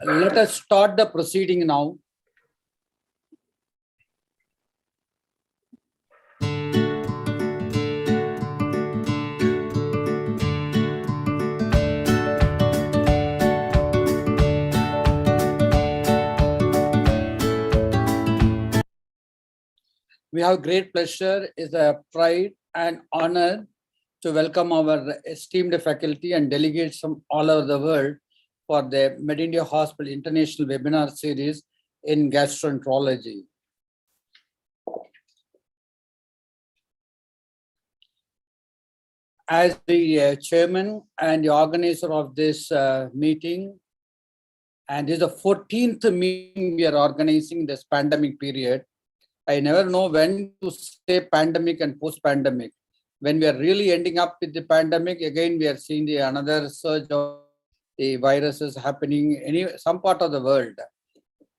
Let us start the proceeding now. We have great pleasure, is a pride and honor to welcome our esteemed faculty and delegates from all over the world for the Medinida Hospital International Webinar Series in Gastroenterology. As the chairman and the organizer of this meeting, and this is the 14th meeting we are organizing this pandemic period. I never know when to say pandemic and post-pandemic. When we are really ending up with the pandemic, again we are seeing the another surge of the viruses happening in some part of the world.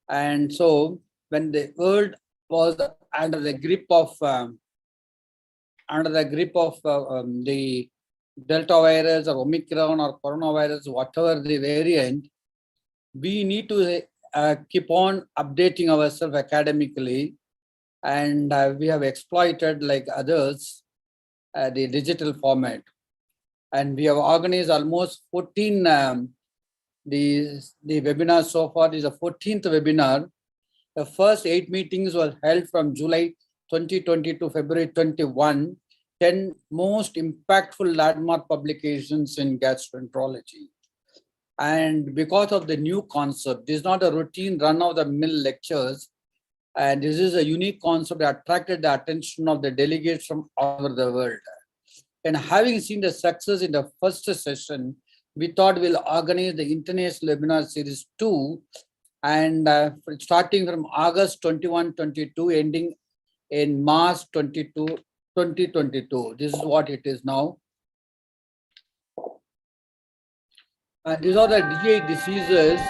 And so when the world was under the grip of the Delta virus or Omicron or coronavirus, whatever the variant, we need to keep on updating ourselves academically. And we have exploited, like others, the digital format. And we have organized almost 14 the webinars so far. This is the 14th webinar. The first 8 meetings were held from July 2020 to February 21, 10 most impactful landmark publications in gastroenterology. And because of the new concept, this is not a routine run-of-the-mill lectures, and this is a unique concept that attracted the attention of the delegates from all over the world. And having seen the success in the first session, we thought we'll organize the International Webinar Series 2, and starting from August 21-22, ending in March 2022. This is what it is now. And these are the GI diseases.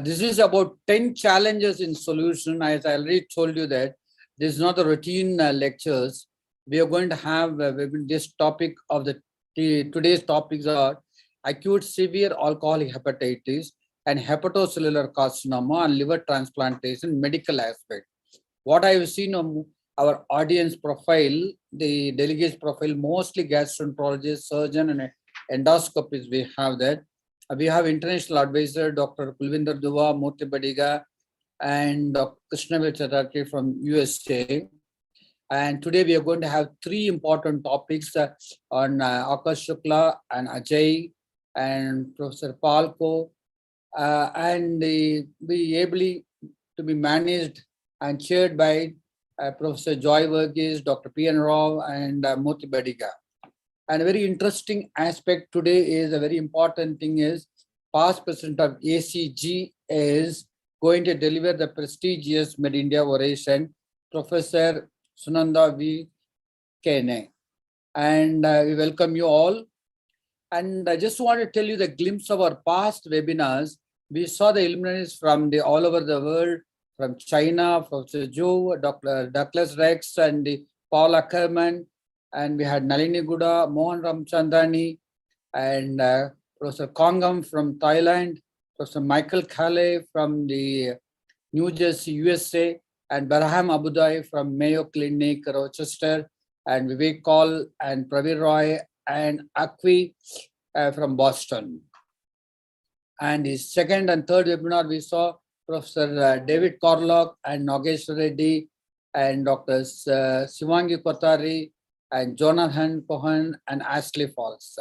This is about 10 challenges in solution. As I already told you that this is not a routine lectures. We are going to have this topic of today's topics are acute severe alcoholic hepatitis and hepatocellular carcinoma and liver transplantation medical aspect. What I have seen on our audience profile, the delegates profile, mostly gastroenterologists, surgeon and endoscopists we have that. We have international advisor, Dr. Kulvinder Dua, Murthy Badiga, and Dr. Krishnavir Chatterjee from USA. And today we are going to have 3 important topics on Akash Shukla and Ajay and Professor Palko, and be able to be managed and chaired by Professor Joy Verghese, Dr. P.N. Rao, and Murthy Badiga. And a very interesting aspect today is a very important thing is past president of ACG is going to deliver the prestigious Medinida oration, Professor Sunanda V. Kene. And we welcome you all. And I just want to tell you the glimpse of our past webinars. We saw the illuminaries from all over the world, from China, Professor Joe, Dr. Douglas Rex, and Paul Ackerman. And we had Nalini Guda, Mohan Ramchandani, and Professor Kongam from Thailand, Professor Michael Kale from the New Jersey, USA, and Barham Abudai from Mayo Clinic, Rochester, and Vivek Kaul and Pravir Roy and Akwi from Boston. And his second and third webinar, we saw Professor David Corlock and Nagesh Reddy and Dr. Sivangi Kotari and Jonathan Cohen and Ashley Falls.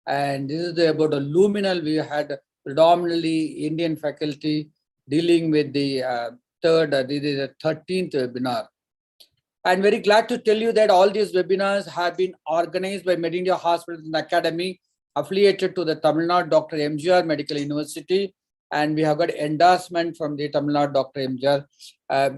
And this is about a luminal. We had predominantly Indian faculty dealing with the this is the 13th webinar. I'm very glad to tell you that all these webinars have been organized by Medinida Hospital and Academy, affiliated to the Tamil Nadu Dr. MGR Medical University. And we have got endorsement from the Tamil Nadu Dr. MGR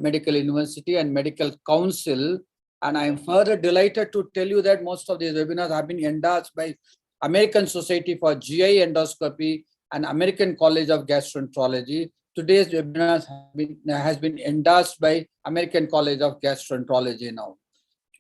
Medical University and Medical Council. And I am further delighted to tell you that most of these webinars have been endorsed by American Society for GI Endoscopy and American College of Gastroenterology. Today's webinar has been endorsed by American College of Gastroenterology now.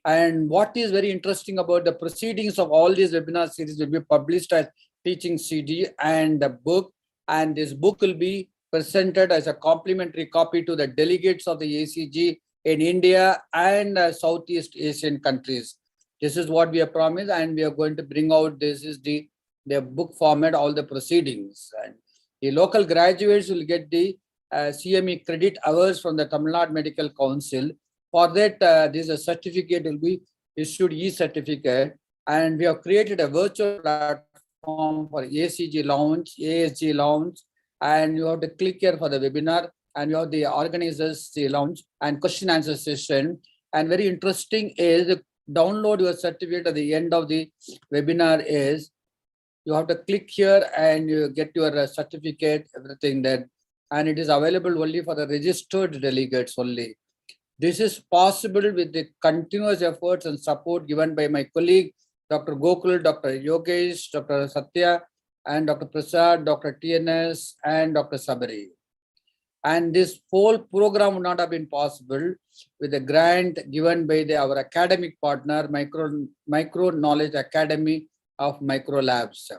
And what is very interesting about the proceedings of all these webinar series will be published as teaching CD and the book. And this book will be presented as a complimentary copy to the delegates of the ACG in India and Southeast Asian countries. This is what we have promised, and we are going to bring out, this is the book format, all the proceedings. And the local graduates will get the CME credit hours from the Tamil Nadu Medical Council. For that, this certificate will be issued e-certificate, and we have created a virtual platform for ACG launch, ASG launch, and you have to click here for the webinar, and you have the organizers, the launch and question answer session. And very interesting is download your certificate at the end of the webinar is you have to click here and you get your certificate, everything there, and it is available only for the registered delegates only. This is possible with the continuous efforts and support given by my colleague, Dr. Gokul, Dr. Yogesh, Dr. Satya, and Dr. Prasad, Dr. TNS, and Dr. Sabari. And this whole program would not have been possible with a grant given by our academic partner, Micro Knowledge Academy of Micro Labs.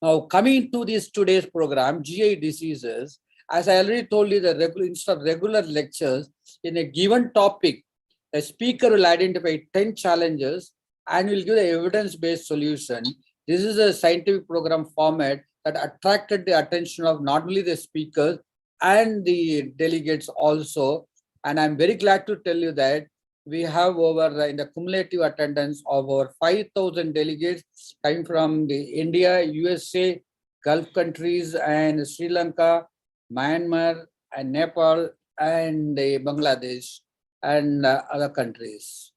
Now, coming to this today's program, GI diseases, as I already told you, instead of regular lectures, in a given topic, the speaker will identify 10 challenges and will give the evidence-based solution. This is a scientific program format that attracted the attention of not only the speakers and the delegates also. And I'm very glad to tell you that we have over in the cumulative attendance of over 5,000 delegates coming from the India, USA, Gulf countries, and Sri Lanka, Myanmar, and Nepal, and Bangladesh, and other countries.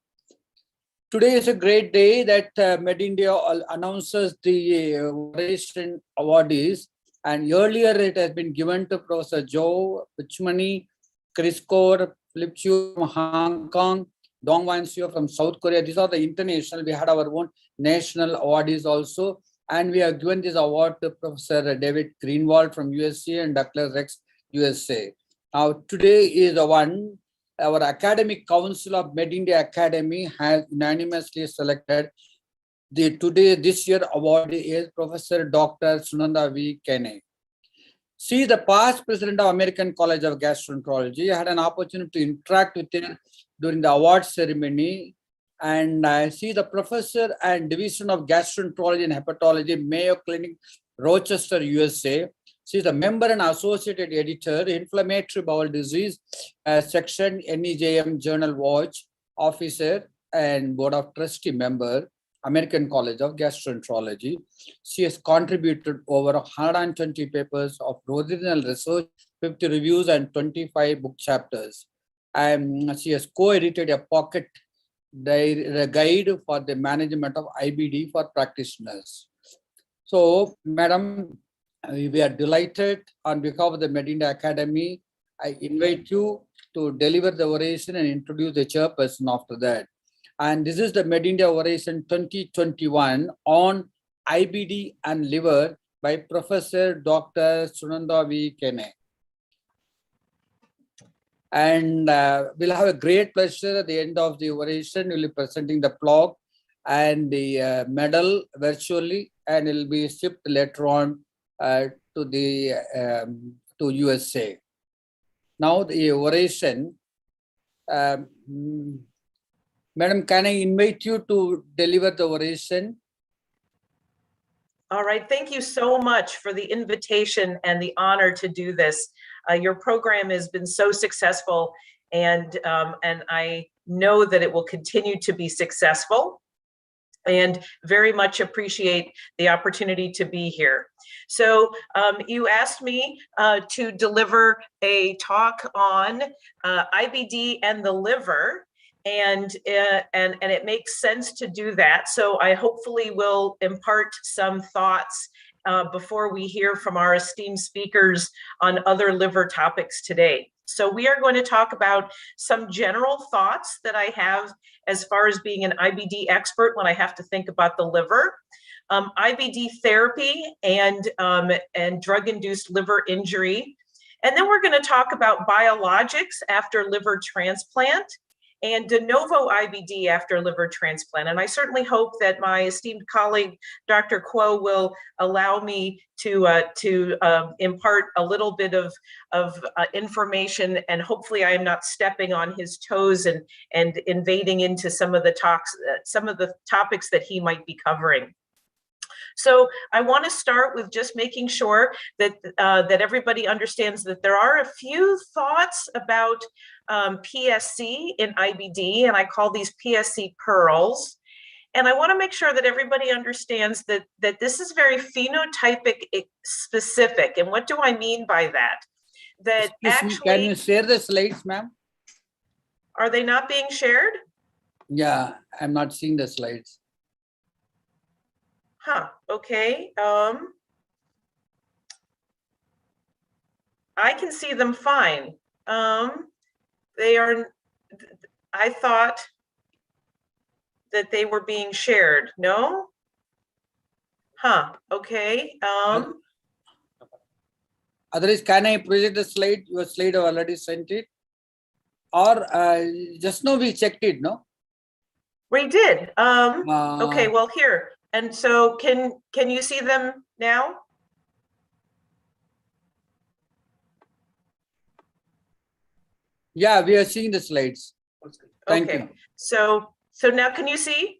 Today is a great day that Medinida announces the oration awardees, and earlier it has been given to Professor Joe Pichmani, Chris Kaur, Philip Chu from Hong Kong, Dong Wan Seo from South Korea. These are the international. We had our own national awardees also. And we have given this award to Professor David Greenwald from USA and Dr. Rex, USA. Now, today is the one, our Academic Council of Medinida Academy has unanimously selected this year award is Professor Dr. Sunanda V. Kene. She is the past president of American College of Gastroenterology. I had an opportunity to interact with her during the award ceremony. And she is the professor and division of gastroenterology and hepatology, Mayo Clinic, Rochester, USA. She is a member and associated editor, inflammatory bowel disease section, NEJM Journal Watch officer, and board of trustee member, American College of Gastroenterology. She has contributed over 120 papers of original research, 50 reviews, and 25 book chapters. And she has co-edited a pocket guide for the management of IBD for practitioners. So, Madam, we are delighted on behalf of the Medinida Academy. I invite you to deliver the oration and introduce the chairperson after that. And this is the Medinida Oration 2021 on IBD and liver by Professor Dr. Sunanda V. Kene. And we'll have a great pleasure at the end of the oration. We'll be presenting the plaque and the medal virtually, and it will be shipped later on to USA. Now the oration. Madam, can I invite you to deliver the oration? All right, thank you so much for the invitation and the honor to do this. Your program has been so successful, and I know that it will continue to be successful, and very much appreciate the opportunity to be here. So you asked me to deliver a talk on IBD and the liver. And it makes sense to do that. So I hopefully will impart some thoughts before we hear from our esteemed speakers on other liver topics today. So we are going to talk about some general thoughts that I have as far as being an IBD expert when I have to think about the liver, IBD therapy, and drug-induced liver injury. And then we're going to talk about biologics after liver transplant, and de novo IBD after liver transplant. And I certainly hope that my esteemed colleague, Dr. Kuo, will allow me to impart a little bit of information, and hopefully I am not stepping on his toes and invading into some of the topics that he might be covering. So I want to start with just making sure that that everybody understands that there are a few thoughts about PSC in IBD, and I call these PSC pearls. And I want to make sure that everybody understands that this is very phenotypic specific. And what do I mean by that? That Excuse me, can you share the slides, ma'am? Are they not being shared? Yeah, I'm not seeing the slides. Huh, okay. I can see them fine. They are, I thought that they were being shared, no? Huh, okay. Otherwise, can I present the slide? Your slide I've already sent it. Or just now we checked it, no? We did. Okay, well here. And so can you see them now? Yeah, we are seeing the slides. Thank you. So now can you see?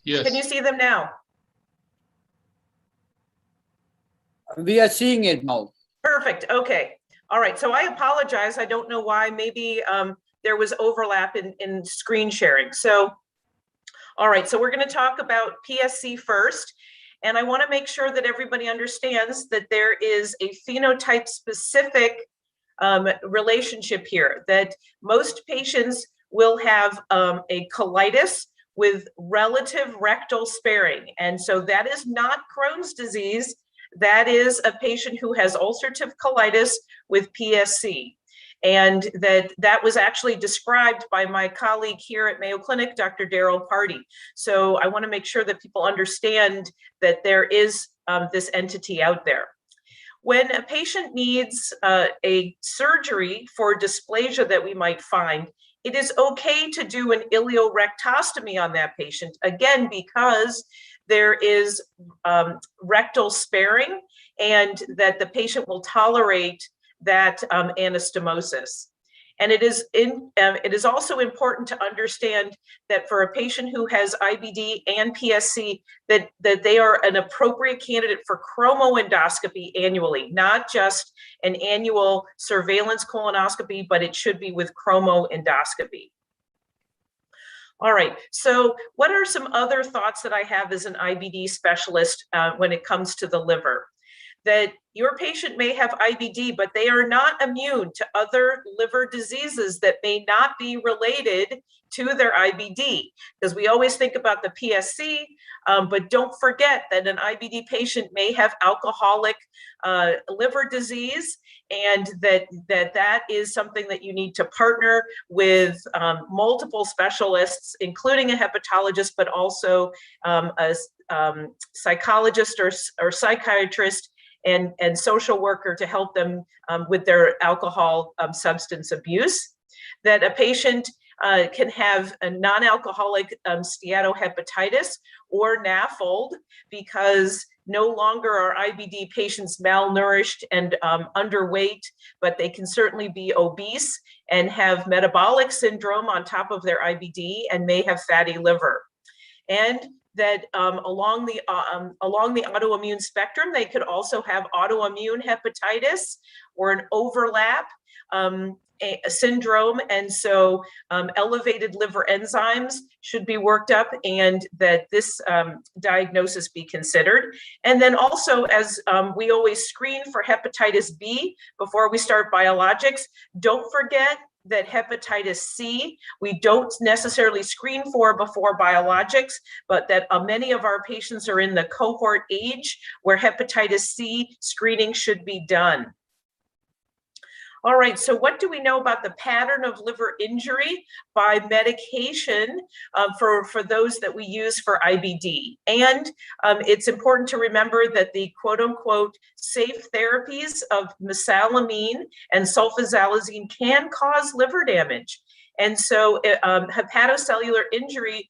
Yes. Can you see them now? We are seeing it now. Perfect. Okay. All right. So I apologize. I don't know why. Maybe there was overlap in screen sharing. So, all right. So we're going to talk about PSC first. And I want to make sure that everybody understands that there is a phenotype specific relationship here, that most patients will have a colitis with relative rectal sparing. And so that is not Crohn's disease. That is a patient who has ulcerative colitis with PSC. And that was actually described by my colleague here at Mayo Clinic, Dr. Daryl Pardee. So I want to make sure that people understand that there is this entity out there. When a patient needs a surgery for dysplasia that we might find, it is okay to do an ileorectostomy on that patient, again, because there is rectal sparing and that the patient will tolerate that anastomosis. And it is also important to understand that for a patient who has IBD and PSC, that they are an appropriate candidate for chromoendoscopy annually, not just an annual surveillance colonoscopy, but it should be with chromoendoscopy. All right, so what are some other thoughts that I have as an IBD specialist when it comes to the liver? That your patient may have IBD, but they are not immune to other liver diseases that may not be related to their IBD. Because we always think about the PSC, but don't forget that an IBD patient may have alcoholic liver disease, and that is something that you need to partner with multiple specialists, including a hepatologist, but also a psychologist or psychiatrist and social worker to help them with their alcohol substance abuse. That a patient can have a non-alcoholic steatohepatitis or NAFLD because no longer are IBD patients malnourished and underweight, but they can certainly be obese and have metabolic syndrome on top of their IBD and may have fatty liver. And that along the autoimmune spectrum, they could also have autoimmune hepatitis or an overlap syndrome. And so elevated liver enzymes should be worked up, and that this diagnosis be considered. And then also, as we always screen for hepatitis B before we start biologics, don't forget that hepatitis C, we don't necessarily screen for before biologics, but that many of our patients are in the cohort age where hepatitis C screening should be done. All right, so what do we know about the pattern of liver injury by medication for those that we use for IBD? And it's important to remember that the quote unquote safe therapies of mesalamine and sulfasalazine can cause liver damage. And so hepatocellular injury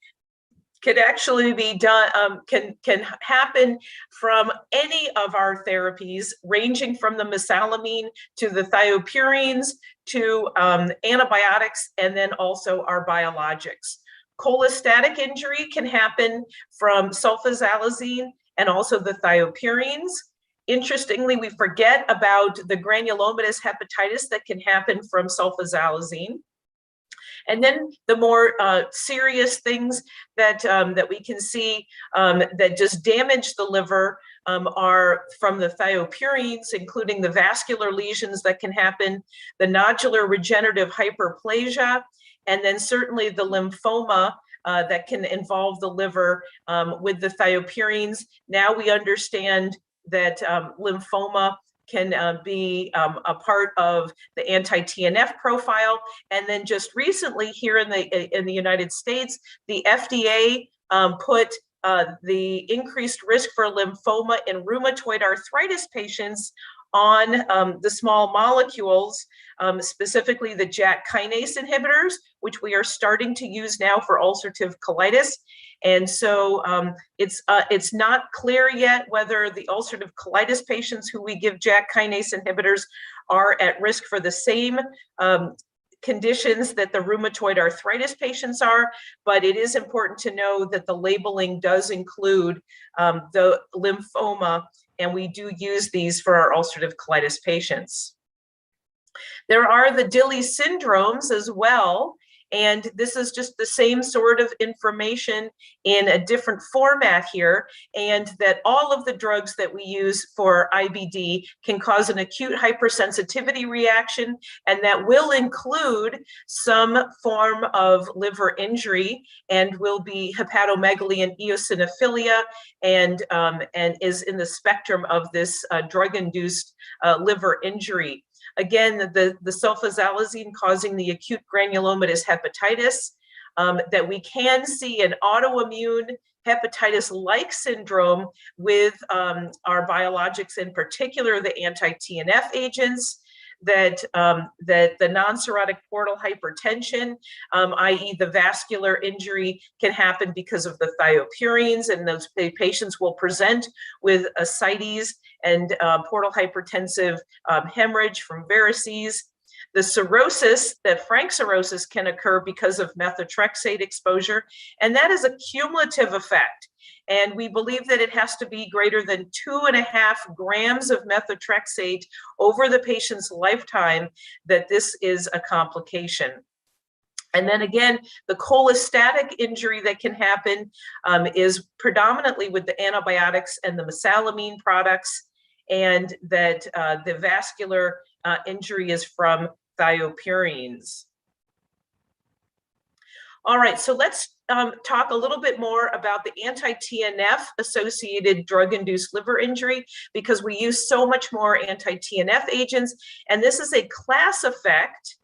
can actually be done, can happen from any of our therapies, ranging from the mesalamine to the thiopurines to antibiotics, and then also our biologics. Cholestatic injury can happen from sulfasalazine and also the thiopurines. Interestingly, we forget about the granulomatous hepatitis that can happen from sulfasalazine. And then the more serious things that that we can see that just damage the liver are from the thiopurines, including the vascular lesions that can happen, the nodular regenerative hyperplasia, and then certainly the lymphoma that can involve the liver with the thiopurines. Now we understand that lymphoma can be a part of the anti-TNF profile. And then just recently here in the United States, the FDA put the increased risk for lymphoma in rheumatoid arthritis patients on the small molecules, specifically the JAK kinase inhibitors, which we are starting to use now for ulcerative colitis. And so it's not clear yet whether the ulcerative colitis patients who we give JAK kinase inhibitors are at risk for the same conditions that the rheumatoid arthritis patients are, but it is important to know that the labeling does include the lymphoma, and we do use these for our ulcerative colitis patients. There are the DILI syndromes as well, and this is just the same sort of information in a different format here, and that all of the drugs that we use for IBD can cause an acute hypersensitivity reaction, and that will include some form of liver injury and will be hepatomegaly and eosinophilia, and is in the spectrum of this drug-induced liver injury. Again, the sulfasalazine causing the acute granulomatous hepatitis, that we can see an autoimmune hepatitis-like syndrome with our biologics, in particular the anti-TNF agents, that the non-cirrhotic portal hypertension, i.e. the vascular injury, can happen because of the thiopurines, and those patients will present with ascites and portal hypertensive hemorrhage from varices. The cirrhosis, that frank cirrhosis, can occur because of methotrexate exposure, and that is a cumulative effect. And we believe that it has to be greater than 2.5 grams of methotrexate over the patient's lifetime that this is a complication. And then again, the cholestatic injury that can happen is predominantly with the antibiotics and the mesalamine products, and that the vascular injury is from thiopurines. All right, so let's talk a little bit more about the anti-TNF associated drug-induced liver injury, because we use so much more anti-TNF agents, and this is a class effect,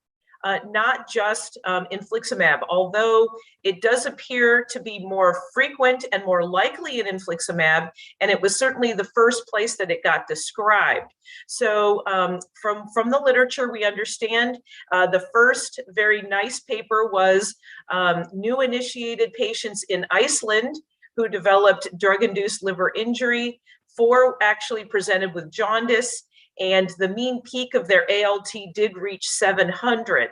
not just infliximab, although it does appear to be more frequent and more likely in infliximab, and it was certainly the first place that it got described. So from the literature, we understand the first very nice paper was new initiated patients in Iceland who developed drug-induced liver injury. 4 actually presented with jaundice, and the mean peak of their ALT did reach 700.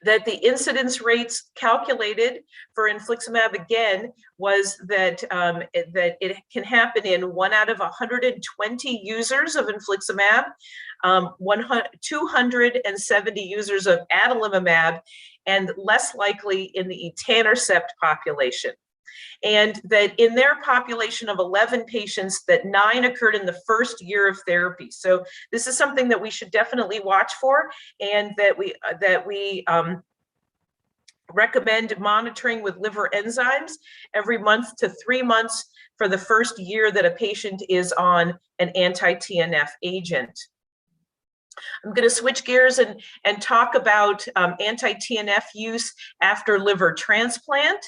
That the incidence rates calculated for infliximab, again, was that that it can happen in 1 out of 120 users of infliximab, 270 users of adalimumab, and less likely in the etanercept population. And that in their population of 11 patients, that 9 occurred in the first year of therapy. So this is something that we should definitely watch for, and that we recommend monitoring with liver enzymes every month to 3 months for the first year that a patient is on an anti-TNF agent. I'm going to switch gears and talk about anti-TNF use after liver transplant.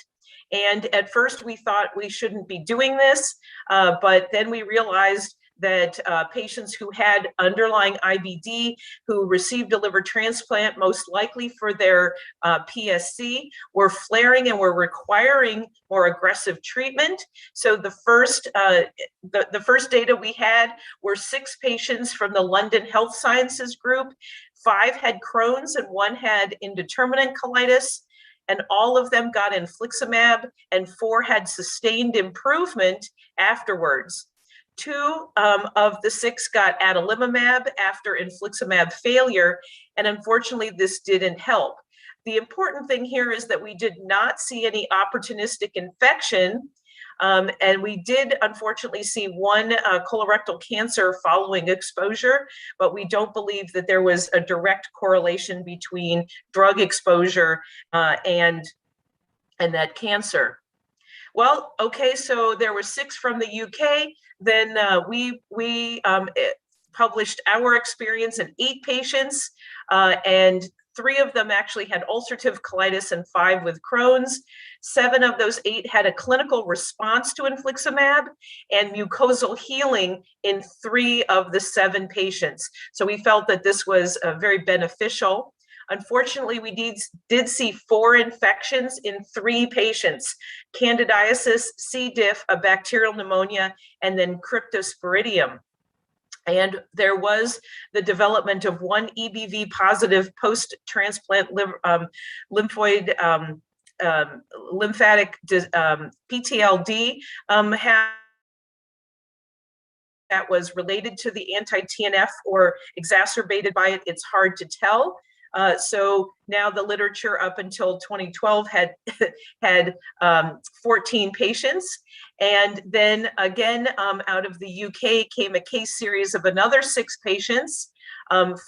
And at first we thought we shouldn't be doing this, but then we realized that patients who had underlying IBD who received a liver transplant, most likely for their TSC, were flaring and were requiring more aggressive treatment. So the first data we had were 6 patients from the London Health Sciences group. 5 had Crohn's and 1 had indeterminate colitis, and all of them got infliximab, and 4 had sustained improvement afterwards. 2 of the 6 got adalimumab after infliximab failure, and unfortunately this didn't help. The important thing here is that we did not see any opportunistic infection, and we did unfortunately see 1 colorectal cancer following exposure, but we don't believe that there was a direct correlation between drug exposure and that cancer. Well, okay, so there were 6 from the UK. Then we published our experience in 8 patients, and 3 of them actually had ulcerative colitis and 5 with Crohn's. 7 of those 8 had a clinical response to infliximab and mucosal healing in 3 of the 7 patients. So we felt that this was very beneficial. Unfortunately, we did see 4 infections in 3 patients: candidiasis, C. diff, a bacterial pneumonia, and then cryptosporidium. And there was the development of 1 EBV positive post-transplant lymphatic PTLD that was related to the anti-TNF or exacerbated by it. It's hard to tell. So now the literature up until 2012 had 14 patients. And then again, out of the UK came a case series of another 6 patients, 5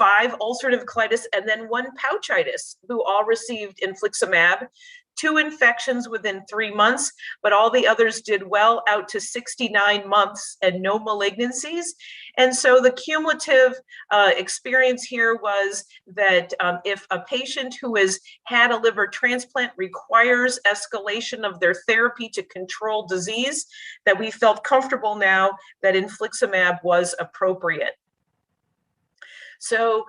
ulcerative colitis, and then 1 pouchitis, who all received infliximab. 2 infections within 3 months, but all the others did well out to 69 months and no malignancies. And so the cumulative experience here was that if a patient who has had a liver transplant requires escalation of their therapy to control disease, that we felt comfortable now that infliximab was appropriate. So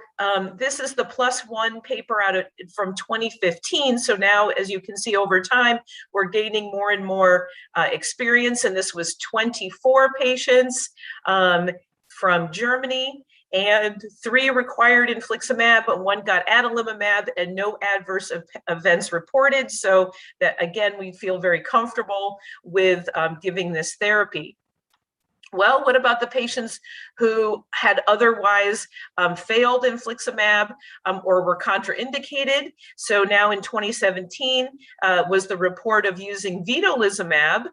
this is the +1 paper from 2015. So now, as you can see over time, we're gaining more and more experience. And this was 24 patients from Germany, and 3 required infliximab, but 1 got adalimumab, and no adverse events reported. So that, again, we feel very comfortable with giving this therapy. Well, what about the patients who had otherwise failed infliximab or were contraindicated? So now in 2017 was the report of using vedolizumab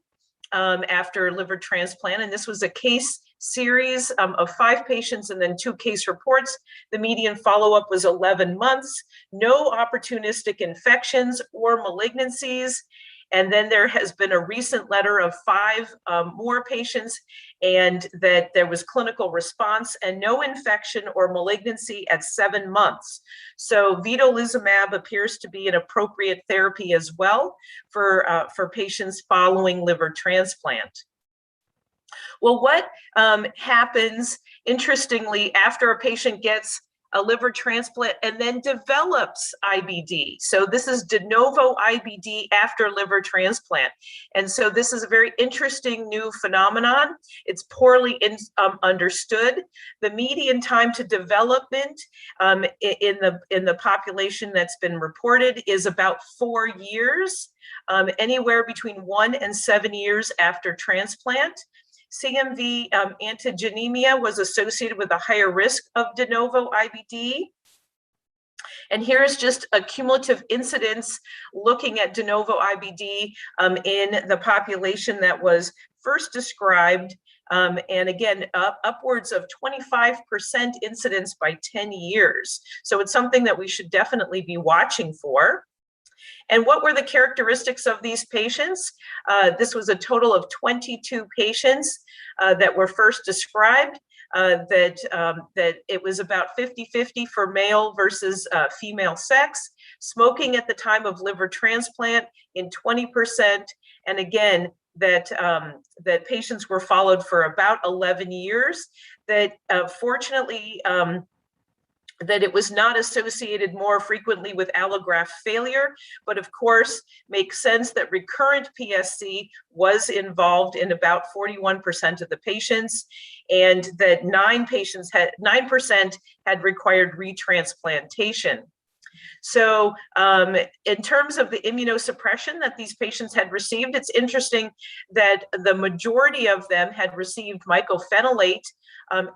after liver transplant, and this was a case series of 5 patients and then 2 case reports. The median follow-up was 11 months, no opportunistic infections or malignancies. And then there has been a recent letter of 5 more patients, and that there was clinical response and no infection or malignancy at 7 months. So vedolizumab appears to be an appropriate therapy as well for patients following liver transplant. Well, what happens, interestingly, after a patient gets a liver transplant and then develops IBD? So this is de novo IBD after liver transplant. And so this is a very interesting new phenomenon. It's poorly understood. The median time to development in the population that's been reported is about 4 years, anywhere between 1 and 7 years after transplant. CMV antigenemia was associated with a higher risk of de novo IBD. And here's just a cumulative incidence looking at de novo IBD in the population that was first described. And again, upwards of 25% incidence by 10 years. So it's something that we should definitely be watching for. And what were the characteristics of these patients? This was a total of 22 patients that were first described. that it was about 50-50 for male versus female sex, smoking at the time of liver transplant in 20%, and again, that patients were followed for about 11 years, that fortunately, that it was not associated more frequently with allograft failure, but of course makes sense that recurrent PSC was involved in about 41% of the patients, and that 9% had required retransplantation. So in terms of the immunosuppression that these patients had received, it's interesting that the majority of them had received mycophenolate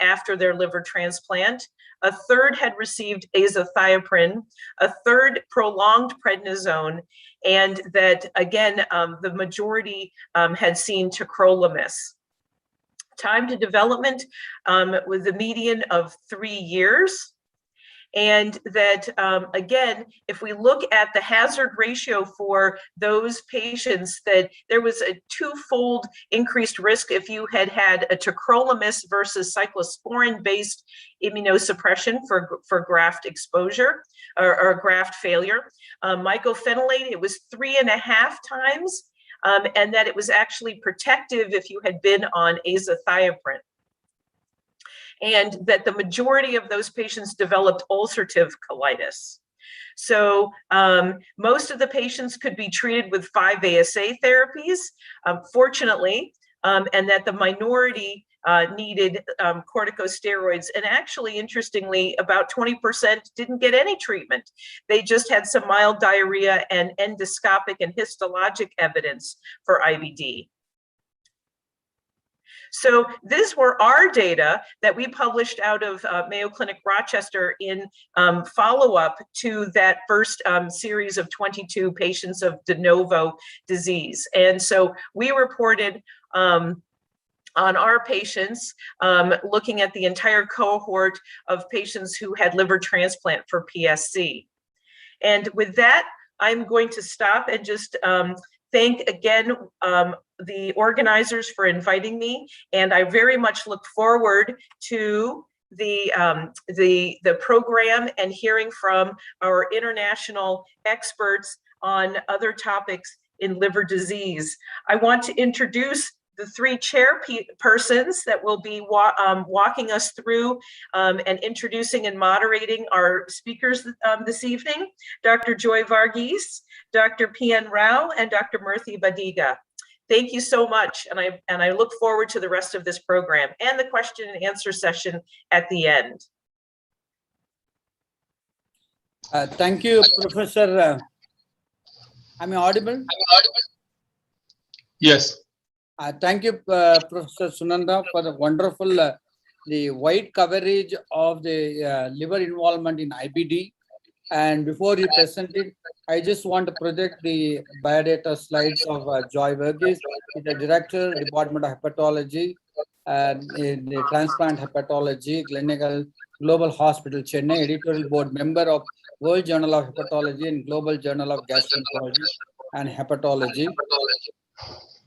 after their liver transplant. A third had received azathioprine, a third prolonged prednisone, and that again, the majority had seen tacrolimus. Time to development was a median of 3 years. And that, again, if we look at the hazard ratio for those patients, that there was a twofold increased risk if you had had a tacrolimus versus cyclosporin-based immunosuppression for graft exposure or graft failure. Mycophenolate, it was 3.5 times, and that it was actually protective if you had been on azathioprine. And that the majority of those patients developed ulcerative colitis. So most of the patients could be treated with 5-ASA therapies, fortunately, and that the minority needed corticosteroids. And actually, interestingly, about 20% didn't get any treatment. They just had some mild diarrhea and endoscopic and histologic evidence for IBD. So these were our data that we published out of Mayo Clinic Rochester in follow-up to that first series of 22 patients of de novo disease. And so we reported on our patients, looking at the entire cohort of patients who had liver transplant for PSC. And with that, I'm going to stop and just thank again the organizers for inviting me, and I very much look forward to the program and hearing from our international experts on other topics in liver disease. I want to introduce the 3 chairpersons that will be walking us through and introducing and moderating our speakers this evening: Dr. Joy Varghese, Dr. P.N. Rao, and Dr. Murthy Badiga. Thank you so much, and I look forward to the rest of this program and the question and answer session at the end. Thank you, Professor. Am I audible? Yes. Thank you, Professor Sunanda, for the wonderful, the wide coverage of the liver involvement in IBD. And before you present it, I just want to project the biodata slides of Joy Varghese, the Director, Department of Hepatology, in the Transplant Hepatology, Clinical Global Hospital, Chennai, Editorial Board Member of World Journal of Hepatology and Global Journal of Gastroenterology and Hepatology.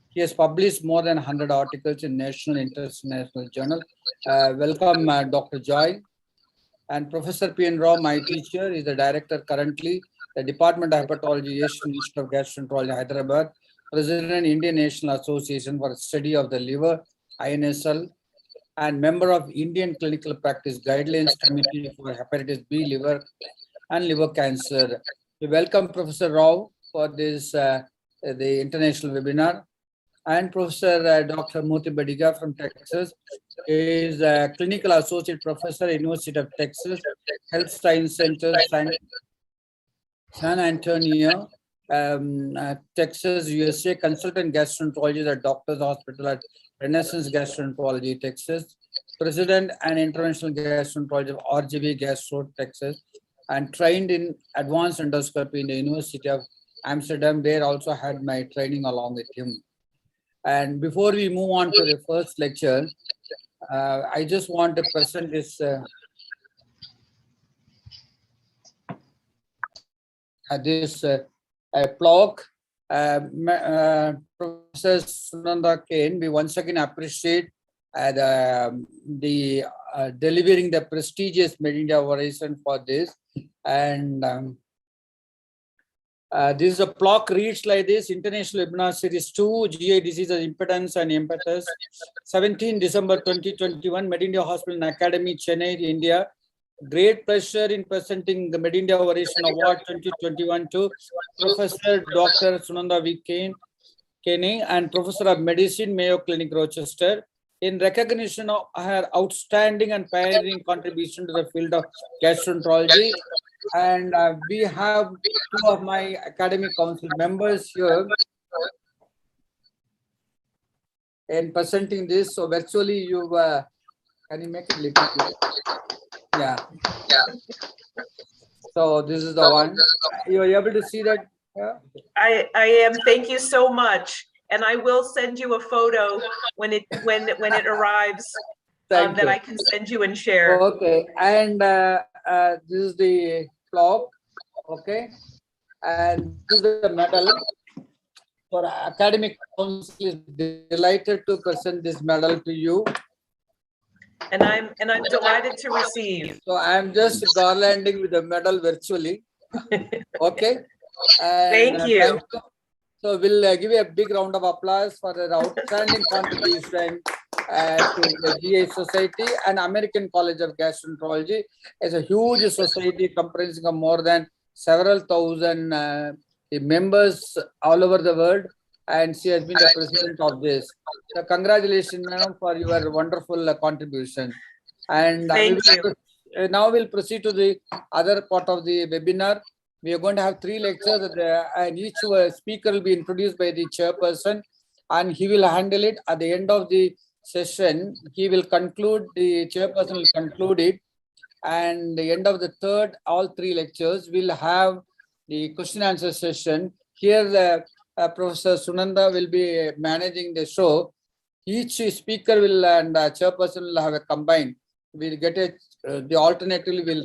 He has published more than 100 articles in national and international journals. Welcome, Dr. Joy. And Professor P.N. Rao, my teacher, is the director currently, the Department of Hepatology, Asian Institute of Gastroenterology, Hyderabad, President, Indian National Association for Study of the Liver, INSL, and member of Indian Clinical Practice Guidelines Committee for Hepatitis B, liver, and liver cancer. We welcome Professor Rao for this, the international webinar. And Professor Dr. Murthy Badiga from Texas is a clinical associate professor at University of Texas Health Science Center, San Antonio, Texas, USA, consultant gastroenterologist at Doctors Hospital at Renaissance Gastroenterology, Texas, president and interventional gastroenterologist of RGV Gastro, Texas, and trained in advanced endoscopy in the University of Amsterdam, where I also had my training along with him. And before we move on to the first lecture, I just want to present this plaque. Professor Sunanda Kane, we once again appreciate delivering the prestigious Medinida oration for this. And this is a block reads like this: International Webinar Series 2, GI Diseases, Impedance and Impetus, 17 December 2021, Medinida Hospital and Academy, Chennai, India. Great pleasure in presenting the Medinida Oration Award 2021 to Professor Dr. Sunanda V. Kenny and Professor of Medicine, Mayo Clinic, Rochester, in recognition of her outstanding and pioneering contribution to the field of gastroenterology. And we have two of my academic council members here in presenting this. So virtually you can you make it little bit? Yeah. So this is the one. You are able to see that? Yeah? I am. Thank you so much. And I will send you a photo when it arrives that I can send you and share. Okay. And this is the plaque. Okay. And this is the medal. For academic council is delighted to present this medal to you. And I'm delighted to receive. So I'm just garlanding with the medal virtually. Okay. And, thank you. thank you. So we'll give you a big round of applause for the outstanding contribution to the GI Society and American College of Gastroenterology. It's a huge society comprising of more than several thousand members all over the world, and she has been the president of this. So congratulations, madam, for your wonderful contribution. And thank you. Now we'll proceed to the other part of the webinar. We are going to have 3 lectures, and each speaker will be introduced by the chairperson, and he will handle it at the end of the session. He will conclude, the chairperson will conclude it, and the end of the third, all 3 lectures will have the question answer session. Here, Professor Sunanda will be managing the show. Each speaker will and chairperson will have a combined. We'll get it. The alternatively will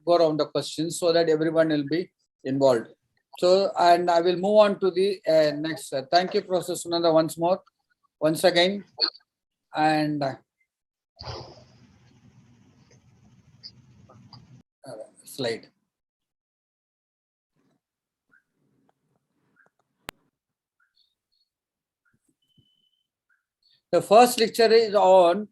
go around the questions so that everyone will be involved. So, and I will move on to the next. Thank you, Professor Sunanda, once again. And slide. The first lecture is on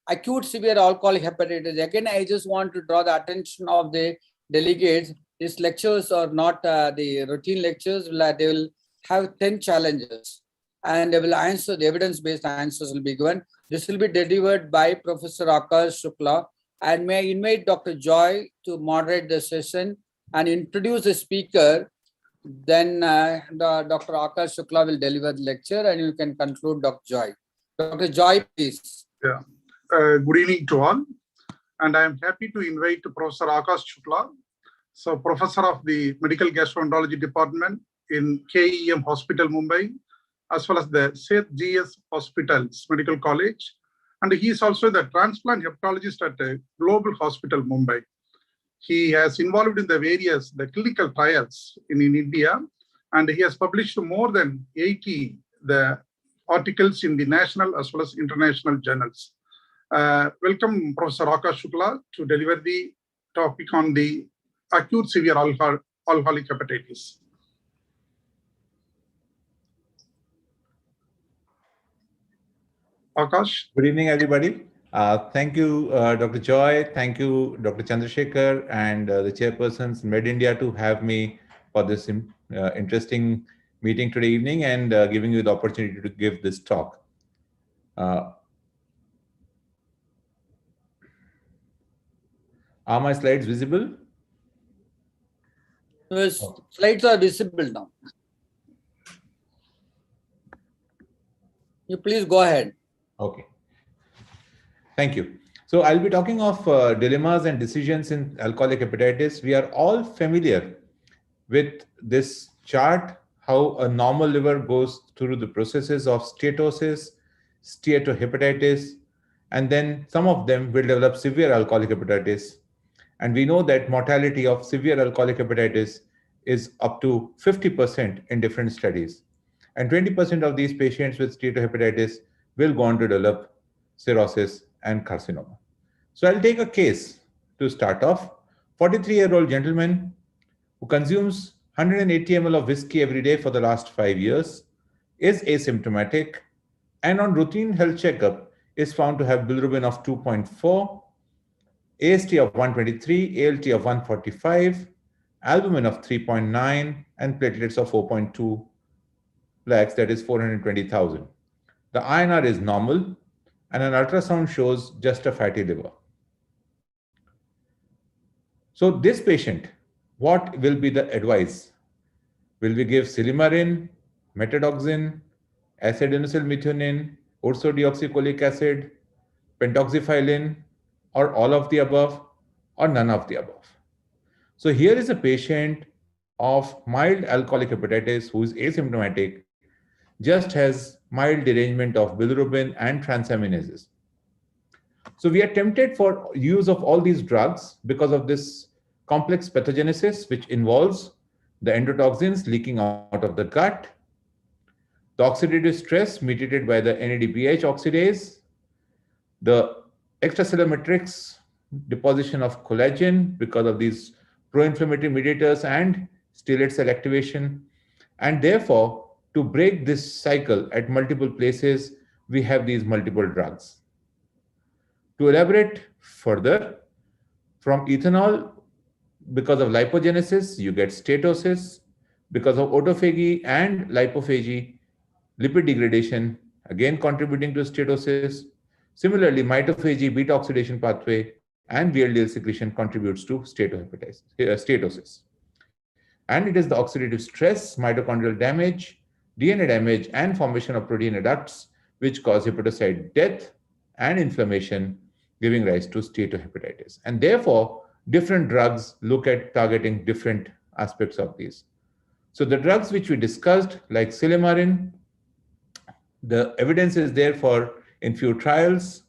acute severe alcoholic hepatitis. Again, I just want to draw the attention of the delegates. These lectures are not the routine lectures. They will have 10 challenges, and they will answer, the evidence-based answers will be given. This will be delivered by Professor Akash Shukla, and may I invite Dr. Joy to moderate the session and introduce the speaker. Then Dr. Akash Shukla will deliver the lecture, and you can conclude, Dr. Joy. Dr. Joy, please. Yeah. Good evening to all. And I am happy to invite Professor Akash Shukla, so Professor of the Medical Gastroenterology Department in KEM Hospital, Mumbai, as well as the Seth GS Hospitals Medical College. And he is also the transplant hepatologist at Global Hospital, Mumbai. He has involved in the clinical trials in India, and he has published more than 80 articles in the national as well as international journals. Welcome, Professor Akash Shukla, to deliver the topic on the acute severe alcoholic hepatitis. Akash. Good evening, everybody. Thank you, Dr. Joy. Thank you, Dr. Chandrasekhar, and the chairpersons, Medindia, to have me for this interesting meeting today evening and giving you the opportunity to give this talk. Are my slides visible? Yes, slides are visible now. You please go ahead. Okay. Thank you. So I'll be talking of dilemmas and decisions in alcoholic hepatitis. We are all familiar with this chart, how a normal liver goes through the processes of steatosis, steatohepatitis, and then some of them will develop severe alcoholic hepatitis. And we know that mortality of severe alcoholic hepatitis is up to 50% in different studies. And 20% of these patients with steatohepatitis will go on to develop cirrhosis, and carcinoma. So I'll take a case to start off. 43-year-old gentleman who consumes 180 ml of whiskey every day for the last 5 years, is asymptomatic, and on routine health checkup is found to have bilirubin of 2.4, AST of 123, ALT of 145, albumin of 3.9, and platelets of 4.2 lakhs, that is 420,000. The INR is normal, and an ultrasound shows just a fatty liver. So this patient, what will be the advice? Will we give silymarin, metadoxin, acid-inosylmethionine, ursodeoxycholic acid, pentoxifylline, or all of the above, or none of the above? So here is a patient of mild alcoholic hepatitis who is asymptomatic, just has mild derangement of bilirubin and transaminases. So we are tempted for use of all these drugs because of this complex pathogenesis, which involves the endotoxins leaking out of the gut, the oxidative stress mediated by the NADPH oxidase, the extracellular matrix deposition of collagen because of these pro-inflammatory mediators and stellate cell activation. And therefore, to break this cycle at multiple places, we have these multiple drugs. To elaborate further, from ethanol, because of lipogenesis, you get steatosis. Because of autophagy and lipophagy, lipid degradation, again contributing to steatosis. Similarly, mitophagy, beta oxidation pathway, and VLDL secretion contributes to steatosis. And it is the oxidative stress, mitochondrial damage, DNA damage, and formation of protein adducts which cause hepatocyte death and inflammation, giving rise to steatohepatitis. And therefore, different drugs look at targeting different aspects of these. So the drugs which we discussed, like silymarin, the evidence is there for in few trials,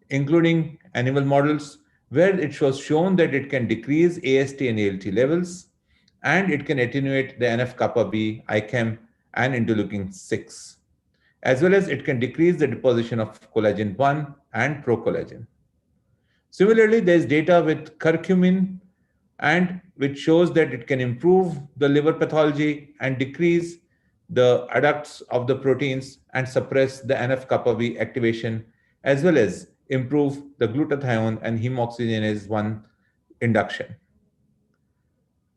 including animal models, where it was shown that it can decrease AST and ALT levels, and it can attenuate the NF-kappa B, ICAM, and interleukin-6, as well as it can decrease the deposition of collagen 1 and procollagen. Similarly, there's data with curcumin, and which shows that it can improve the liver pathology and decrease the adducts of the proteins and suppress the NF-kappa B activation, as well as improve the glutathione and hemoxygenase 1 induction.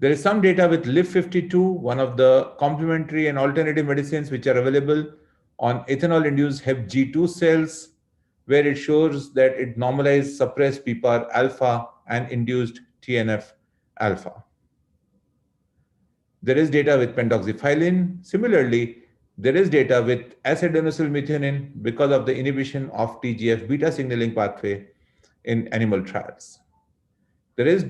There is some data with LIV52, one of the complementary and alternative medicines which are available on ethanol-induced HepG2 cells, where it shows that it normalized suppressed PPAR alpha and induced TNF alpha. There is data with pentoxifylline. Similarly, there is data with acid-inosylmethionine because of the inhibition of TGF-beta signaling pathway in animal trials. There is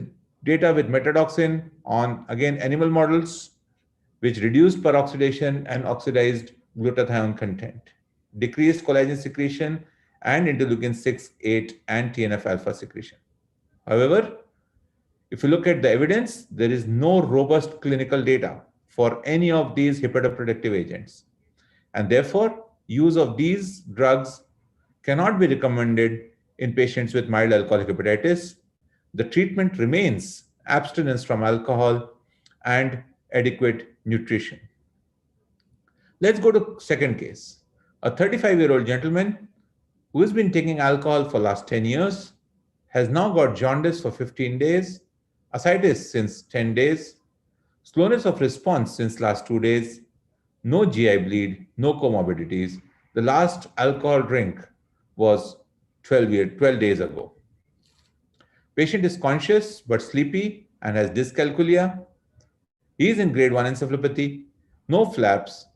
data with metadoxin on, again, animal models, which reduced peroxidation and oxidized glutathione content, decreased collagen secretion, and interleukin-6, 8, and TNF-alpha secretion. However, if you look at the evidence, there is no robust clinical data for any of these hepatoprotective agents. And therefore, use of these drugs cannot be recommended in patients with mild alcoholic hepatitis. The treatment remains abstinence from alcohol and adequate nutrition. Let's go to second case. A 35-year-old gentleman who has been taking alcohol for last 10 years, has now got jaundice for 15 days, ascites since 10 days, slowness of response since last 2 days, no GI bleed, no comorbidities. The last alcohol drink was 12 days ago. Patient is conscious but sleepy and has dyscalculia. He is in grade 1 encephalopathy, no flaps,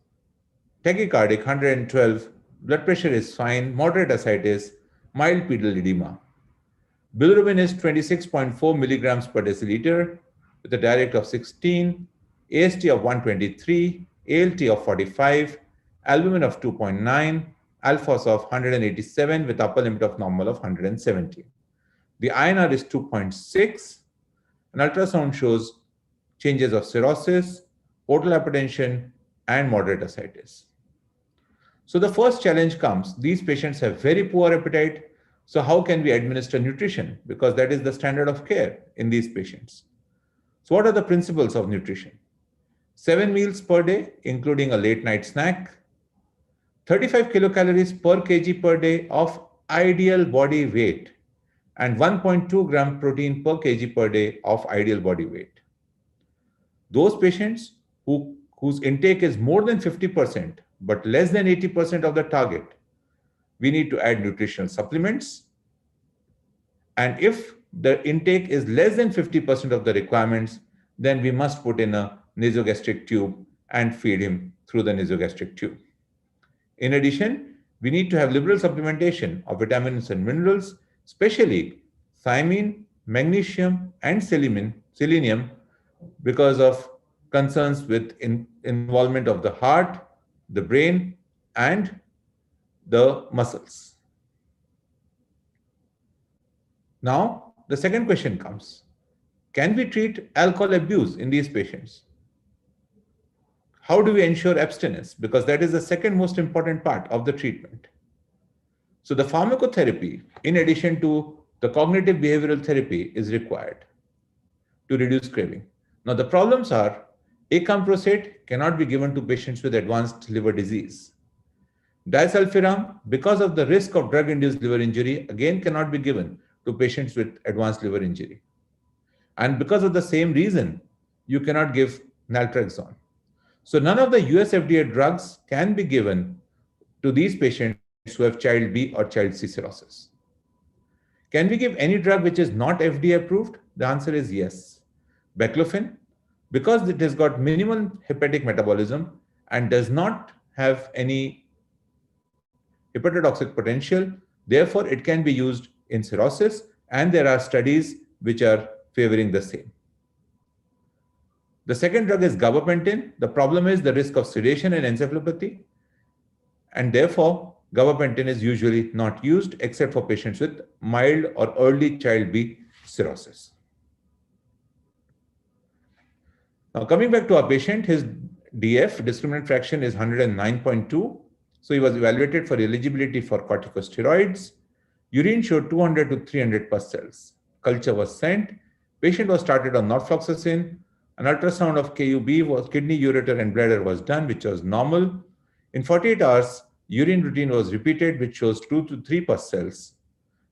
tachycardic 112, blood pressure is fine, moderate ascites, mild pedal edema. Bilirubin is 26.4 milligrams per deciliter with a direct of 16, AST of 123, ALT of 45, albumin of 2.9, alphas of 187 with upper limit of normal of 117. The INR is 2.6. An ultrasound shows changes of cirrhosis, portal hypertension, and moderate ascites. So the first challenge comes, these patients have very poor appetite. So how can we administer nutrition? Because that is the standard of care in these patients. So what are the principles of nutrition? 7 meals per day, including a late night snack, 35 kilocalories per kg per day of ideal body weight, and 1.2 gram protein per kg per day of ideal body weight. Those patients whose intake is more than 50%, but less than 80% of the target, we need to add nutritional supplements. And if the intake is less than 50% of the requirements, then we must put in a nasogastric tube and feed him through the nasogastric tube. In addition, we need to have liberal supplementation of vitamins and minerals, especially thiamine, magnesium, and selenium, because of concerns with involvement of the heart, the brain, and the muscles. Now, the second question comes, can we treat alcohol abuse in these patients? How do we ensure abstinence? Because that is the second most important part of the treatment. So the pharmacotherapy, in addition to the cognitive behavioral therapy, is required to reduce craving. Now the problems are, acamprosate cannot be given to patients with advanced liver disease. Disulfiram, because of the risk of drug-induced liver injury, again cannot be given to patients with advanced liver injury. And because of the same reason, you cannot give naltrexone. So none of the US FDA drugs can be given to these patients who have child B or child C cirrhosis. Can we give any drug which is not FDA approved? The answer is yes. Baclofen, because it has got minimal hepatic metabolism and does not have any hepatotoxic potential, therefore it can be used in cirrhosis, and there are studies which are favoring the same. The second drug is gabapentin. The problem is the risk of sedation and encephalopathy, and therefore gabapentin is usually not used except for patients with mild or early child B cirrhosis. Now coming back to our patient, his DF, discriminant fraction, is 109.2. So he was evaluated for eligibility for corticosteroids. Urine showed 200 to 300 pus cells. Culture was sent. Patient was started on norfloxacin. An ultrasound of KUB was kidney, ureter, and bladder was done, which was normal. In 48 hours, urine routine was repeated, which shows 2 to 3 pus cells.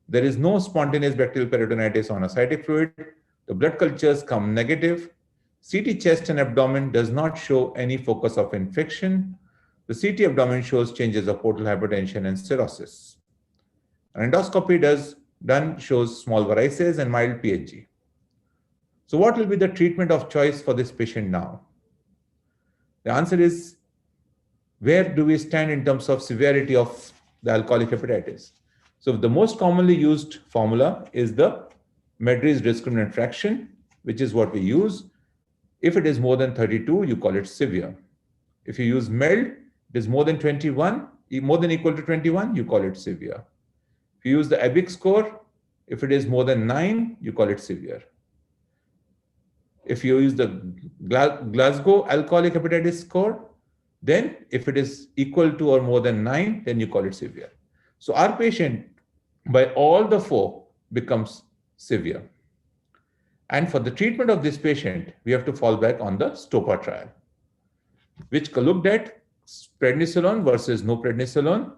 There is no spontaneous bacterial peritonitis on ascitic fluid. The blood cultures come negative. CT chest and abdomen does not show any focus of infection. The CT abdomen shows changes of portal hypertension and cirrhosis. An endoscopy done shows small varices and mild PHG. So what will be the treatment of choice for this patient now? The answer is, where do we stand in terms of severity of the alcoholic hepatitis? So the most commonly used formula is the Medrey's discriminant fraction, which is what we use. If it is more than 32, you call it severe. If you use MELD, it is more than 21, more than equal to 21, you call it severe. If you use the ABIC score, if it is more than 9, you call it severe. If you use the Glasgow alcoholic hepatitis score, then if it is equal to or more than 9, then you call it severe. So our patient, by all the 4, becomes severe. And for the treatment of this patient, we have to fall back on the STOPA trial, which looked at prednisolone versus no prednisolone,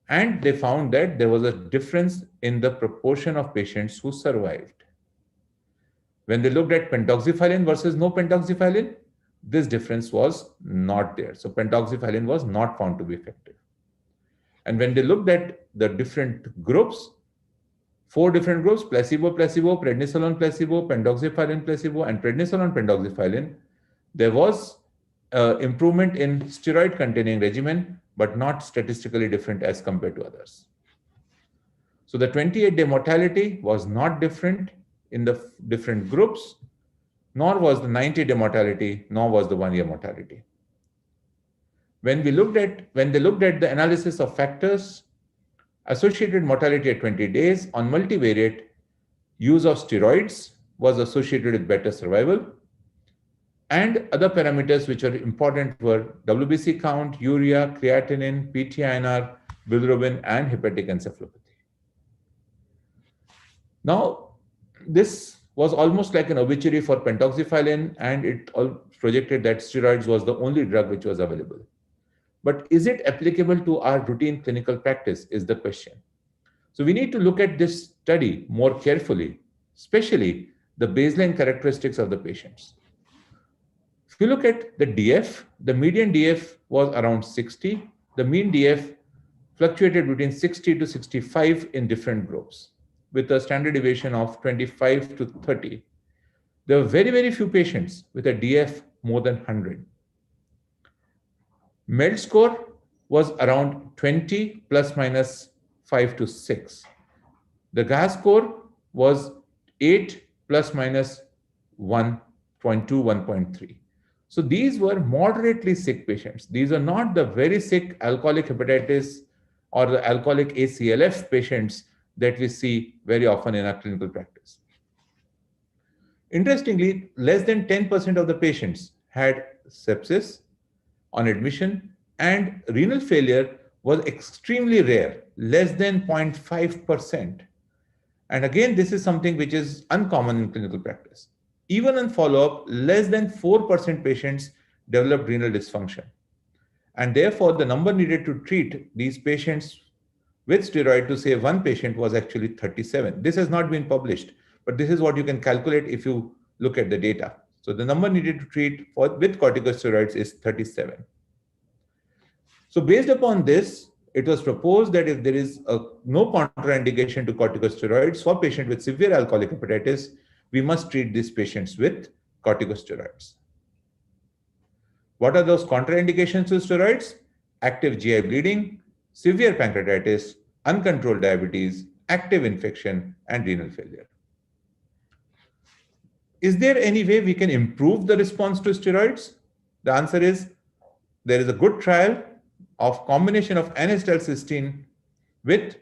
and they found that there was a difference in the proportion of patients who survived. When they looked at pentoxifylline versus no pentoxifylline, this difference was not there. So pentoxifylline was not found to be effective. And when they looked at the different groups, 4 different groups, placebo, prednisolone placebo, pentoxifylline placebo, and prednisolone pentoxifylline, there was improvement in steroid-containing regimen, but not statistically different as compared to others. So the 28-day mortality was not different in the different groups, nor was the 90-day mortality, nor was the 1-year mortality. When they looked at the analysis of factors, associated mortality at 20 days on multivariate, use of steroids was associated with better survival. And other parameters which are important were WBC count, urea, creatinine, PTINR, bilirubin, and hepatic encephalopathy. Now, this was almost like an obituary for pentoxifylline, and it all projected that steroids was the only drug which was available. But is it applicable to our routine clinical practice is the question. So we need to look at this study more carefully, especially the baseline characteristics of the patients. If you look at the DF, the median DF was around 60. The mean DF fluctuated between 60 to 65 in different groups with a standard deviation of 25 to 30. There were very, very few patients with a DF more than 100. MELD score was around 20 plus minus 5 to 6. The GAS score was 8 plus minus 1.2, 1.3. So these were moderately sick patients. These are not the very sick alcoholic hepatitis or the alcoholic ACLF patients that we see very often in our clinical practice. Interestingly, less than 10% of the patients had sepsis on admission, and renal failure was extremely rare, less than 0.5%. And again, this is something which is uncommon in clinical practice. Even on follow-up, less than 4% patients developed renal dysfunction. And therefore, the number needed to treat these patients with steroid to save one patient was actually 37. This has not been published, but this is what you can calculate if you look at the data. So the number needed to treat with corticosteroids is 37. So based upon this, it was proposed that if there is no contraindication to corticosteroids for patients with severe alcoholic hepatitis, we must treat these patients with corticosteroids. What are those contraindications to steroids? Active GI bleeding, severe pancreatitis, uncontrolled diabetes, active infection, and renal failure. Is there any way we can improve the response to steroids? The answer is there is a good trial of combination of N-acetylcysteine with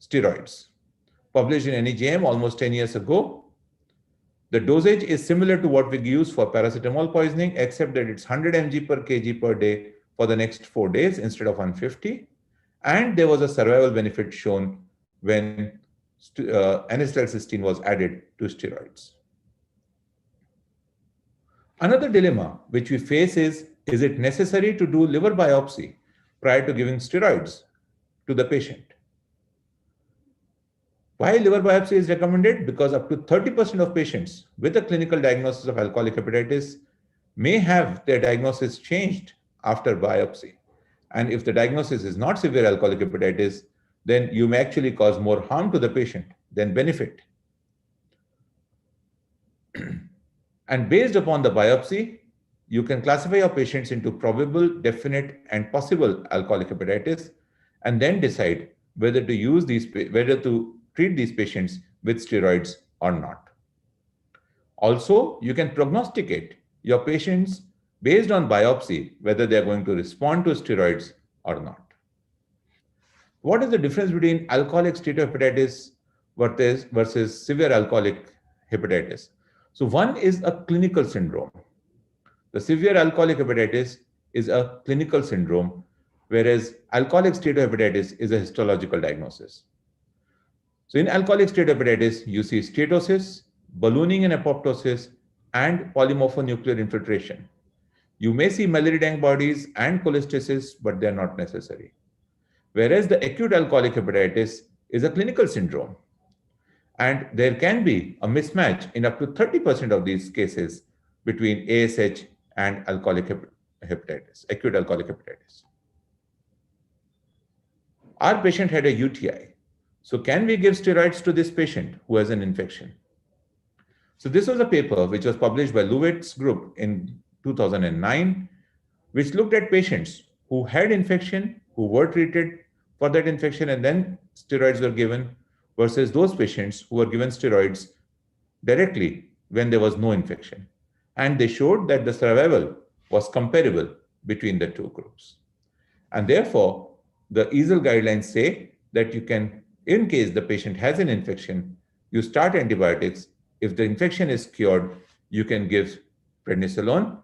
steroids, published in NEJM almost 10 years ago. The dosage is similar to what we use for paracetamol poisoning, except that it's 100 mg per kg per day for the next 4 days instead of 150. And there was a survival benefit shown when N-acetylcysteine was added to steroids. Another dilemma which we face is it necessary to do liver biopsy prior to giving steroids to the patient? Why liver biopsy is recommended? Because up to 30% of patients with a clinical diagnosis of alcoholic hepatitis may have their diagnosis changed after biopsy. And if the diagnosis is not severe alcoholic hepatitis, then you may actually cause more harm to the patient than benefit. And based upon the biopsy, you can classify your patients into probable, definite, and possible alcoholic hepatitis, and then decide whether to treat these patients with steroids or not. Also, you can prognosticate your patients based on biopsy, whether they're going to respond to steroids or not. What is the difference between alcoholic steatohepatitis versus severe alcoholic hepatitis? So one is a clinical syndrome. The severe alcoholic hepatitis is a clinical syndrome, whereas alcoholic steatohepatitis is a histological diagnosis. So in alcoholic steatohepatitis, you see steatosis, ballooning and apoptosis, and polymorphonuclear infiltration. You may see Maillard antibodies and cholestasis, but they're not necessary. Whereas the acute alcoholic hepatitis is a clinical syndrome. And there can be a mismatch in up to 30% of these cases between ASH and alcoholic hepatitis, acute alcoholic hepatitis. Our patient had a UTI. So can we give steroids to this patient who has an infection? So this was a paper which was published by Lewitt's group in 2009, which looked at patients who had infection, who were treated for that infection, and then steroids were given, versus those patients who were given steroids directly when there was no infection. And they showed that the survival was comparable between the two groups. And therefore, the EASL guidelines say that you can, in case the patient has an infection, you start antibiotics. If the infection is cured, you can give prednisolone.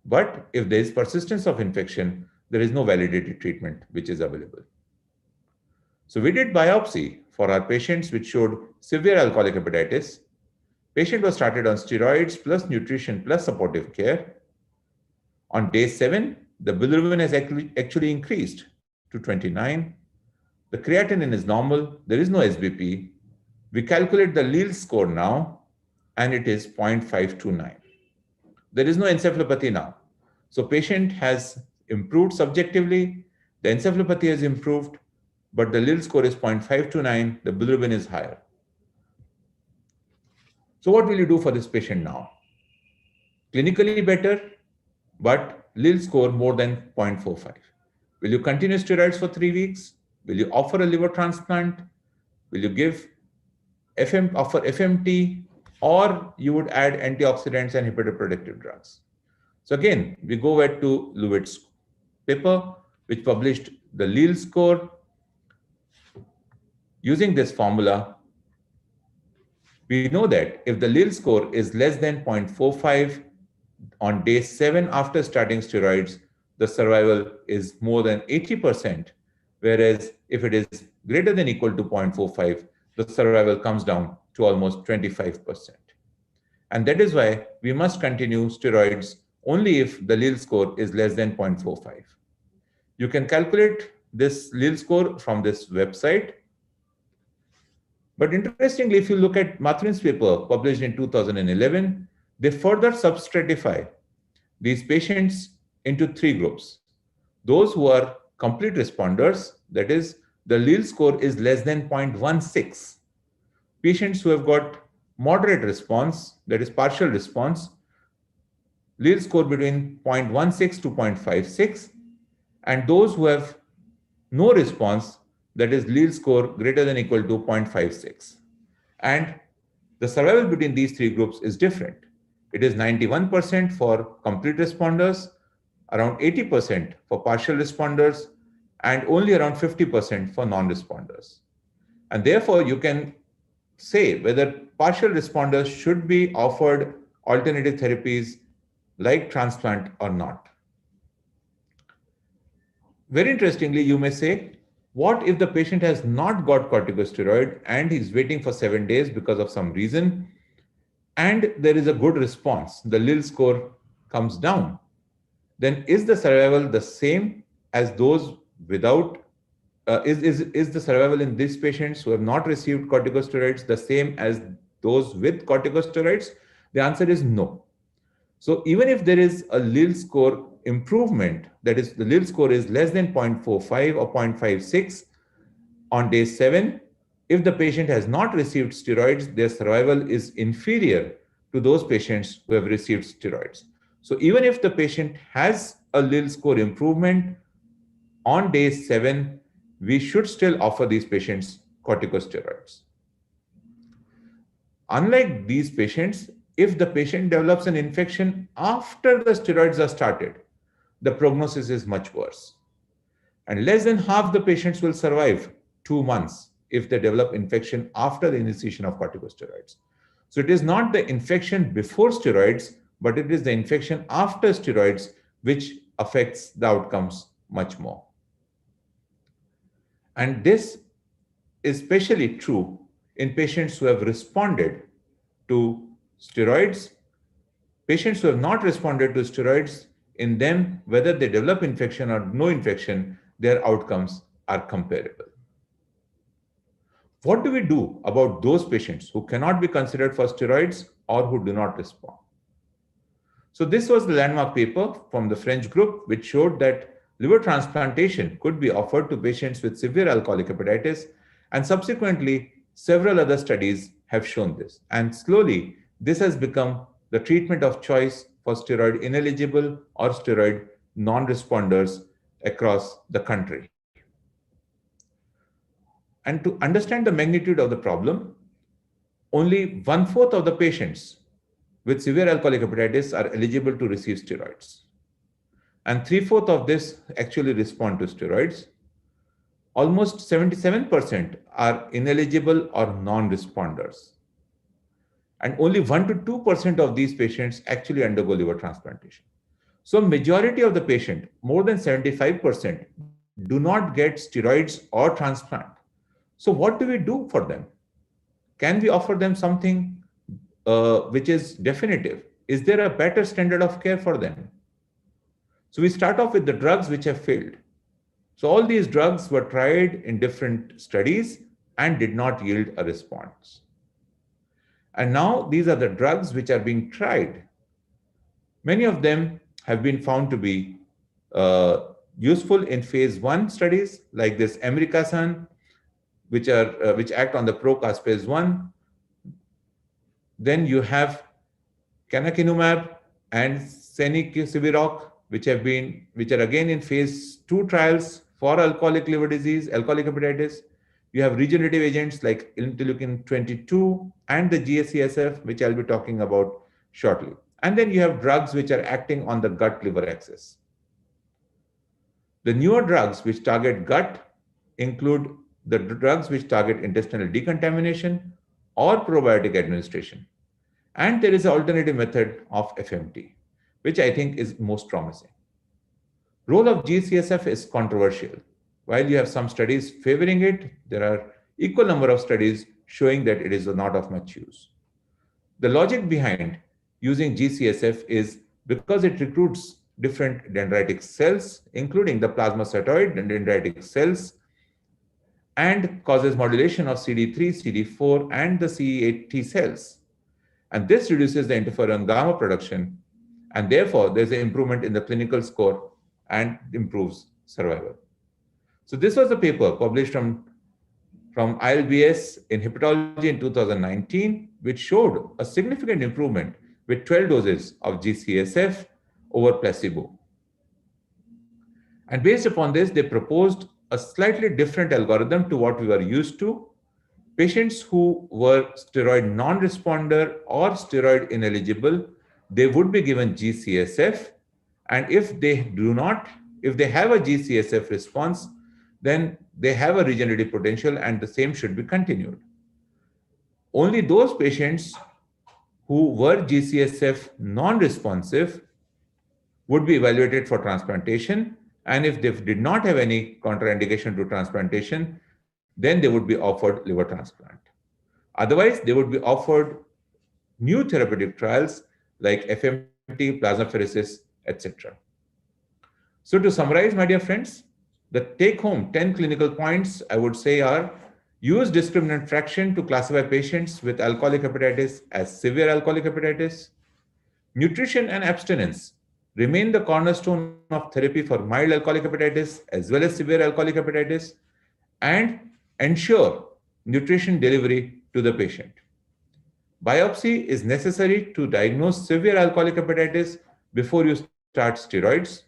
But if there is persistence of infection, there is no validated treatment which is available. So we did biopsy for our patients which showed severe alcoholic hepatitis. Patient was started on steroids plus nutrition plus supportive care. On day 7, the bilirubin has actually increased to 29. The creatinine is normal. There is no SBP. We calculate the Lille score now, and it is 0.529. There is no encephalopathy now. So patient has improved subjectively. The encephalopathy has improved, but the Lille score is 0.529. The bilirubin is higher. So what will you do for this patient now? Clinically better, but Lille score more than 0.45. Will you continue steroids for 3 weeks? Will you offer a liver transplant? Will you give offer FMT, or you would add antioxidants and hepatoprotective drugs? So again, we go back to Lewitt's paper, which published the Lille score. Using this formula, we know that if the Lille score is less than 0.45 on day 7 after starting steroids, the survival is more than 80%, whereas if it is greater than equal to 0.45, the survival comes down to almost 25%. And that is why we must continue steroids only if the Lille score is less than 0.45. You can calculate this Lille score from this website. But interestingly, if you look at Mathurin's paper published in 2011, they further substratify these patients into 3 groups. Those who are complete responders, that is, the Lille score is less than 0.16. Patients who have got moderate response, that is partial response, Lille score between 0.16 to 0.56, and those who have no response, that is Lille score greater than equal to 0.56. And the survival between these 3 groups is different. It is 91% for complete responders, around 80% for partial responders, and only around 50% for non-responders. And therefore, you can say whether partial responders should be offered alternative therapies like transplant or not. Very interestingly, you may say, what if the patient has not got corticosteroid and he's waiting for 7 days because of some reason, and there is a good response, the Lille score comes down? Then is the survival the same as those without, is the survival in these patients who have not received corticosteroids the same as those with corticosteroids? The answer is no. So even if there is a Lille score improvement, that is, the Lille score is less than 0.45 or 0.56 on day 7, if the patient has not received steroids, their survival is inferior to those patients who have received steroids. So even if the patient has a Lille score improvement on day 7, we should still offer these patients corticosteroids. Unlike these patients, if the patient develops an infection after the steroids are started, the prognosis is much worse. And less than half the patients will survive 2 months if they develop infection after the initiation of corticosteroids. So it is not the infection before steroids, but it is the infection after steroids which affects the outcomes much more. And this is especially true in patients who have responded to steroids. Patients who have not responded to steroids, in them, whether they develop infection or no infection, their outcomes are comparable. What do we do about those patients who cannot be considered for steroids or who do not respond? So this was the landmark paper from the French group, which showed that liver transplantation could be offered to patients with severe alcoholic hepatitis, and subsequently several other studies have shown this. And slowly, this has become the treatment of choice for steroid ineligible or steroid non-responders across the country. And to understand the magnitude of the problem, only 1/4 of the patients with severe alcoholic hepatitis are eligible to receive steroids. And 3/4 of this actually respond to steroids. Almost 77% are ineligible or non-responders. And only 1 to 2% of these patients actually undergo liver transplantation. So majority of the patient, more than 75%, do not get steroids or transplant. So what do we do for them? Can we offer them something which is definitive? Is there a better standard of care for them? So we start off with the drugs which have failed. So all these drugs were tried in different studies and did not yield a response. And now these are the drugs which are being tried. Many of them have been found to be useful in phase 1 studies, like this Americasan, which act on the pro-caspase 1. Then you have canakinumab and seniciviroc, which are again in phase 2 trials for alcoholic liver disease, alcoholic hepatitis. You have regenerative agents like interleukin 22 and the GCSF, which I'll be talking about shortly. And then you have drugs which are acting on the gut-liver axis. The newer drugs which target gut include the drugs which target intestinal decontamination or probiotic administration. And there is an alternative method of FMT, which I think is most promising. Role of GCSF is controversial. While you have some studies favoring it, there are equal number of studies showing that it is not of much use. The logic behind using GCSF is because it recruits different dendritic cells, including the plasmacytoid and dendritic cells, and causes modulation of CD3, CD4, and the CE8 T cells. And this reduces the interferon gamma production, and therefore there's an improvement in the clinical score and improves survival. So this was a paper published from ILBS in hepatology in 2019, which showed a significant improvement with 12 doses of GCSF over placebo. And based upon this, they proposed a slightly different algorithm to what we were used to. Patients who were steroid non-responder or steroid ineligible, they would be given GCSF. And if they have a GCSF response, then they have a regenerative potential and the same should be continued. Only those patients who were GCSF non-responsive would be evaluated for transplantation. And if they did not have any contraindication to transplantation, then they would be offered liver transplant. Otherwise, they would be offered new therapeutic trials like FMT, plasmapheresis, etc. So to summarize, my dear friends, the take-home 10 clinical points I would say are: use discriminant fraction to classify patients with alcoholic hepatitis as severe alcoholic hepatitis. Nutrition and abstinence remain the cornerstone of therapy for mild alcoholic hepatitis as well as severe alcoholic hepatitis, and ensure nutrition delivery to the patient. Biopsy is necessary to diagnose severe alcoholic hepatitis before you start steroids.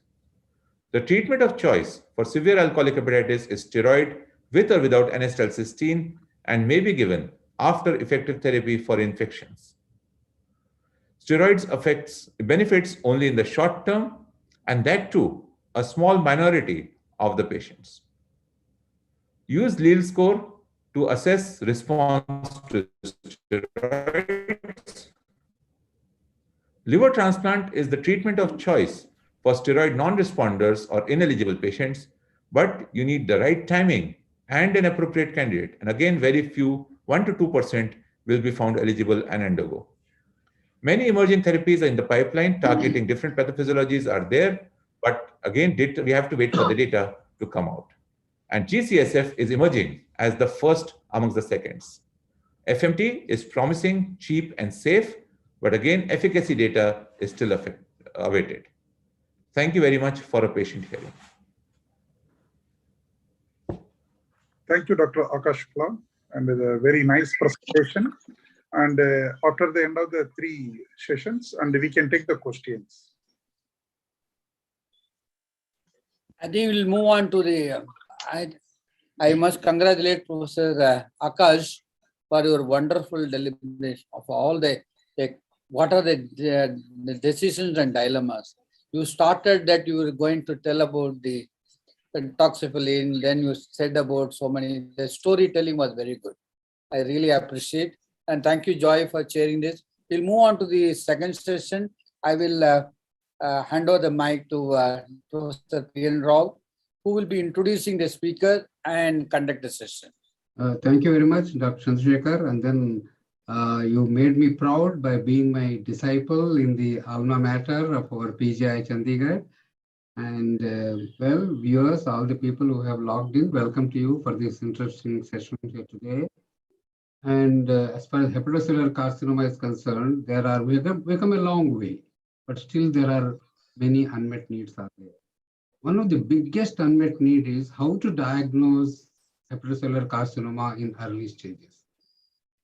The treatment of choice for severe alcoholic hepatitis is steroid with or without N-acetylcysteine and may be given after effective therapy for infections. Steroids benefits only in the short term, and that too, a small minority of the patients. Use Lille score to assess response to steroids. Liver transplant is the treatment of choice for steroid non-responders or ineligible patients, but you need the right timing and an appropriate candidate. And again, very few, 1 to 2% will be found eligible and undergo. Many emerging therapies are in the pipeline targeting different pathophysiologies are there, but again, we have to wait for the data to come out. And GCSF is emerging as the first amongst the seconds. FMT is promising, cheap, and safe, but again, efficacy data is still awaited. Thank you very much for a patient hearing. Thank you, Dr. Akash Shukla, and a very nice presentation. And after the end of the 3 sessions, and we can take the questions. I think we'll move on to the. I must congratulate Professor Akash for your wonderful deliberation of all what are the decisions and dilemmas. You started that you were going to tell about the pentoxifylline, then you said about so many. The storytelling was very good. I really appreciate. And thank you, Joy, for sharing this. We'll move on to the second session. I will hand over the mic to Professor P.N. Rao, who will be introducing the speaker and conduct the session. Thank you very much, Dr. Chandrasekhar. And then you made me proud by being my disciple in the alma mater of our PGI Chandigarh. And well, viewers, all the people who have logged in, welcome to you for this interesting session here today. And as far as hepatocellular carcinoma is concerned, we have come a long way, but still there are many unmet needs out there. One of the biggest unmet need is how to diagnose hepatocellular carcinoma in early stages.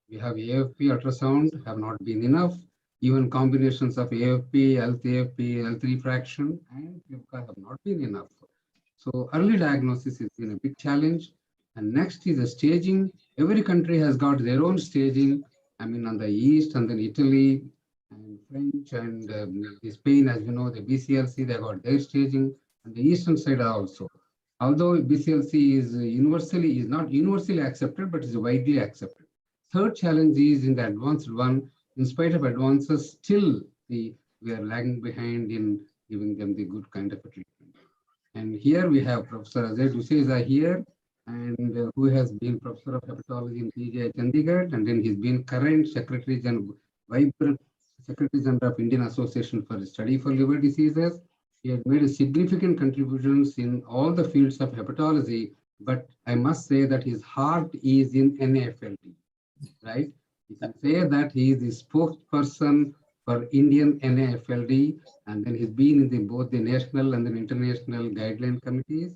We have AFP ultrasound have not been enough. Even combinations of AFP, LTFP, L3 fraction, and PIVCA have not been enough. So early diagnosis has been a big challenge. And next is the staging. Every country has got their own staging. I mean, on the East, and then Italy, and French, and Spain, as you know, the BCLC, they got their staging, and the Eastern side also. Although BCLC is not universally accepted, but is widely accepted. Third challenge is in the advanced one. In spite of advances, still we are lagging behind in giving them the good kind of a treatment. And here we have Professor Ajay D'Souza here, and who has been Professor of Hepatology in PGI Chandigarh, and then he's been current Secretary General of Indian Association for Study for Liver Diseases. He has made significant contributions in all the fields of hepatology, but I must say that his heart is in NAFLD, right? You can say that he is the spokesperson for Indian NAFLD, and then he's been in both the national and the international guideline committees,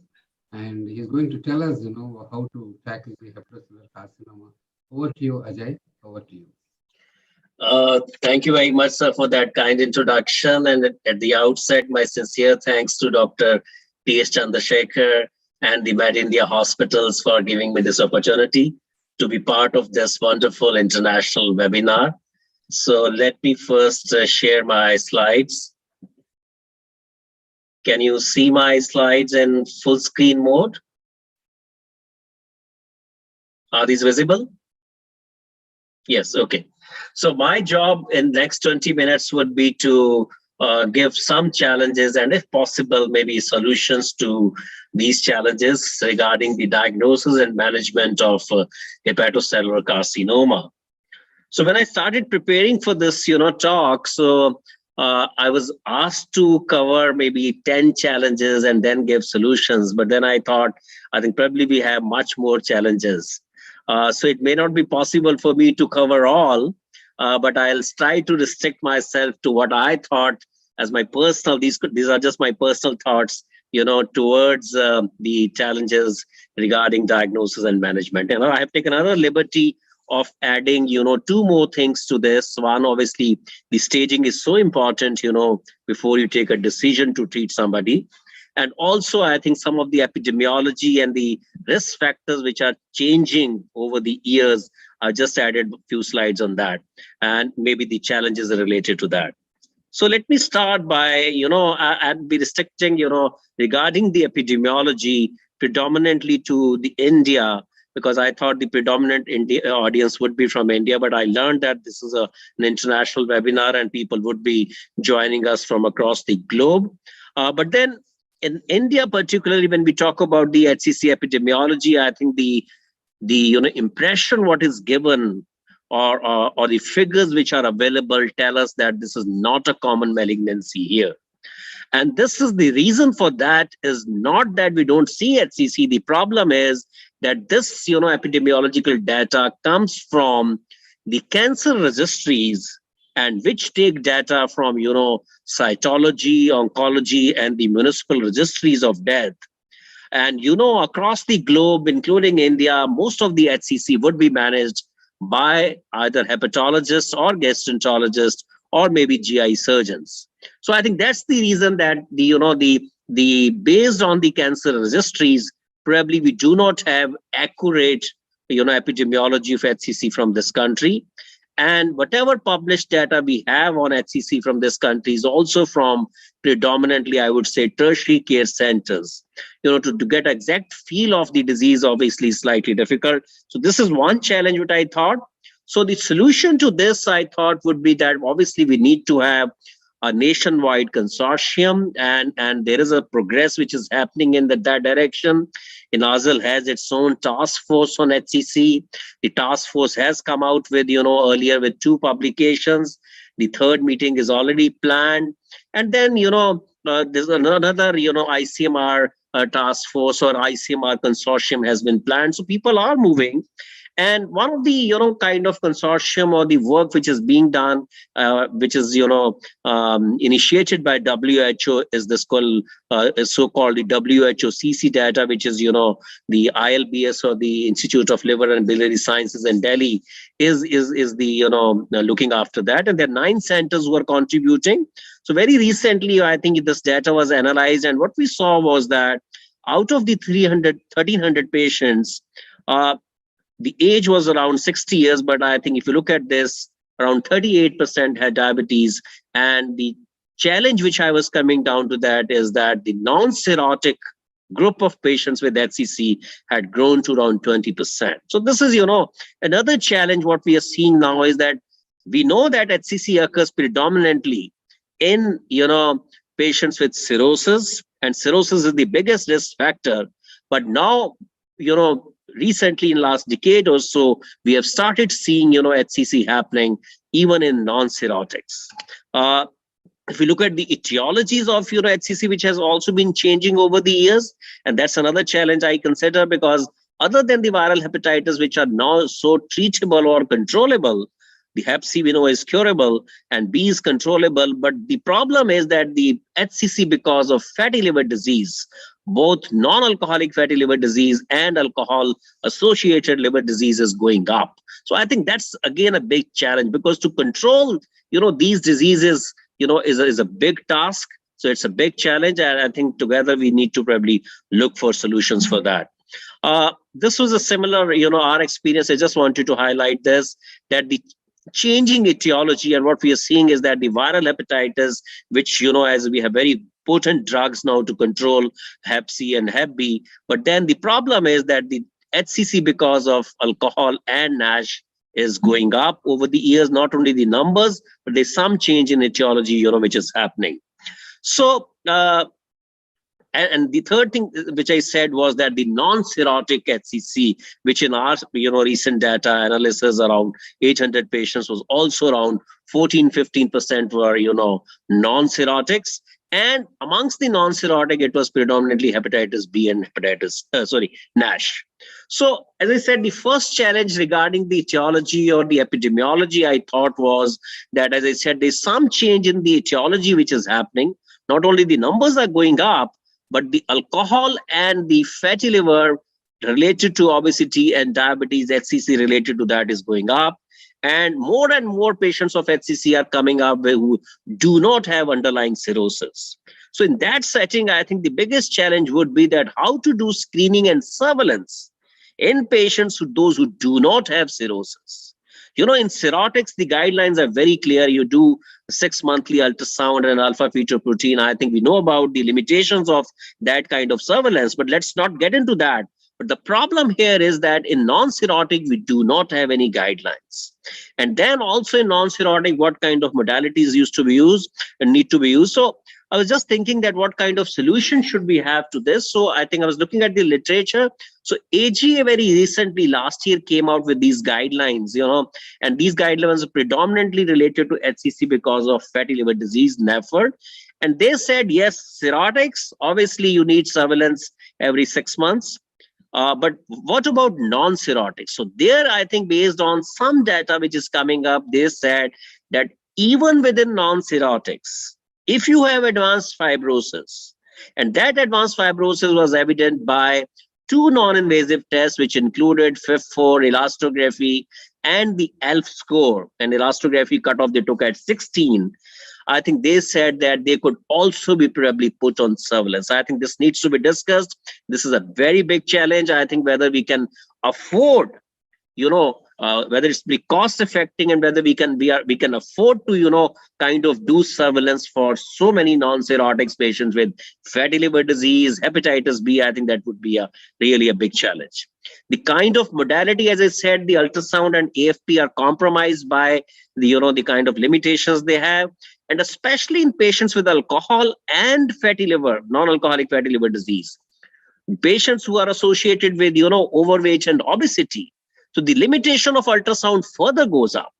and he's going to tell us, how to tackle the hepatocellular carcinoma. Over to you, Ajay. Over to you. Thank you very much, sir, for that kind introduction. And at the outset, my sincere thanks to Dr. T.S. Chandrasekhar and the Medinida hospitals for giving me this opportunity to be part of this wonderful international webinar. So let me first share my slides. Can you see my slides in full screen mode? Are these visible? Yes, okay. So my job in next 20 minutes would be to give some challenges and if possible, maybe solutions to these challenges regarding the diagnosis and management of hepatocellular carcinoma. So when I started preparing for this, talk, so I was asked to cover maybe 10 challenges and then give solutions. But then I thought, I think probably we have much more challenges. So it may not be possible for me to cover all, but I'll try to restrict myself to what I thought as my personal, these are just my personal thoughts, towards the challenges regarding diagnosis and management. And I have taken another liberty of adding, 2 more things to this. One, obviously, the staging is so important, before you take a decision to treat somebody. And also, I think some of the epidemiology and the risk factors which are changing over the years, I just added a few slides on that. And maybe the challenges are related to that. So let me start by, I'd be restricting, regarding the epidemiology predominantly to the India, because I thought the predominant India audience would be from India, but I learned that this is an international webinar and people would be joining us from across the globe. But then in India, particularly when we talk about the HCC epidemiology, I think the impression what is given or the figures which are available tell us that this is not a common malignancy here. And this is the reason for that is not that we don't see HCC. The problem is that this, epidemiological data comes from the cancer registries and which take data from, cytology, oncology, and the municipal registries of death. And, across the globe, including India, most of the HCC would be managed by either hepatologists or gastroenterologists or maybe GI surgeons. So I think that's the reason that the based on the cancer registries, probably we do not have accurate, epidemiology of HCC from this country. And whatever published data we have on HCC from this country is also from predominantly, I would say, tertiary care centers. To get exact feel of the disease, obviously, is slightly difficult. So this is one challenge which I thought. So the solution to this, I thought, would be that obviously we need to have a nationwide consortium, and there is a progress which is happening in that direction. INASL has its own task force on HCC. The task force has come out with, earlier with 2 publications. The 3rd meeting is already planned. And then, there's another, ICMR task force or ICMR consortium has been planned. So people are moving. And one of the, kind of consortium or the work which is being done, which is, initiated by WHO, is this called, so-called the WHO CC data, which is, the ILBS or the Institute of Liver and Biliary Sciences in Delhi is the, looking after that. And there are 9 centers who are contributing. So very recently, I think this data was analyzed, and what we saw was that out of the 1,300 patients, the age was around 60 years, but I think if you look at this, around 38% had diabetes. And the challenge which I was coming down to that is that the non-cirrhotic group of patients with HCC had grown to around 20%. So this is, another challenge. What we are seeing now is that we know that HCC occurs predominantly in, patients with cirrhosis, and cirrhosis is the biggest risk factor. But now, recently in last decade or so, we have started seeing, HCC happening even in non-cirrhotics. If we look at the etiologies of, HCC, which has also been changing over the years, and that's another challenge I consider, because other than the viral hepatitis, which are now so treatable or controllable, the Hep C we know is curable and B is controllable. But the problem is that the HCC, because of fatty liver disease, both non-alcoholic fatty liver disease and alcohol-associated liver disease is going up. So I think that's, again, a big challenge, because to control, these diseases, is a big task. So it's a big challenge. And I think together we need to probably look for solutions for that. This was a similar, our experience. I just wanted to highlight this, that the changing etiology, and what we are seeing is that the viral hepatitis, which, as we have very potent drugs now to control Hep C and Hep B, but then the problem is that the HCC, because of alcohol and NASH, is going up over the years. Not only the numbers, but there's some change in etiology, which is happening. So, and the third thing which I said was that the non-cirrhotic HCC, which in our recent data analysis around 800 patients was also around 14-15% were non-cirrhotics. And amongst the non-cirrhotic, it was predominantly hepatitis B and NASH. So as I said, the first challenge regarding the etiology or the epidemiology, I thought, was that, as I said, there's some change in the etiology which is happening. Not only the numbers are going up, but the alcohol and the fatty liver related to obesity and diabetes, HCC related to that, is going up. And more patients of HCC are coming up who do not have underlying cirrhosis. So in that setting, I think the biggest challenge would be that how to do screening and surveillance in patients, those who do not have cirrhosis. In cirrhotics, the guidelines are very clear. You do 6-monthly ultrasound and alpha fetoprotein. I think we know about the limitations of that kind of surveillance, but let's not get into that. But the problem here is that in non-cirrhotic, we do not have any guidelines. And then also in non-cirrhotic, what kind of modalities used to be used and need to be used. So I was just thinking that what kind of solution should we have to this? So I think I was looking at the literature. So AGA very recently last year came out with these guidelines, and these guidelines are predominantly related to HCC because of fatty liver disease, NAFLD. And they said, yes, cirrhotics, obviously you need surveillance every 6 months. But what about non-cirrhotics? So there, I think based on some data which is coming up, they said that even within non-cirrhotics, if you have advanced fibrosis, and that advanced fibrosis was evident by 2 non-invasive tests, which included FIB-4 elastography and the ELF score, and elastography cutoff they took at 16. I think they said that they could also be probably put on surveillance. I think this needs to be discussed. This is a very big challenge. I think whether we can afford, whether it's be cost effective and whether we can afford to kind of do surveillance for so many non-cirrhotics patients with fatty liver disease, hepatitis B. I think that would be really a big challenge. The kind of modality, as I said, the ultrasound and AFP are compromised by the kind of limitations they have, and especially in patients with alcohol and fatty liver, non-alcoholic fatty liver disease, patients who are associated with overweight and obesity. So the limitation of ultrasound further goes up.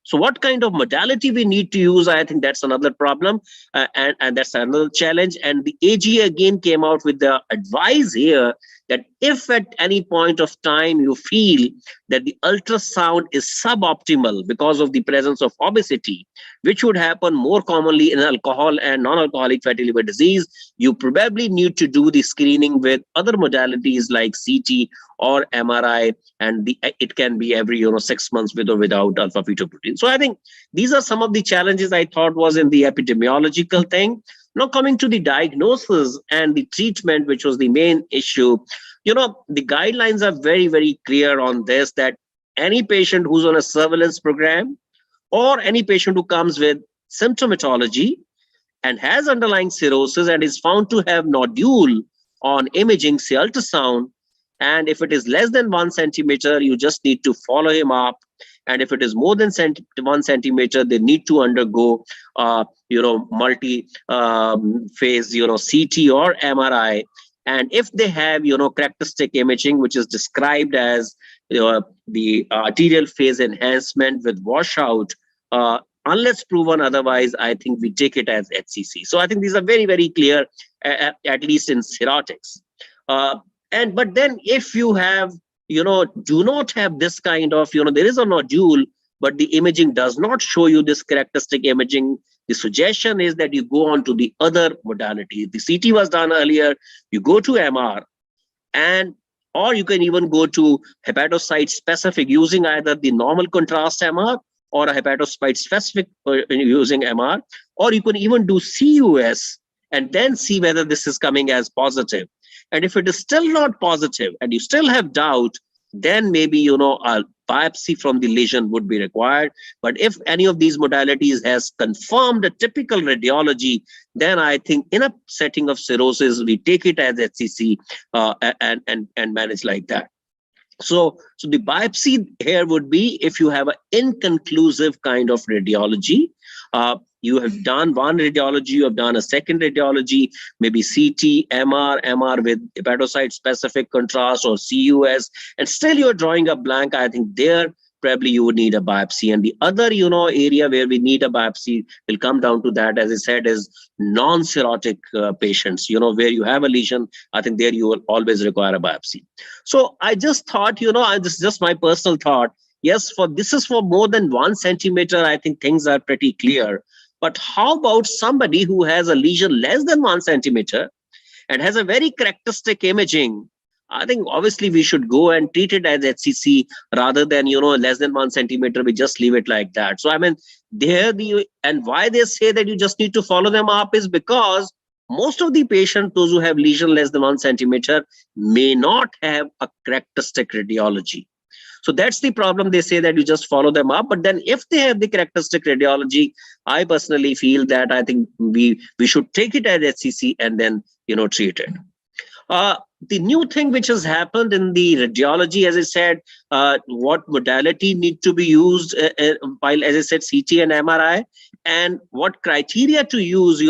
So what kind of modality we need to use, I think that's another problem, and that's another challenge. And the AG again came out with the advice here that if at any point of time you feel that the ultrasound is suboptimal because of the presence of obesity, which would happen more commonly in alcohol and non-alcoholic fatty liver disease, you probably need to do the screening with other modalities like CT or MRI, and it can be every 6 months with or without alpha-fetoprotein. So I think these are some of the challenges I thought was in the epidemiological thing. Now coming to the diagnosis and the treatment, which was the main issue, the guidelines are very, very clear on this, that any patient who's on a surveillance program or any patient who comes with symptomatology and has underlying cirrhosis and is found to have nodule on imaging, say ultrasound, and if it is less than 1 centimeter, you just need to follow him up. And if it is more than 1 centimeter, they need to undergo, multi-phase, CT or MRI. And if they have, characteristic imaging, which is described as the arterial phase enhancement with washout, unless proven otherwise, I think we take it as HCC. So I think these are very, very clear, at least in cirrhotics. But then if you have, do not have this kind of, there is a nodule, but the imaging does not show you this characteristic imaging, the suggestion is that you go on to the other modality. The CT was done earlier, you go to MR, or you can even go to hepatocyte specific using either the normal contrast MR or a hepatocyte specific using MR, or you can even do CUS and then see whether this is coming as positive. And if it is still not positive and you still have doubt, then maybe, a biopsy from the lesion would be required. But if any of these modalities has confirmed a typical radiology, then I think in a setting of cirrhosis, we take it as HCC and manage like that. So the biopsy here would be if you have an inconclusive kind of radiology. You have done one radiology, you have done a second radiology, maybe CT, MR with hepatocyte specific contrast or CUS, and still you're drawing a blank. I think there probably you would need a biopsy. And the other, area where we need a biopsy will come down to that, as I said, is non-cirrhotic patients, where you have a lesion. I think there you will always require a biopsy. So I just thought, this is just my personal thought. Yes, this is for more than 1 centimeter. I think things are pretty clear. But how about somebody who has a lesion less than 1 centimeter and has a very characteristic imaging? I think obviously we should go and treat it as HCC rather than, less than 1 centimeter, we just leave it like that. So, I mean, and why they say that you just need to follow them up is because most of the patients, those who have lesion less than 1 centimeter, may not have a characteristic radiology. So that's the problem. They say that you just follow them up. But then if they have the characteristic radiology, I personally feel that I think we should take it as HCC and then, treat it. The new thing which has happened in the radiology, as I said, what modality need to be used while, as I said, CT and MRI, and what criteria to use,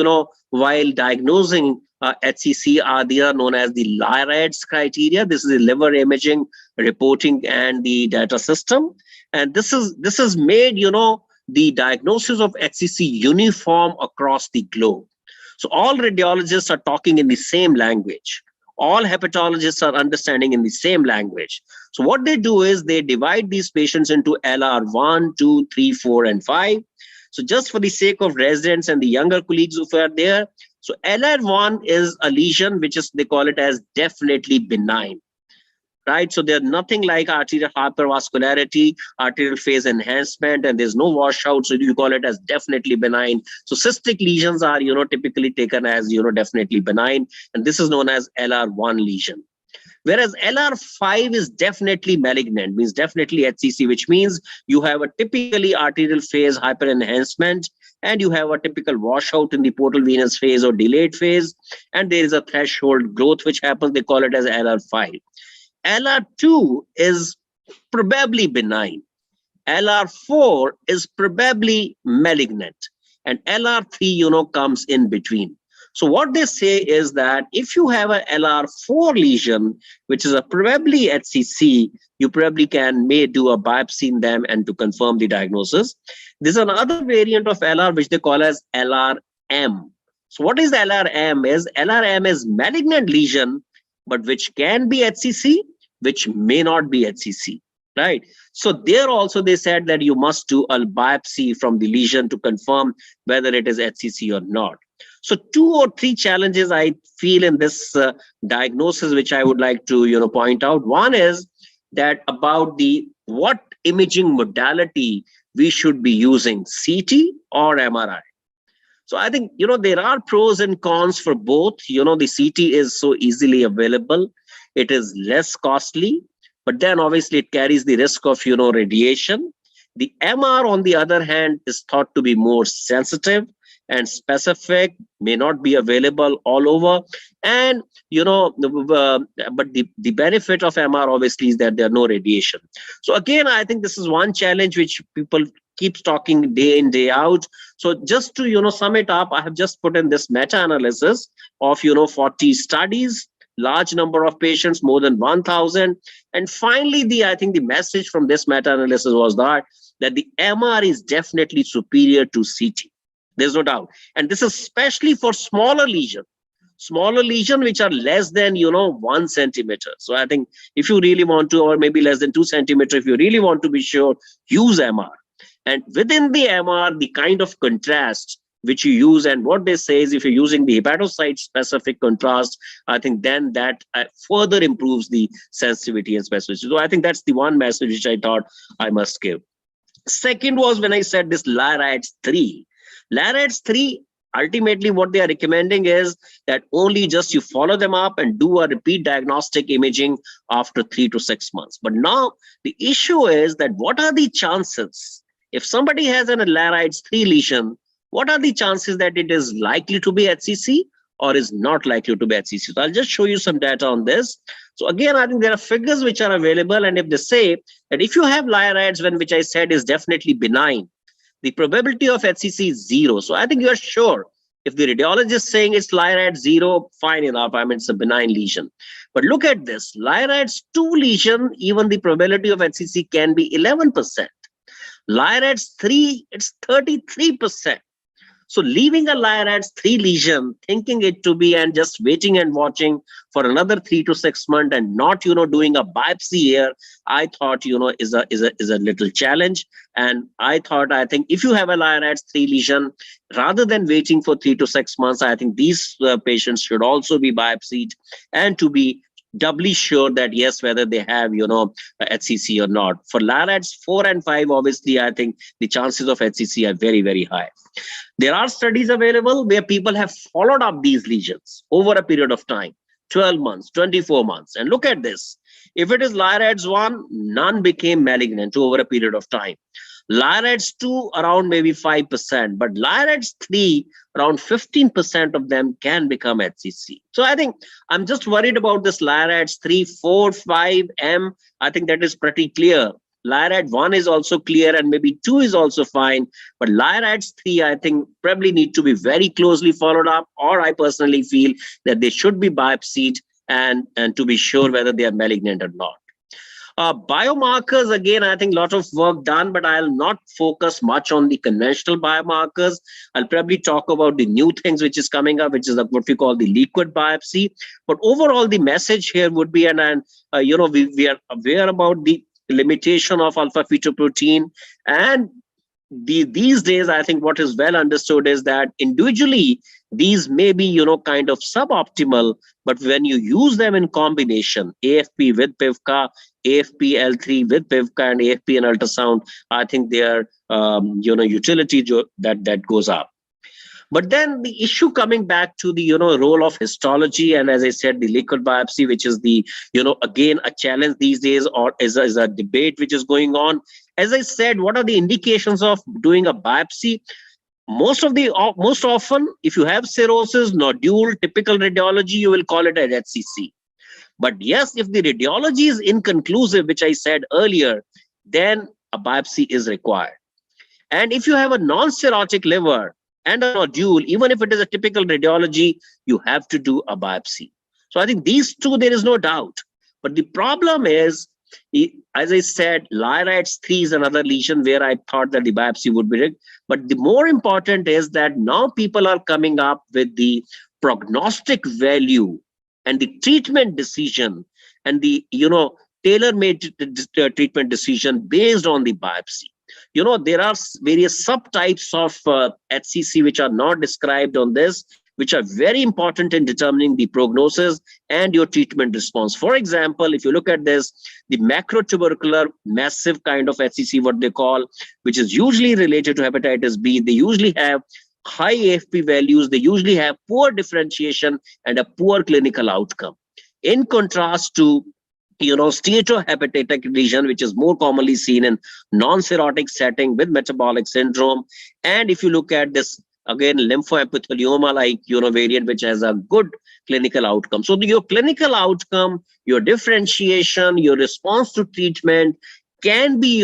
while diagnosing HCC these are known as the LIRADS criteria. This is the liver imaging, reporting, and the data system. And this is made, the diagnosis of HCC uniform across the globe. So all radiologists are talking in the same language. All hepatologists are understanding in the same language. So what they do is they divide these patients into LR 1, 2, 3, 4, and 5. So just for the sake of residents and the younger colleagues who are there, so LR1 is a lesion which is, they call it as definitely benign, right? So there's nothing like arterial hypervascularity, arterial phase enhancement, and there's no washout. So you call it as definitely benign. So cystic lesions are, typically taken as, definitely benign. And this is known as LR1 lesion. Whereas LR5 is definitely malignant, means definitely HCC, which means you have a typically arterial phase hyperenhancement, and you have a typical washout in the portal venous phase or delayed phase, and there is a threshold growth which happens. They call it as LR5. LR2 is probably benign. LR4 is probably malignant, and LR3, comes in between. So what they say is that if you have a LR4 lesion, which is a probably HCC, you probably may do a biopsy in them and to confirm the diagnosis. There's another variant of LR which they call as LRM. So what is the LRM? LRM is malignant lesion, but which can be HCC, which may not be HCC, right? So there also they said that you must do a biopsy from the lesion to confirm whether it is HCC or not. So 2 or 3 challenges I feel in this diagnosis, which I would like to point out. One is that about what imaging modality we should be using, CT or MRI. So I think there are pros and cons for both. The CT is so easily available, it is less costly, but then obviously it carries the risk of radiation. The MR, on the other hand, is thought to be more sensitive and specific, may not be available all over, and but the benefit of MR obviously is that there are no radiation. So again, I think this is one challenge which people keeps talking day in, day out. So just to sum it up, I have just put in this meta-analysis of 40 studies, large number of patients, more than 1,000, and finally I think the message from this meta-analysis was that the MR is definitely superior to CT. There's no doubt. And this is especially for smaller lesion which are less than 1 centimeter. So I think if you really want to, or maybe less than 2 centimeter, if you really want to be sure, use MR. And within the MR, the kind of contrast which you use, and what they say is if you're using the hepatocyte specific contrast, I think then that further improves the sensitivity and specificity. So I think that's the one message which I thought I must give. Second was when I said this LIRADS 3. LIRADS 3, ultimately what they are recommending is that only just you follow them up and do a repeat diagnostic imaging after 3 to 6 months. But now the issue is that what are the chances, if somebody has a LIRADS 3 lesion, what are the chances that it is likely to be HCC or is not likely to be HCC? So I'll just show you some data on this. So again, I think there are figures which are available, and if they say that if you have LIRADS, which I said is definitely benign, the probability of HCC is 0. So I think you are sure. If the radiologist is saying it's LIRADS 0, fine enough. I mean, it's a benign lesion. But look at this. LIRADS 2 lesion, even the probability of HCC can be 11%. LIRADS 3, it's 33%. So leaving a LIRADS 3 lesion, thinking it to be and just waiting and watching for another 3 to 6 months and not, doing a biopsy here, I thought, is a little challenge. And I think if you have a LIRADS 3 lesion, rather than waiting for 3 to 6 months, I think these patients should also be biopsied and to be doubly sure that yes, whether they have, HCC or not. For LIRADS 4 and 5, obviously, I think the chances of HCC are very, very high. There are studies available where people have followed up these lesions over a period of time, 12 months, 24 months. And look at this. If it is LIRADS 1, none became malignant over a period of time. LIRADS 2, around maybe 5%, but LIRADS 3, around 15% of them can become HCC. So I think I'm just worried about this LIRADS 3, 4, 5, M. I think that is pretty clear. LIRADS 1 is also clear, and maybe 2 is also fine. But LIRADS 3, I think, probably need to be very closely followed up, or I personally feel that they should be biopsied and to be sure whether they are malignant or not. Biomarkers, again, I think a lot of work done, but I'll not focus much on the conventional biomarkers. I'll probably talk about the new things which is coming up, which is what we call the liquid biopsy. But overall, the message here would be, and we are aware about the limitation of alpha-fetoprotein, and these days, I think what is well understood is that individually, these may be, kind of suboptimal, but when you use them in combination, AFP with PIVCA, AFP L3 with PIVCA, and AFP and ultrasound, I think their, utility that goes up. But then the issue coming back to the, role of histology, and as I said, the liquid biopsy, which is the, again, a challenge these days, or is a debate which is going on. As I said, what are the indications of doing a biopsy? Most often, if you have cirrhosis, nodule, typical radiology, you will call it an HCC. But yes, if the radiology is inconclusive, which I said earlier, then a biopsy is required. And if you have a non-cirrhotic liver and a nodule, even if it is a typical radiology, you have to do a biopsy. So I think these two, there is no doubt. But the problem is, as I said, Lyrites 3 is another lesion where I thought that the biopsy would be rigged. But the more important is that now people are coming up with the prognostic value and the treatment decision and the, tailor-made treatment decision based on the biopsy. There are various subtypes of HCC which are not described on this, which are very important in determining the prognosis and your treatment response. For example, if you look at this, the macrotubercular massive kind of HCC, what they call, which is usually related to hepatitis B, they usually have high AFP values, they usually have poor differentiation and a poor clinical outcome. In contrast to steatohepatitic lesion, which is more commonly seen in non-cirrhotic setting with metabolic syndrome. And if you look at this, again, lymphoepithelioma like, variant, which has a good clinical outcome. So your clinical outcome, your differentiation, your response to treatment can be,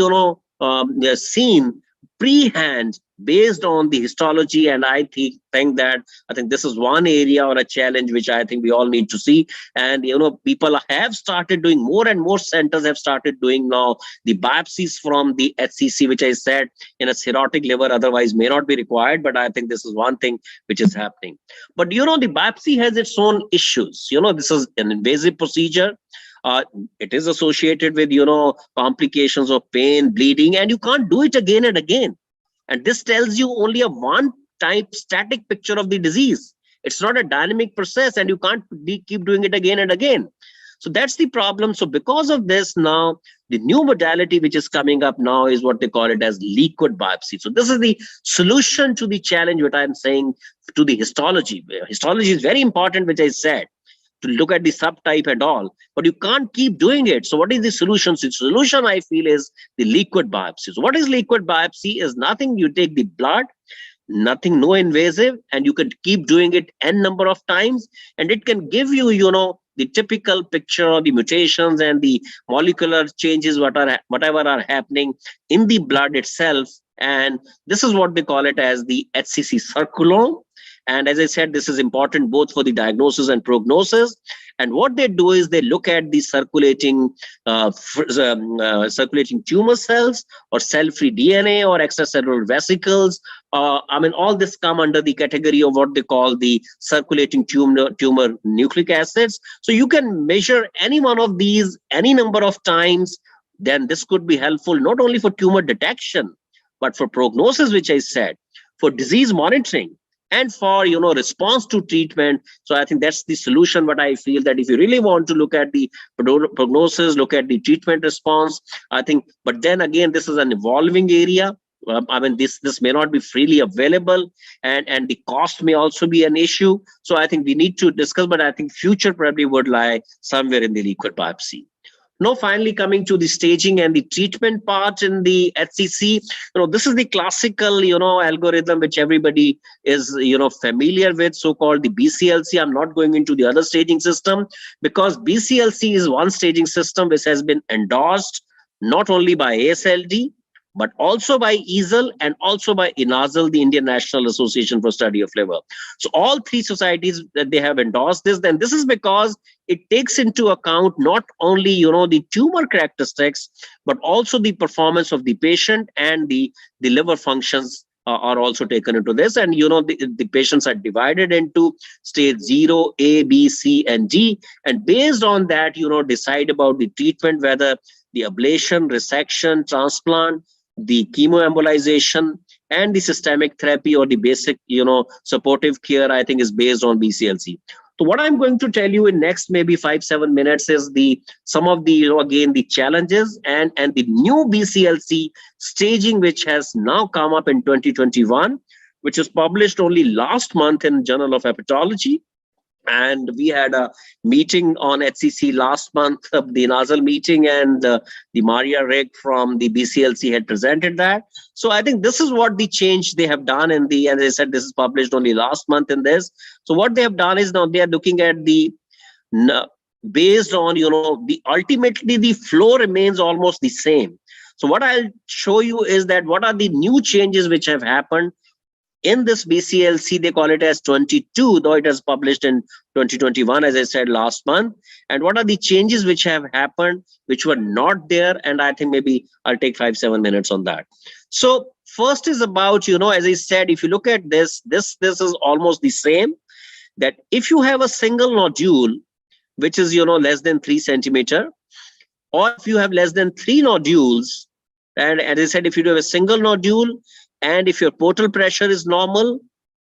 seen pre-hand based on the histology. And I think this is one area or a challenge which I think we all need to see. And people have started doing, more and more centers have started doing now the biopsies from the HCC, which I said in a cirrhotic liver otherwise may not be required. But I think this is one thing which is happening. But the biopsy has its own issues. This is an invasive procedure. It is associated with complications of pain, bleeding, and you can't do it again and again. And this tells you only a one-type static picture of the disease. It's not a dynamic process, and you can't keep doing it again and again. So that's the problem. So because of this, now the new modality which is coming up now is what they call it as liquid biopsy. So this is the solution to the challenge, what I'm saying, to the histology. Histology is very important, which I said, to look at the subtype and all, but you can't keep doing it. So what is the solution? So the solution, I feel, is the liquid biopsy. So what is liquid biopsy? Is nothing. You take the blood, nothing, no invasive, and you can keep doing it n number of times, and it can give you, the typical picture of the mutations and the molecular changes, whatever are happening in the blood itself. And this is what they call it as the HCC circulome. And as I said, this is important both for the diagnosis and prognosis. And what they do is they look at the circulating tumor cells or cell-free DNA or extracellular vesicles. All this come under the category of what they call the circulating tumor nucleic acids. So you can measure any one of these any number of times. Then this could be helpful not only for tumor detection, but for prognosis, which I said, for disease monitoring, and for response to treatment. So I think that's the solution. But I feel that if you really want to look at the prognosis, look at the treatment response, I think, but then again, this is an evolving area. This may not be freely available, and the cost may also be an issue. So I think we need to discuss, but I think future probably would lie somewhere in the liquid biopsy. Now, finally, coming to the staging and the treatment part in the HCC, this is the classical, algorithm which everybody is, familiar with, so-called the BCLC. I'm not going into the other staging system because BCLC is one staging system which has been endorsed not only by ASLD, but also by EASL and also by INASL, the Indian National Association for Study of Liver. So all three societies that they have endorsed this, then this is because it takes into account not only, the tumor characteristics, but also the performance of the patient, and the liver functions are also taken into this. And, the patients are divided into stage 0, A, B, C, and D. And based on that, decide about the treatment, whether the ablation, resection, transplant, the chemoembolization, and the systemic therapy or the basic, supportive care, I think, is based on BCLC. So what I'm going to tell you in next maybe 5-7 minutes is some of the, again, the challenges and the new BCLC staging, which has now come up in 2021. which was published only last month in Journal of Hepatology. And we had a meeting on HCC last month, the nasal meeting, and the Maria Rick from the BCLC had presented that. So I think this is what the change they have done in the, and they said this is published only last month in this. So what they have done is now they are looking at the, based on, the ultimately the flow remains almost the same. So what I'll show you is that what are the new changes which have happened in this BCLC. They call it as 22, though it was published in 2021, as I said last month. And what are the changes which have happened, which were not there? And I think maybe I'll take 5-7 minutes on that. So first is about, as I said, if you look at this is almost the same, that if you have a single nodule, which is, less than 3 centimeter, or if you have less than 3 nodules, and as I said, if you do have a single nodule, and if your portal pressure is normal,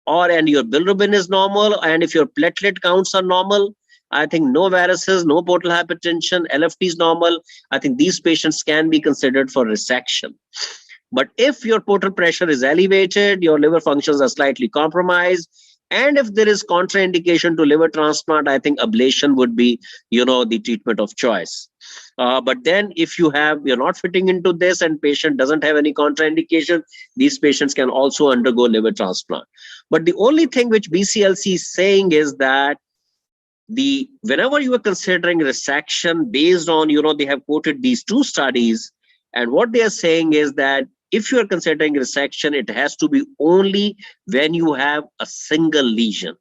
and your bilirubin is normal, and if your platelet counts are normal, I think no varices, no portal hypertension, LFT is normal, I think these patients can be considered for resection. But if your portal pressure is elevated, your liver functions are slightly compromised, and if there is contraindication to liver transplant, I think ablation would be, the treatment of choice. But then if you're not fitting into this and patient doesn't have any contraindication, these patients can also undergo liver transplant. But the only thing which BCLC is saying is that whenever you are considering resection based on, they have quoted these 2 studies, and what they are saying is that if you are considering resection, it has to be only when you have a single lesion,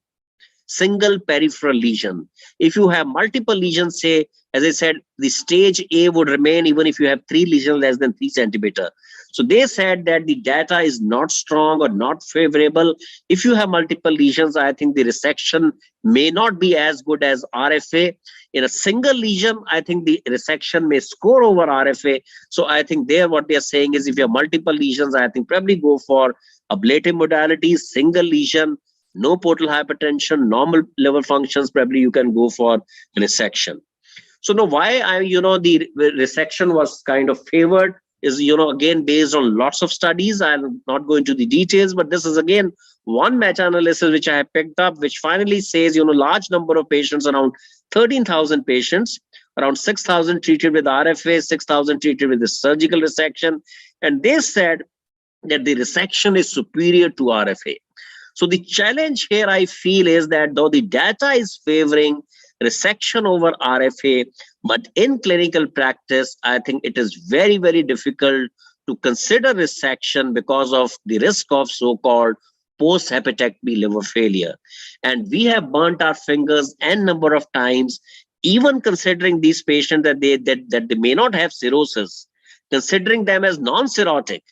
single peripheral lesion. If you have multiple lesions, say, as I said, the stage A would remain even if you have 3 lesions less than 3 centimeter. So they said that the data is not strong or not favorable. If you have multiple lesions, I think the resection may not be as good as RFA. In a single lesion, I think the resection may score over RFA. So I think what they are saying is if you have multiple lesions, I think probably go for ablative modalities, single lesion, no portal hypertension, normal liver functions, probably you can go for resection. So now why the resection was kind of favored is, again, based on lots of studies. I'm not going to the details, but this is again one meta-analysis which I have picked up, which finally says, large number of patients, around 13,000 patients, around 6,000 treated with RFA, 6,000 treated with the surgical resection. And they said that the resection is superior to RFA. So the challenge here, I feel, is that though the data is favoring resection over RFA, but in clinical practice, I think it is very, very difficult to consider resection because of the risk of so-called post-hepatectomy liver failure. And we have burnt our fingers n number of times, even considering these patients that they may not have cirrhosis, considering them as non-cirrhotic.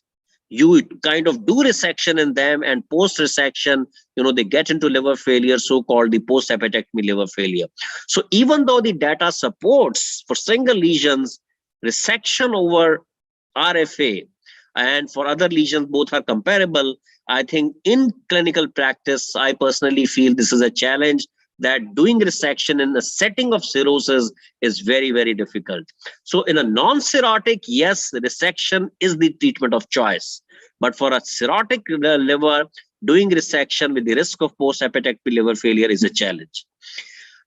You kind of do resection in them, and post-resection, they get into liver failure, so-called the post-hepatectomy liver failure. So even though the data supports for single lesions, resection over RFA, and for other lesions, both are comparable, I think in clinical practice, I personally feel this is a challenge, that doing resection in the setting of cirrhosis is very, very difficult. So in a non-cirrhotic, yes, resection is the treatment of choice. But for a cirrhotic liver, doing resection with the risk of post-hepatectomy liver failure is a challenge.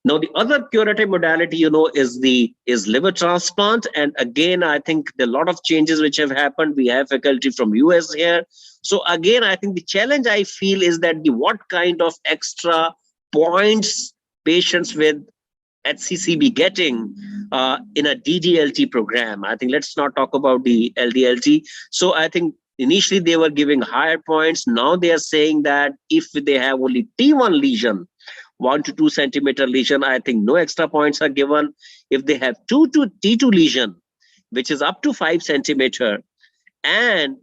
Now, the other curative modality, is liver transplant. And again, I think there are a lot of changes which have happened. We have faculty from US here. So again, I think the challenge I feel is that what kind of extra points patients with HCC be getting in a DDLT program. I think let's not talk about the LDLT. So I think initially they were giving higher points. Now they are saying that if they have only T1 lesion, 1 to 2 centimeter lesion, I think no extra points are given. If they have T2 lesion, which is up to 5 centimeter, and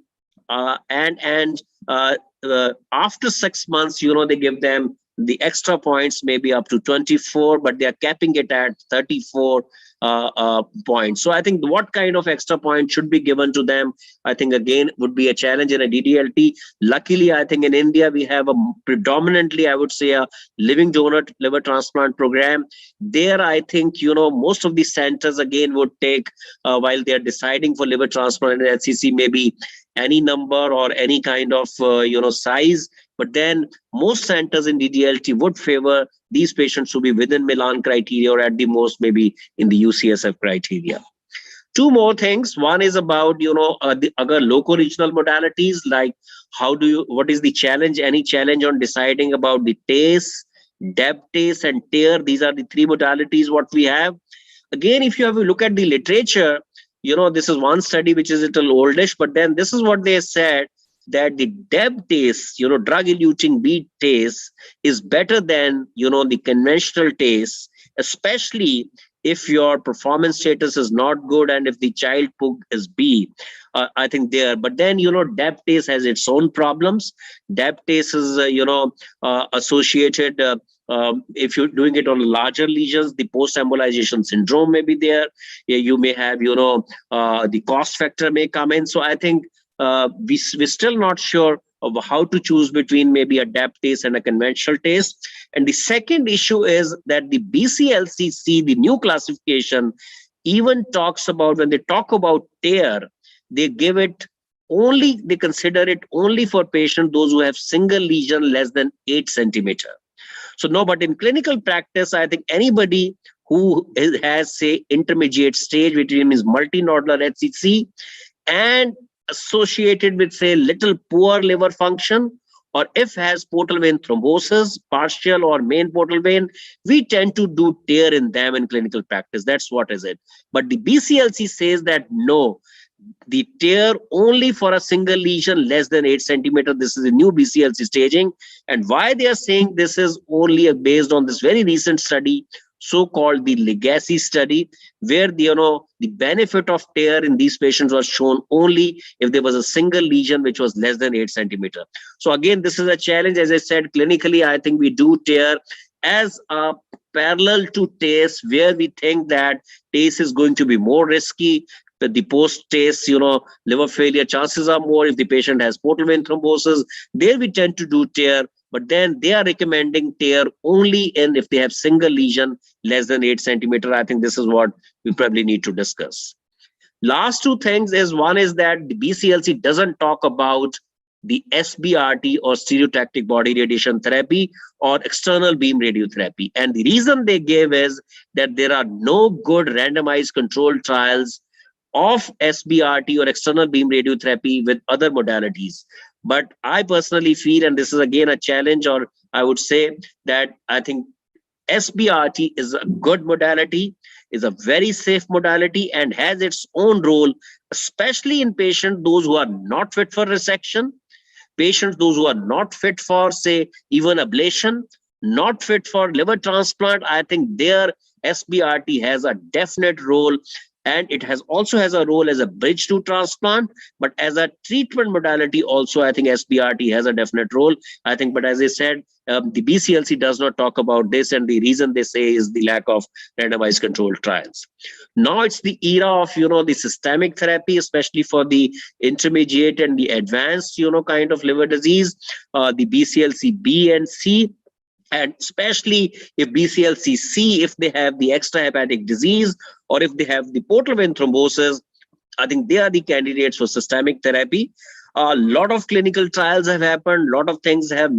after 6 months, they give them the extra points, maybe up to 24, but they are capping it at 34 points. So I think what kind of extra points should be given to them, I think again would be a challenge in a DDLT. Luckily, I think in India, we have a predominantly, I would say, a living donor liver transplant program. There, I think, most of the centers again would take, while they are deciding for liver transplant in HCC, maybe any number or any kind of, size. But then most centers in DDLT would favor these patients to be within Milan criteria, or at the most maybe in the UCSF criteria. Two more things. One is about, the other local regional modalities, like what is the challenge, any challenge on deciding about the TACE, depth TACE and TARE. These are the three modalities what we have. Again, if you have a look at the literature, this is one study which is a little oldish, but then this is what they said, that the depth TACE, drug-eluting beat TACE is better than, the conventional TACE, especially if your performance status is not good and if the child PUG is B, I think there. But then, depth TACE has its own problems. Depth TACE is, associated, if you're doing it on larger lesions, the post-embolization syndrome may be there. You may have, the cost factor may come in. So I think we're still not sure of how to choose between maybe a depth TACE and a conventional TACE. And the second issue is that the BCLCC, the new classification, even talks about, when they talk about TARE, they give it only, they consider it only for patients, those who have single lesion less than 8 centimeter. So no, but in clinical practice, I think anybody who has, say, intermediate stage, which means multinodular HCC, and associated with, say, little poor liver function, or if has portal vein thrombosis, partial or main portal vein, we tend to do TARE in them in clinical practice. That's what is it. But the BCLC says that no, the TARE only for a single lesion less than 8 centimeter. This is a new BCLC staging. And why they are saying this is only based on this very recent study, so-called the legacy study, where the benefit of TARE in these patients was shown only if there was a single lesion which was less than 8 centimeter. So again, this is a challenge. As I said, clinically, I think we do TARE as a parallel to TACE, where we think that TACE is going to be more risky. The post-TACE, liver failure chances are more if the patient has portal vein thrombosis. There we tend to do TARE. But then they are recommending TARE only in if they have single lesion less than 8 centimeter. I think this is what we probably need to discuss. Last two things is, one is that the BCLC doesn't talk about the SBRT or stereotactic body radiation therapy or external beam radiotherapy. And the reason they gave is that there are no good randomized controlled trials of SBRT or external beam radiotherapy with other modalities. But I personally feel, and this is again a challenge, or I would say that I think SBRT is a good modality, is a very safe modality, and has its own role, especially in patients, those who are not fit for resection, patients, those who are not fit for, say, even ablation, not fit for liver transplant. I think their SBRT has a definite role. And it also has a role as a bridge to transplant, but as a treatment modality also, I think SBRT has a definite role. I think, but as I said, the BCLC does not talk about this, and the reason they say is the lack of randomized controlled trials. Now it's the era of, the systemic therapy, especially for the intermediate and the advanced, kind of liver disease, the BCLC B and C. And especially if BCLC-C, if they have the extrahepatic disease or if they have the portal vein thrombosis, I think they are the candidates for systemic therapy. A lot of clinical trials have happened, a lot of things have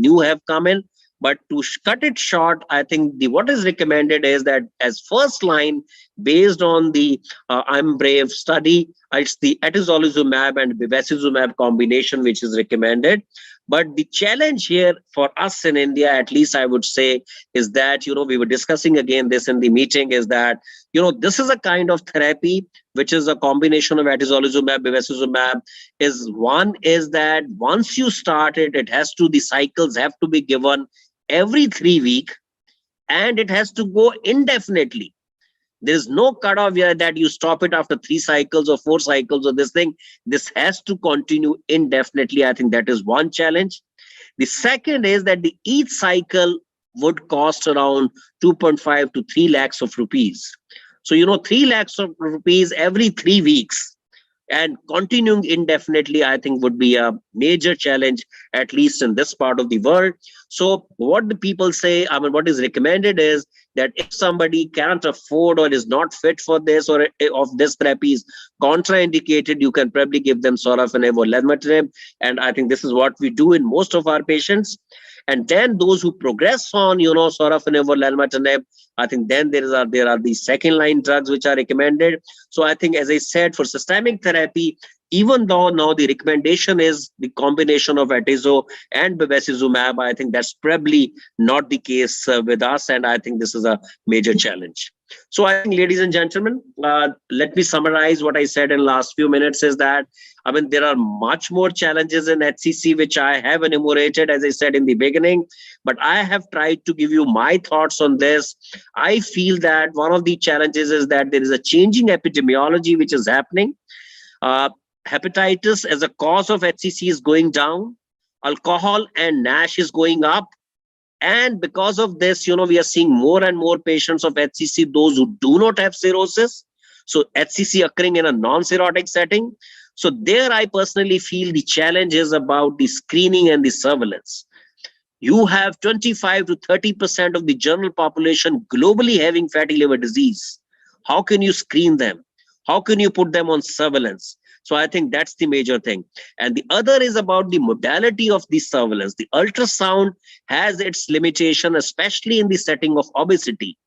come in. But to cut it short, I think what is recommended is that as first line, based on the I'm Brave study, it's the atezolizumab and bevacizumab combination which is recommended. But the challenge here for us in India, at least I would say, is that, we were discussing again this in the meeting, is that, this is a kind of therapy which is a combination of atezolizumab, bevacizumab. One is that once you start it, the cycles have to be given every 3 weeks, and it has to go indefinitely. There is no cutoff here that you stop it after 3 cycles or 4 cycles or this thing. This has to continue indefinitely. I think that is one challenge. The second is that each cycle would cost around 2.5 to 3 lakhs of rupees. So, 3 lakhs of rupees every 3 weeks. And continuing indefinitely, I think, would be a major challenge, at least in this part of the world. So what the people say, I mean, what is recommended is that if somebody can't afford or is not fit for this, or of this therapy is contraindicated, you can probably give them sorafenib or lenvatinib. And I think this is what we do in most of our patients. And then those who progress on, sorafenib or lenvatinib, I think then there are these second line drugs which are recommended. So I think, as I said, for systemic therapy, even though now the recommendation is the combination of atezo and bevacizumab, I think that's probably not the case with us, and I think this is a major challenge. So I think, ladies and gentlemen, let me summarize what I said in last few minutes is that, I mean, there are much more challenges in HCC, which I have enumerated, as I said in the beginning, but I have tried to give you my thoughts on this. I feel that one of the challenges is that there is a changing epidemiology which is happening. Hepatitis as a cause of HCC is going down. Alcohol and NASH is going up. And because of this, we are seeing more and more patients of HCC, those who do not have cirrhosis. So HCC occurring in a non-cirrhotic setting. So there, I personally feel the challenge is about the screening and the surveillance. You have 25 to 30% of the general population globally having fatty liver disease. How can you screen them? How can you put them on surveillance? So I think that's the major thing. And the other is about the modality of the surveillance. The ultrasound has its limitation, especially in the setting of obesity.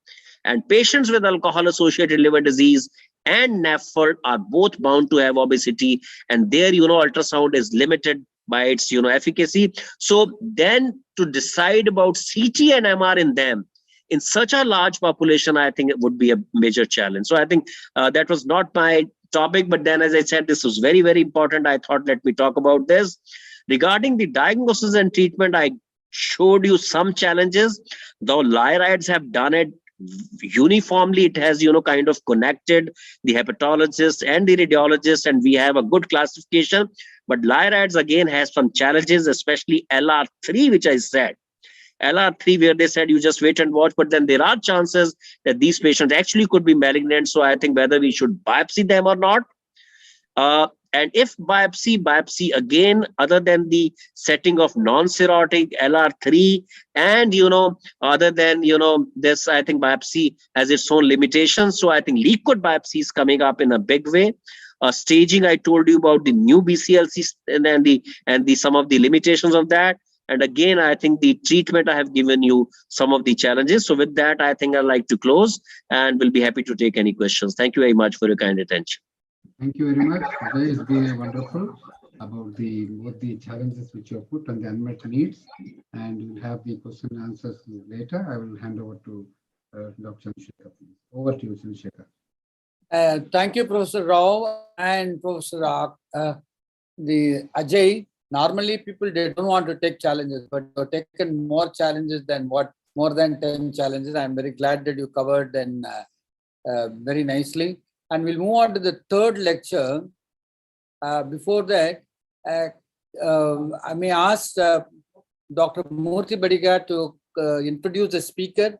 And patients with alcohol-associated liver disease and NAFLD are both bound to have obesity. And there, ultrasound is limited by its, efficacy. So then to decide about CT and MR in them, in such a large population, I think it would be a major challenge. So I think that was not my topic, but then, as I said, this was very, very important. I thought, let me talk about this. Regarding the diagnosis and treatment, I showed you some challenges. Though LIRADS have done it uniformly, it has, kind of connected the hepatologist and the radiologist, and we have a good classification. But LIRADS again has some challenges, especially LR3, which I said. LR3, where they said you just wait and watch, but then there are chances that these patients actually could be malignant. So I think whether we should biopsy them or not. And if biopsy again, other than the setting of non-cirrhotic LR3, and other than this, I think biopsy has its own limitations. So I think liquid biopsy is coming up in a big way. Staging, I told you about the new BCLC and the some of the limitations of that. And again, I think the treatment, I have given you some of the challenges. So with that, I think I'd like to close and will be happy to take any questions. Thank you very much for your kind attention. Thank you very much. It's been wonderful about both the challenges which you have put and the unmet needs. And you'll have the question and answers later. I will hand over to Dr. Chandrasekhar. Over to you, Chandrasekhar. Thank you, Professor Rao and Professor the Ajay. Normally, people, they don't want to take challenges, but you've taken more challenges than more than 10 challenges. I'm very glad that you covered them very nicely. And we'll move on to the third lecture. Before that, I may ask Dr. Murthy Badiga to introduce the speaker.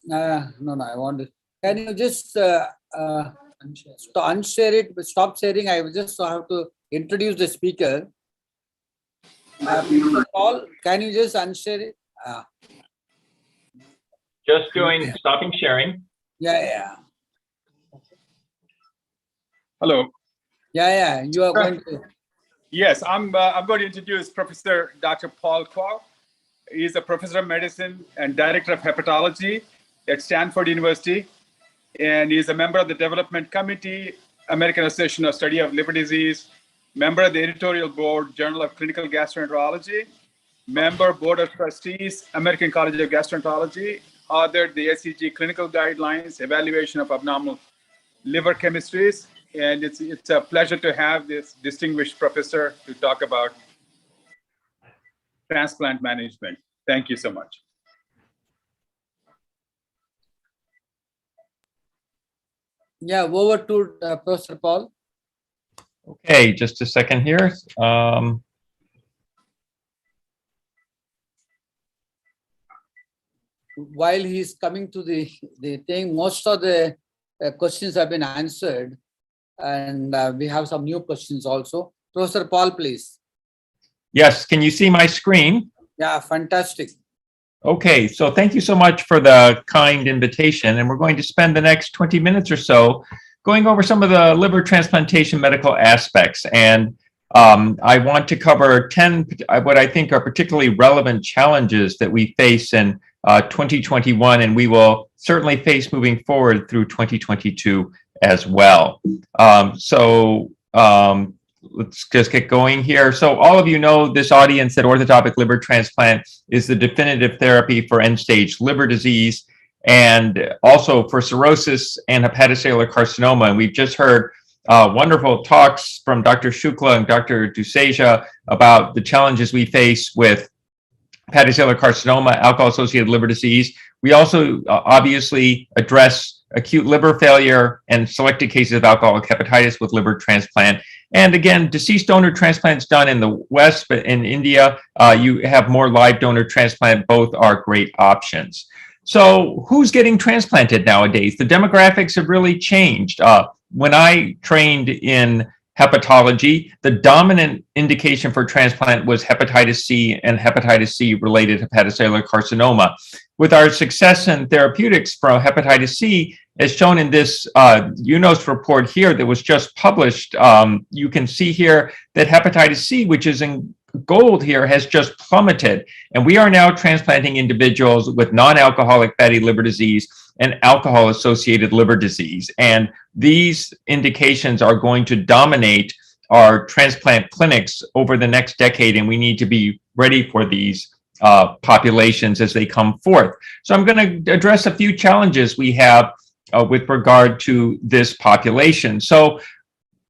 No, I want to. Can you just unshare it, but stop sharing? I will just have to introduce the speaker. Paul, can you just unshare it? Just stopping sharing. Yeah. Hello. Yeah. You are going to. Yes, I'm going to introduce Professor Dr. Paul Kwok. He's a professor of medicine and director of hepatology at Stanford University. And he's a member of the Development Committee, American Association of Study of Liver Disease, member of the editorial board, Journal of Clinical Gastroenterology, member Board of Trustees, American College of Gastroenterology, authored the SCG Clinical Guidelines, Evaluation of Abnormal Liver Chemistries. And it's a pleasure to have this distinguished professor to talk about transplant management. Thank you so much. Yeah, over to Professor Paul. Okay, just a second here. While he's coming to the thing, most of the questions have been answered, and we have some new questions also. Professor Paul, please. Yes, can you see my screen? Yeah, fantastic. Okay, so thank you so much for the kind invitation, and we're going to spend the next 20 minutes or so going over some of the liver transplantation medical aspects. And I want to cover 10 what I think are particularly relevant challenges that we face in 2021, and we will certainly face moving forward through 2022 as well. Let's just get going here. So all of you know this audience that orthotopic liver transplant is the definitive therapy for end-stage liver disease and also for cirrhosis and hepatocellular carcinoma. And we've just heard wonderful talks from Dr. Shukla and Dr. Duseja about the challenges we face with hepatocellular carcinoma, alcohol-associated liver disease. We also obviously address acute liver failure and selected cases of alcoholic hepatitis with liver transplant. And again, deceased donor transplants done in the West, but in India, you have more live donor transplant. Both are great options. So who's getting transplanted nowadays? The demographics have really changed. When I trained in hepatology, the dominant indication for transplant was hepatitis C and hepatitis C related hepatocellular carcinoma. With our success in therapeutics for hepatitis C, as shown in this UNOS report here that was just published, you can see here that hepatitis C, which is in gold here, has just plummeted. And we are now transplanting individuals with non-alcoholic fatty liver disease and alcohol-associated liver disease. And these indications are going to dominate our transplant clinics over the next decade, and we need to be ready for these populations as they come forth. So I'm going to address a few challenges we have with regard to this population. So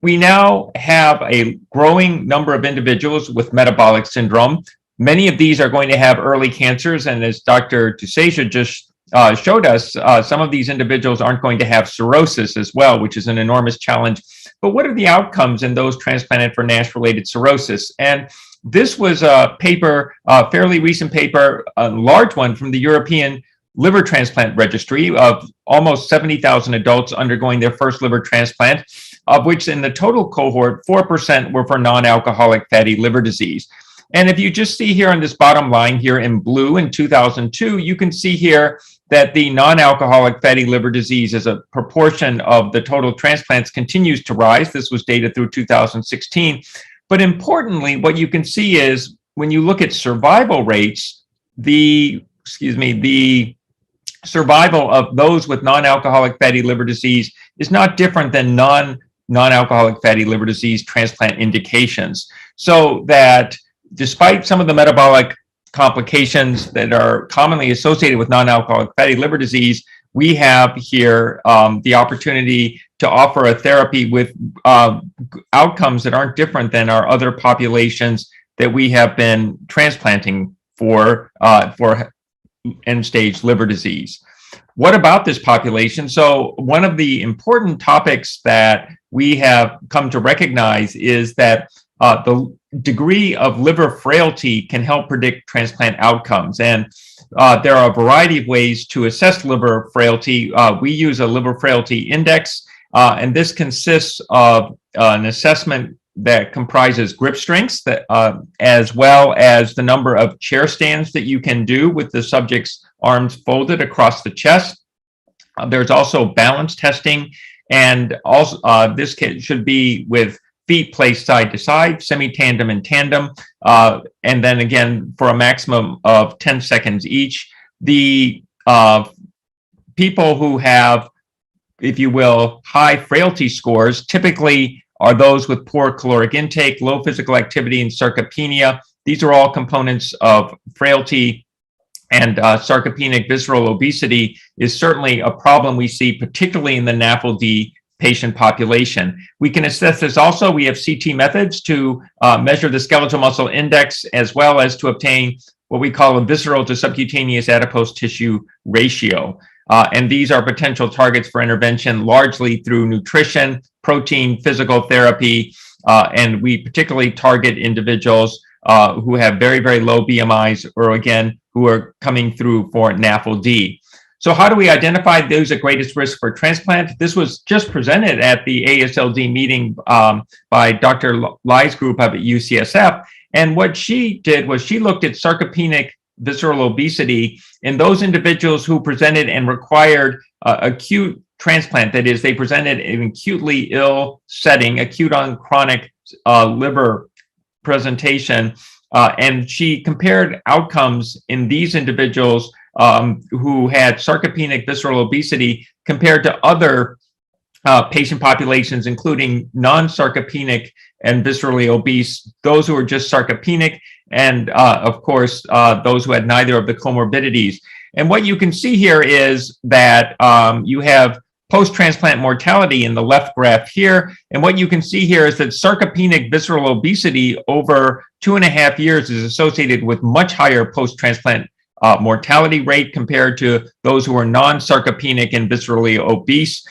we now have a growing number of individuals with metabolic syndrome. Many of these are going to have early cancers, and as Dr. Duseja just showed us, some of these individuals aren't going to have cirrhosis as well, which is an enormous challenge. But what are the outcomes in those transplanted for NASH-related cirrhosis? And this was a paper, a fairly recent paper, a large one from the European Liver Transplant Registry of almost 70,000 adults undergoing their first liver transplant, of which in the total cohort, 4% were for non-alcoholic fatty liver disease. And if you just see here on this bottom line here in blue in 2002, you can see here that the non-alcoholic fatty liver disease as a proportion of the total transplants continues to rise. This was data through 2016. But importantly, what you can see is when you look at survival rates, the survival of those with non-alcoholic fatty liver disease is not different than non-alcoholic fatty liver disease transplant indications. So that despite some of the metabolic complications that are commonly associated with non-alcoholic fatty liver disease, we have here the opportunity to offer a therapy with outcomes that aren't different than our other populations that we have been transplanting for end-stage liver disease. What about this population? So one of the important topics that we have come to recognize is that the degree of liver frailty can help predict transplant outcomes. And there are a variety of ways to assess liver frailty. We use a liver frailty index, and this consists of an assessment that comprises grip strengths, that, as well as the number of chair stands that you can do with the subject's arms folded across the chest. There's also balance testing, and also this should be with feet placed side to side, semi-tandem and tandem, and then again for a maximum of 10 seconds each. The people who have, if you will, high frailty scores typically are those with poor caloric intake, low physical activity, and sarcopenia. These are all components of frailty, and sarcopenic visceral obesity is certainly a problem we see, particularly in the NAFLD patient population. We can assess this also. We have CT methods to measure the skeletal muscle index, as well as to obtain what we call a visceral to subcutaneous adipose tissue ratio. And these are potential targets for intervention largely through nutrition, protein, physical therapy, and we particularly target individuals who have very, very low BMIs, or again, who are coming through for NAFLD. So how do we identify those at greatest risk for transplant? This was just presented at the ASLD meeting by Dr. Lai's group up at UCSF. And what she did was she looked at sarcopenic visceral obesity in those individuals who presented and required acute transplant. That is, they presented in an acutely ill setting, acute on chronic liver presentation. And she compared outcomes in these individuals who had sarcopenic visceral obesity compared to other patient populations, including non-sarcopenic and viscerally obese, those who were just sarcopenic, and of course, those who had neither of the comorbidities. And what you can see here is that you have post-transplant mortality in the left graph here. And what you can see here is that sarcopenic visceral obesity over 2.5 years is associated with much higher post-transplant mortality rate compared to those who are non-sarcopenic and viscerally obese.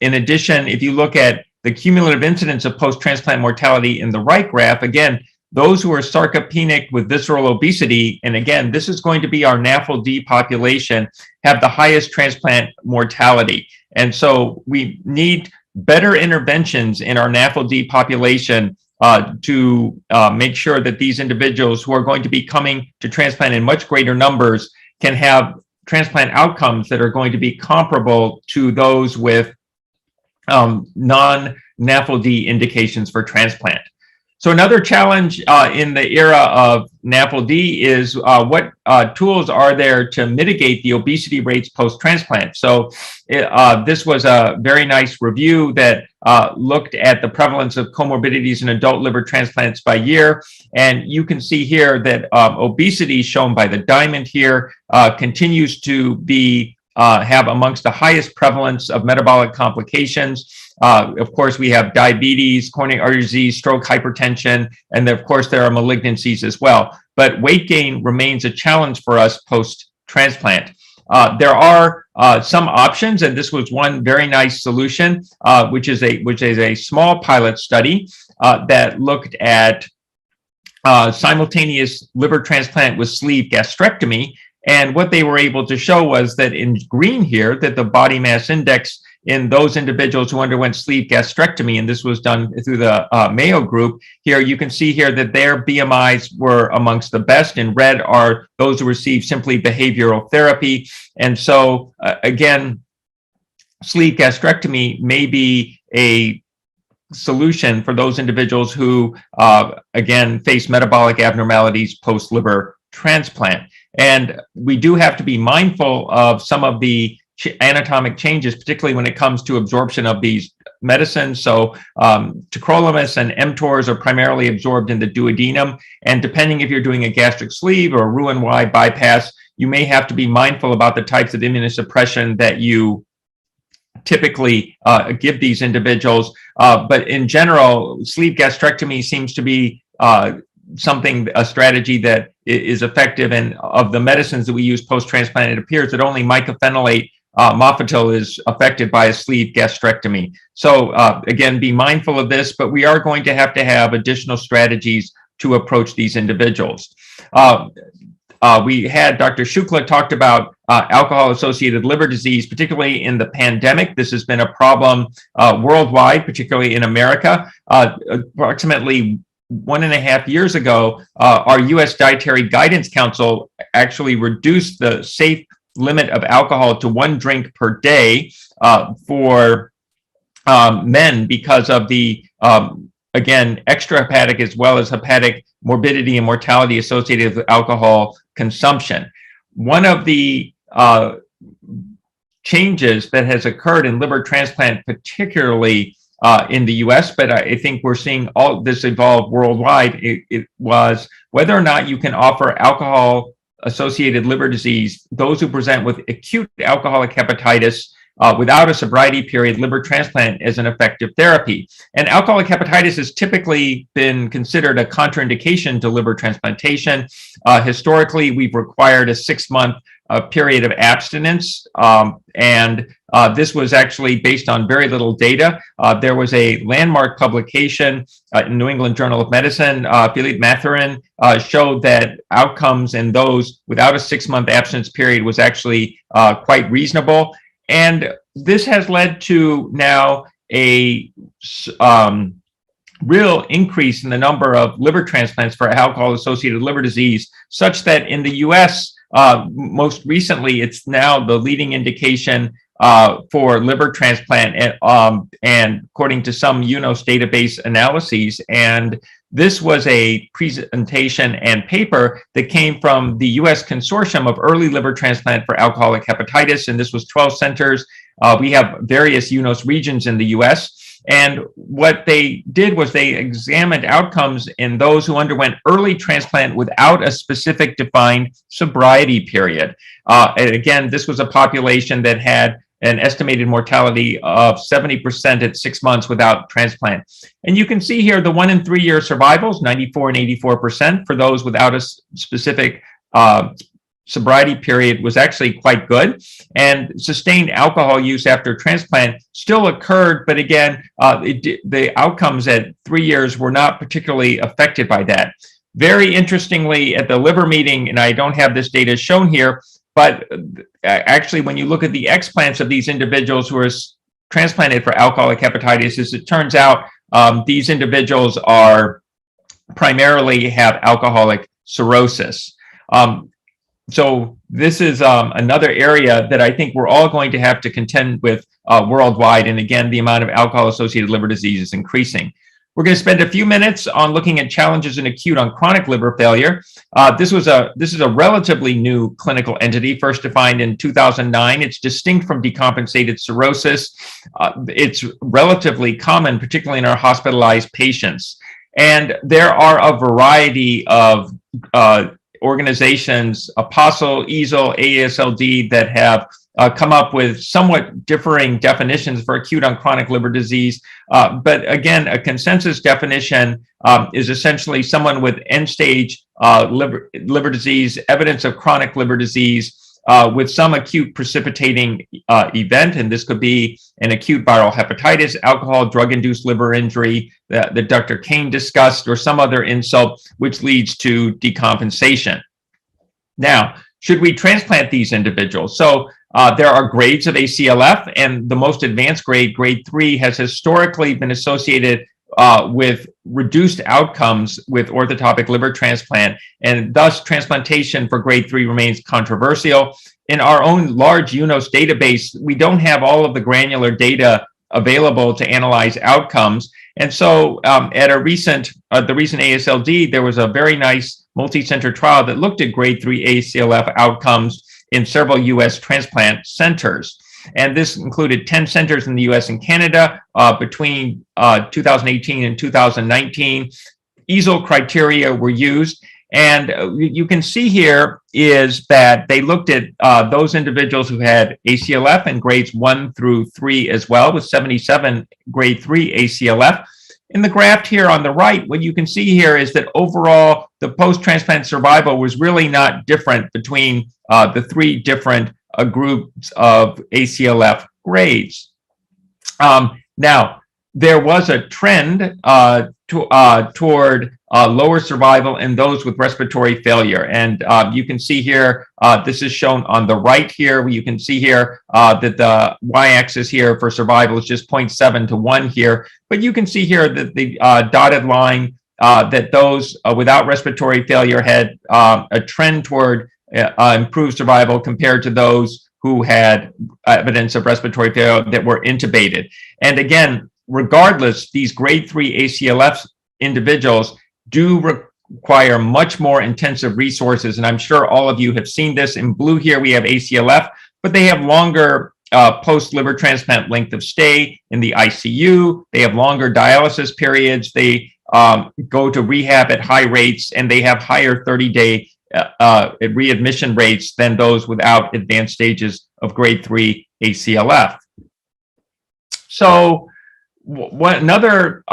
In addition, if you look at the cumulative incidence of post-transplant mortality in the right graph, again, those who are sarcopenic with visceral obesity, and again, this is going to be our NAFLD population, have the highest transplant mortality. And so we need better interventions in our NAFLD population to make sure that these individuals who are going to be coming to transplant in much greater numbers can have transplant outcomes that are going to be comparable to those with non-NAFLD indications for transplant. So another challenge in the era of NAFLD is what tools are there to mitigate the obesity rates post-transplant. So this was a very nice review that looked at the prevalence of comorbidities in adult liver transplants by year. And you can see here that obesity, shown by the diamond here, continues to be have amongst the highest prevalence of metabolic complications. Of course, we have diabetes, coronary artery disease, stroke, hypertension, and of course, there are malignancies as well. But weight gain remains a challenge for us post-transplant. There are some options, and this was one very nice solution, which is a small pilot study that looked at simultaneous liver transplant with sleeve gastrectomy. And what they were able to show was that in green here, that the body mass index in those individuals who underwent sleeve gastrectomy, and this was done through the Mayo group, here you can see here that their BMIs were amongst the best. In red are those who received simply behavioral therapy. And so again, sleeve gastrectomy may be a solution for those individuals who, again, face metabolic abnormalities post-liver transplant. And we do have to be mindful of some of the anatomic changes, particularly when it comes to absorption of these medicines. So tacrolimus and mTORs are primarily absorbed in the duodenum. And depending if you're doing a gastric sleeve or a Roux-en-Y bypass, you may have to be mindful about the types of immunosuppression that you typically give these individuals. But in general, sleeve gastrectomy seems to be a strategy that is effective. And of the medicines that we use post-transplant, it appears that only mycophenolate mofetil is affected by a sleeve gastrectomy. So again, be mindful of this, but we are going to have additional strategies to approach these individuals. We had Dr. Shukla talked about alcohol-associated liver disease, particularly in the pandemic. This has been a problem worldwide, particularly in America. Approximately 1.5 years ago, our U.S. Dietary Guidance Council actually reduced the safe limit of alcohol to 1 drink per day for men because of the, again, extrahepatic as well as hepatic morbidity and mortality associated with alcohol consumption. One of the changes that has occurred in liver transplant, particularly in the US, but I think we're seeing all this evolve worldwide, it was whether or not you can offer alcohol-associated liver disease, those who present with acute alcoholic hepatitis without a sobriety period, liver transplant as an effective therapy. And alcoholic hepatitis has typically been considered a contraindication to liver transplantation. Historically, we've required a 6-month period of abstinence, and this was actually based on very little data. There was a landmark publication in New England Journal of Medicine. Philippe Mathurin showed that outcomes in those without a 6-month abstinence period was actually quite reasonable. And this has led to now a real increase in the number of liver transplants for alcohol-associated liver disease, such that in the US, most recently, it's now the leading indication for liver transplant, and according to some UNOS database analyses. And this was a presentation and paper that came from the US Consortium of Early Liver Transplant for Alcoholic Hepatitis, and this was 12 centers. We have various UNOS regions in the US. And what they did was they examined outcomes in those who underwent early transplant without a specific defined sobriety period. And again, this was a population that had an estimated mortality of 70% at 6 months without transplant. And you can see here the 1 and 3 year survivals, 94 and 84% for those without a specific sobriety period was actually quite good, and sustained alcohol use after transplant still occurred, but again, the outcomes at 3 years were not particularly affected by that. Very interestingly, at the liver meeting, and I don't have this data shown here, but actually when you look at the explants of these individuals who are transplanted for alcoholic hepatitis, as it turns out, these individuals are primarily have alcoholic cirrhosis. So this is another area that I think we're all going to have to contend with worldwide. And again, the amount of alcohol-associated liver disease is increasing. We're going to spend a few minutes on looking at challenges in acute on chronic liver failure. This is a relatively new clinical entity, first defined in 2009. It's distinct from decompensated cirrhosis. It's relatively common, particularly in our hospitalized patients. And there are a variety of organizations, Apostle, EASL, AASLD, that have come up with somewhat differing definitions for acute on chronic liver disease. But again, a consensus definition is essentially someone with end-stage liver disease, evidence of chronic liver disease, with some acute precipitating event, and this could be an acute viral hepatitis, alcohol, drug-induced liver injury that Dr. Kane discussed, or some other insult which leads to decompensation. Now, should we transplant these individuals? So there are grades of ACLF, and the most advanced grade, grade 3, has historically been associated with reduced outcomes with orthotopic liver transplant, and thus transplantation for grade 3 remains controversial. In our own large UNOS database, we don't have all of the granular data available to analyze outcomes. And so at the recent AASLD, there was a very nice multi-center trial that looked at grade 3 ACLF outcomes in several US transplant centers. And this included 10 centers in the US and Canada between 2018 and 2019. EASL criteria were used. And you can see here is that they looked at those individuals who had ACLF in grades 1 through 3 as well, with 77 grade 3 ACLF. In the graph here on the right, what you can see here is that overall, the post-transplant survival was really not different between the 3 different groups of ACLF grades. Now, there was a trend toward lower survival in those with respiratory failure. And you can see here, this is shown on the right here, where you can see here that the y-axis here for survival is just 0.7 to 1 here. But you can see here that the dotted line, that those without respiratory failure had a trend toward improved survival compared to those who had evidence of respiratory failure that were intubated. And again, regardless, these grade 3 ACLF individuals do require much more intensive resources. And I'm sure all of you have seen this. In blue here, we have ACLF, but they have longer post-liver transplant length of stay in the ICU. They have longer dialysis periods. They go to rehab at high rates, and they have higher 30-day readmission rates than those without advanced stages of grade 3 ACLF. So another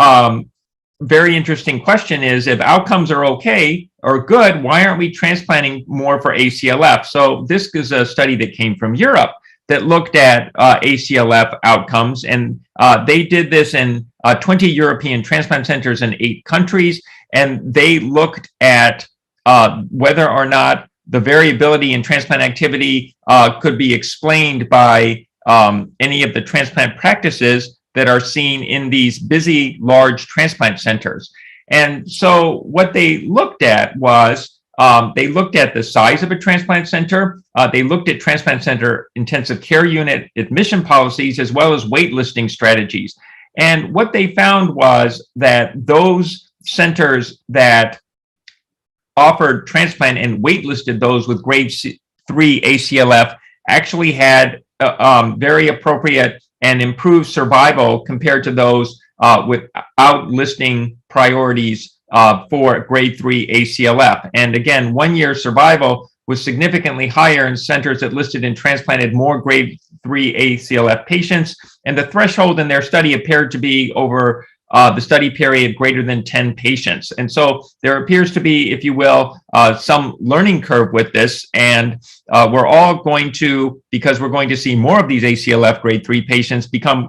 very interesting question is, if outcomes are okay or good, why aren't we transplanting more for ACLF? So this is a study that came from Europe that looked at ACLF outcomes, and they did this in 20 European transplant centers in 8 countries, and they looked at whether or not the variability in transplant activity could be explained by any of the transplant practices that are seen in these busy, large transplant centers. And so what they looked at was, they looked at the size of a transplant center, they looked at transplant center intensive care unit admission policies, as well as waitlisting strategies. And what they found was that those centers that offered transplant and waitlisted those with grade 3 ACLF actually had very appropriate and improved survival compared to those without listing priorities for grade 3 ACLF. And again, 1-year survival was significantly higher in centers that listed and transplanted more grade 3 ACLF patients, and the threshold in their study appeared to be over the study period greater than 10 patients. And so there appears to be, if you will, some learning curve with this, and we're all going to, because we're going to see more of these ACLF grade 3 patients,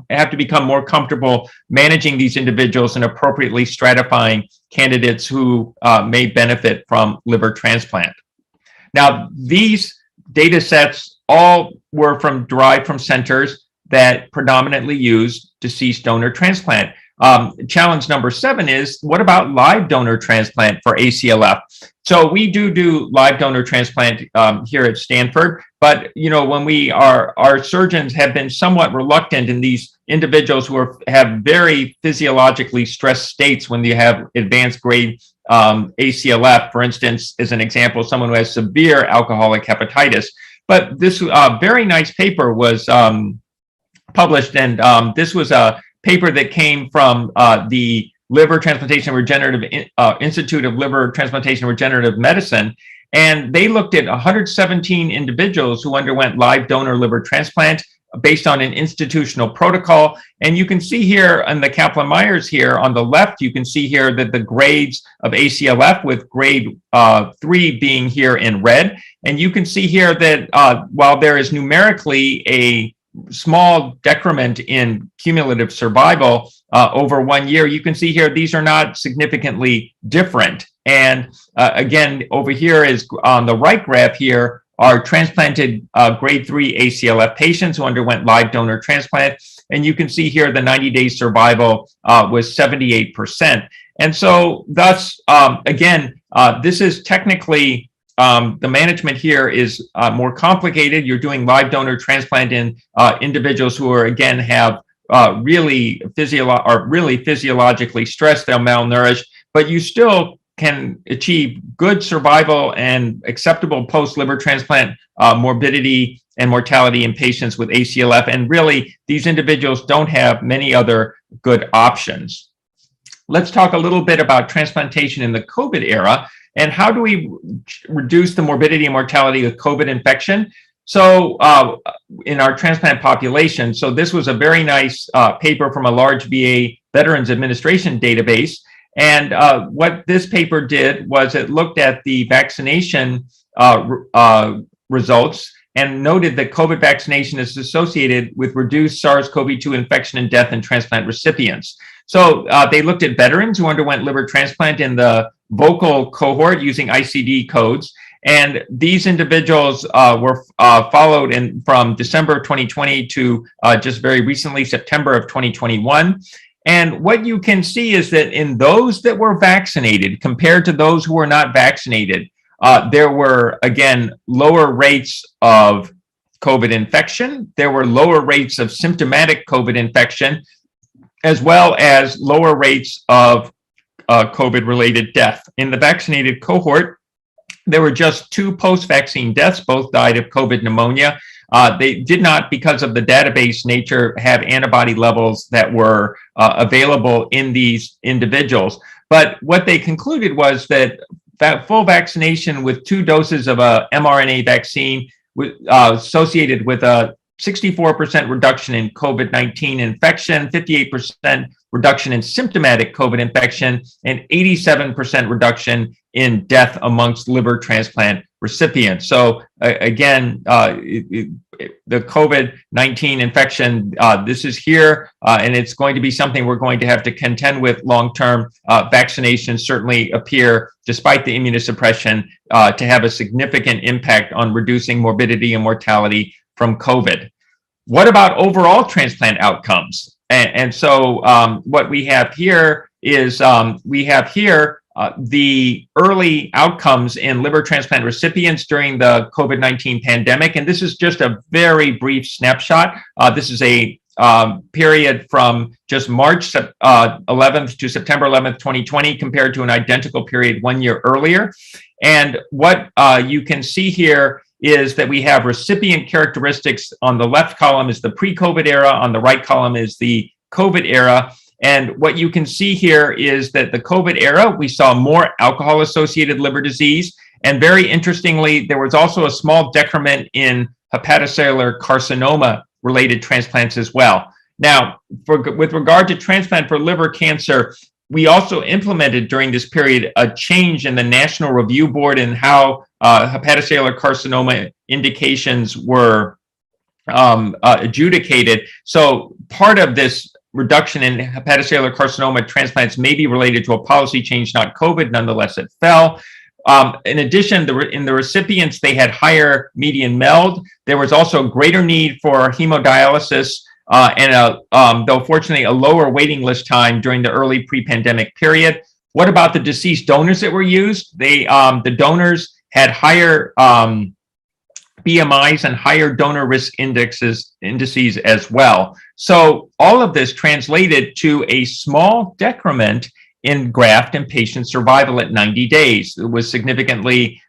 have to become more comfortable managing these individuals and appropriately stratifying candidates who may benefit from liver transplant. Now, these data sets all were derived from centers that predominantly use deceased donor transplant. Challenge number 7 is, what about live donor transplant for ACLF? So we do live donor transplant here at Stanford, but when our surgeons have been somewhat reluctant in these individuals who have very physiologically stressed states when you have advanced grade ACLF, for instance, as an example, someone who has severe alcoholic hepatitis. But this very nice paper was published, and this was a paper that came from the Liver Transplantation Regenerative Institute of Liver Transplantation Regenerative Medicine, and they looked at 117 individuals who underwent live donor liver transplant based on an institutional protocol. And you can see here on the Kaplan-Meiers here on the left, you can see here that the grades of ACLF with grade 3 being here in red. And you can see here that while there is numerically a small decrement in cumulative survival over 1 year, you can see here these are not significantly different. And again, over here is on the right graph here are transplanted grade 3 ACLF patients who underwent live donor transplant. And you can see here the 90-day survival was 78%. And so thus, again, this is technically, the management here is more complicated. You're doing live donor transplant in individuals who are, again, have really physiologically stressed, they're malnourished, but you still can achieve good survival and acceptable post-liver transplant morbidity and mortality in patients with ACLF. And really, these individuals don't have many other good options. Let's talk a little bit about transplantation in the COVID era and how do we reduce the morbidity and mortality of COVID infection. So in our transplant population, so this was a very nice paper from a large VA Veterans Administration database. And what this paper did was it looked at the vaccination results and noted that COVID vaccination is associated with reduced SARS-CoV-2 infection and death in transplant recipients. So they looked at veterans who underwent liver transplant in the vocal cohort using ICD codes. And these individuals were followed from December of 2020 to just very recently, September of 2021. And what you can see is that in those that were vaccinated compared to those who were not vaccinated, there were, again, lower rates of COVID infection. There were lower rates of symptomatic COVID infection, as well as lower rates of COVID-related death. In the vaccinated cohort, there were just 2 post-vaccine deaths. Both died of COVID pneumonia. They did not, because of the database nature, have antibody levels that were available in these individuals. But what they concluded was that full vaccination with 2 doses of a mRNA vaccine associated with a 64% reduction in COVID-19 infection, 58% reduction in symptomatic COVID infection, and 87% reduction in death amongst liver transplant recipients. So again, the COVID-19 infection, this is here, and it's going to be something we're going to have to contend with long-term. Vaccinations certainly appear, despite the immunosuppression, to have a significant impact on reducing morbidity and mortality from COVID. What about overall transplant outcomes? And so what we have here is the early outcomes in liver transplant recipients during the COVID-19 pandemic. And this is just a very brief snapshot. This is a period from just March 11th to September 11th, 2020, compared to an identical period 1 year earlier. And what you can see here is that we have recipient characteristics. On the left column is the pre-COVID era, on the right column is the COVID era. And what you can see here is that the COVID era, we saw more alcohol-associated liver disease. And very interestingly, there was also a small decrement in hepatocellular carcinoma-related transplants as well. Now, with regard to transplant for liver cancer, we also implemented during this period a change in the National Review Board and how hepatocellular carcinoma indications were adjudicated. So part of this reduction in hepatocellular carcinoma transplants may be related to a policy change, not COVID. Nonetheless, it fell. In addition, in the recipients, they had higher median MELD. There was also greater need for hemodialysis and though fortunately a lower waiting list time during the early pre-pandemic period. What about the deceased donors that were used? The donors had higher BMIs and higher donor risk indices as well. So all of this translated to a small decrement in graft and patient survival at 90 days. It was significantly,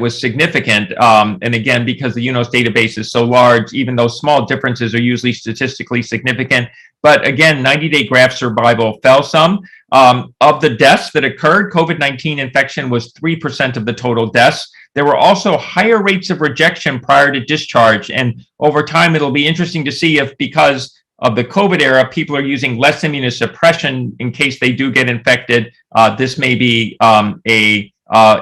significant. And again, because the UNOS database is so large, even though small differences are usually statistically significant. But again, 90-day graft survival fell some. Of the deaths that occurred, COVID-19 infection was 3% of the total deaths. There were also higher rates of rejection prior to discharge. And over time, it'll be interesting to see if, because of the COVID era, people are using less immunosuppression in case they do get infected. This may be a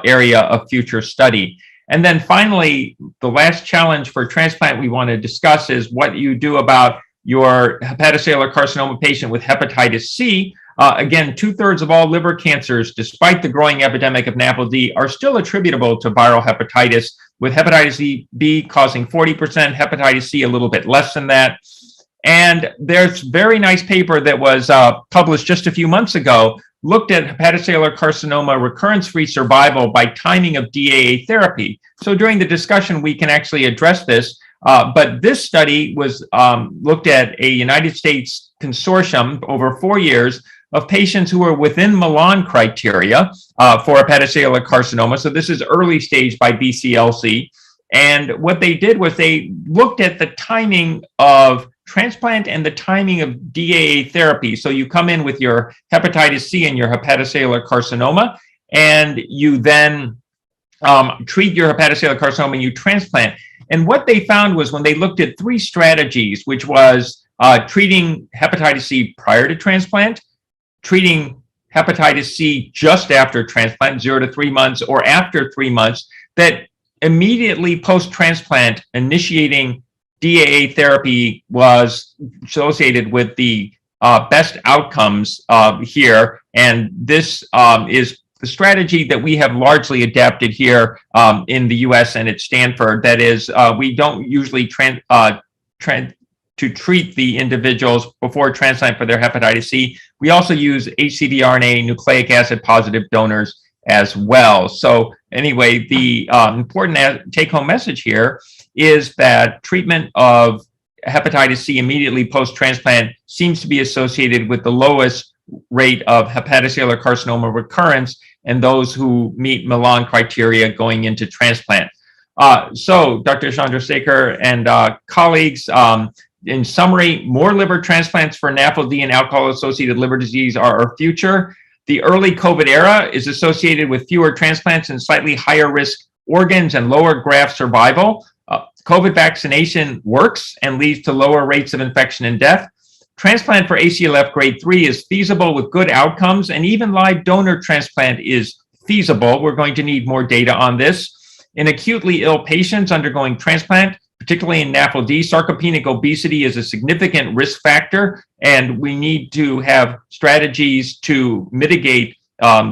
area of future study. And then finally, the last challenge for transplant we want to discuss is what you do about your hepatocellular carcinoma patient with hepatitis C. Again, 2/3 of all liver cancers, despite the growing epidemic of NAFLD, are still attributable to viral hepatitis, with hepatitis B causing 40%, hepatitis C a little bit less than that. And there's a very nice paper that was published just a few months ago, looked at hepatocellular carcinoma recurrence-free survival by timing of DAA therapy. So during the discussion, we can actually address this. But this study was looked at a United States consortium over 4 years of patients who were within Milan criteria for hepatocellular carcinoma. So this is early stage by BCLC. And what they did was they looked at the timing of transplant and the timing of DAA therapy. So you come in with your hepatitis C and your hepatocellular carcinoma, and you then treat your hepatocellular carcinoma and you transplant. And what they found was when they looked at 3 strategies, which was treating hepatitis C prior to transplant, treating hepatitis C just after transplant, 0 to 3 months, or after 3 months, that immediately post-transplant initiating DAA therapy was associated with the best outcomes here. And this is the strategy that we have largely adapted here in the US and at Stanford. That is, we don't usually to treat the individuals before transplant for their hepatitis C. We also use HCD-RNA nucleic acid positive donors as well. So anyway, the important take-home message here is that treatment of hepatitis C immediately post-transplant seems to be associated with the lowest rate of hepatocellular carcinoma recurrence and those who meet Milan criteria going into transplant. So Dr. Chandrasekhar and colleagues, in summary, more liver transplants for NAFLD and alcohol-associated liver disease are our future. The early COVID era is associated with fewer transplants and slightly higher risk organs and lower graft survival. COVID vaccination works and leads to lower rates of infection and death. Transplant for ACLF grade 3 is feasible with good outcomes, and even live donor transplant is feasible. We're going to need more data on this. In acutely ill patients undergoing transplant, particularly in NAFLD, sarcopenic obesity is a significant risk factor, and we need to have strategies to mitigate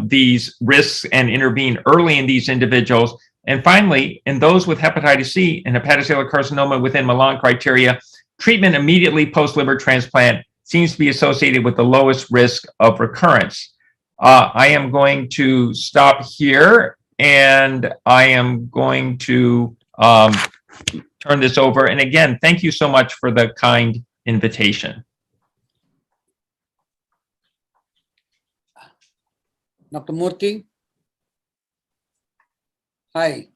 these risks and intervene early in these individuals. And finally, in those with hepatitis C and hepatocellular carcinoma within Milan criteria, treatment immediately post-liver transplant seems to be associated with the lowest risk of recurrence. I am going to stop here, and I am going to turn this over. And again, thank you so much for the kind invitation. Dr. Murthy? Hi.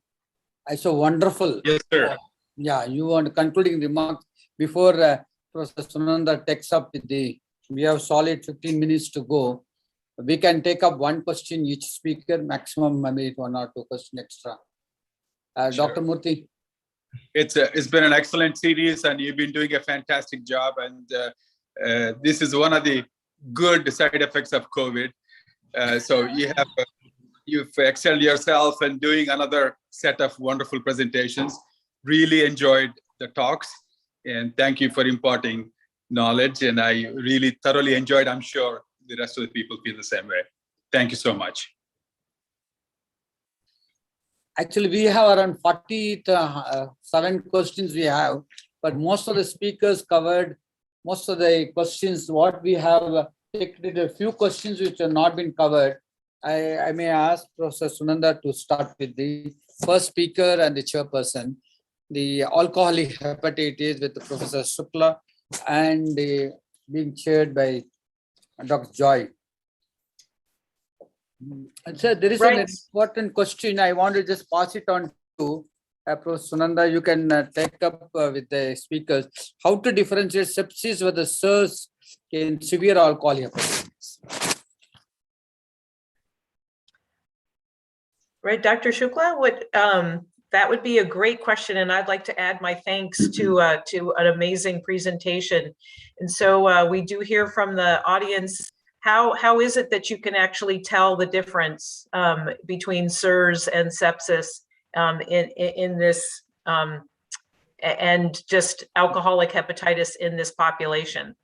I saw wonderful. Yes, sir. Yeah, you want concluding remarks before Professor Sunanda takes up with we have solid 15 minutes to go. We can take up one question each speaker, maximum maybe 1 or 2 questions extra. Sure. Dr. Murthy? It's been an excellent series, and you've been doing a fantastic job. And this is one of the good side effects of COVID. So you've excelled yourself and doing another set of wonderful presentations. Really enjoyed the talks, and thank you for imparting knowledge. And I really thoroughly enjoyed. I'm sure the rest of the people feel the same way. Thank you so much. Actually, we have around 47 questions we have, but most of the speakers covered most of the questions. What we have taken a few questions which have not been covered. I may ask Professor Sunanda to start with the first speaker and the chairperson, the alcoholic hepatitis with Professor Shukla, and being chaired by Dr. Joy. And so there is an important question. I want to just pass it on to Professor Sunanda. You can take up with the speakers how to differentiate sepsis with the SIRS in severe alcoholic hepatitis. Right, Dr. Shukla, that would be a great question, and I'd like to add my thanks to an amazing presentation. And so we do hear from the audience. How is it that you can actually tell the difference between SIRS and sepsis in this and just alcoholic hepatitis in this population?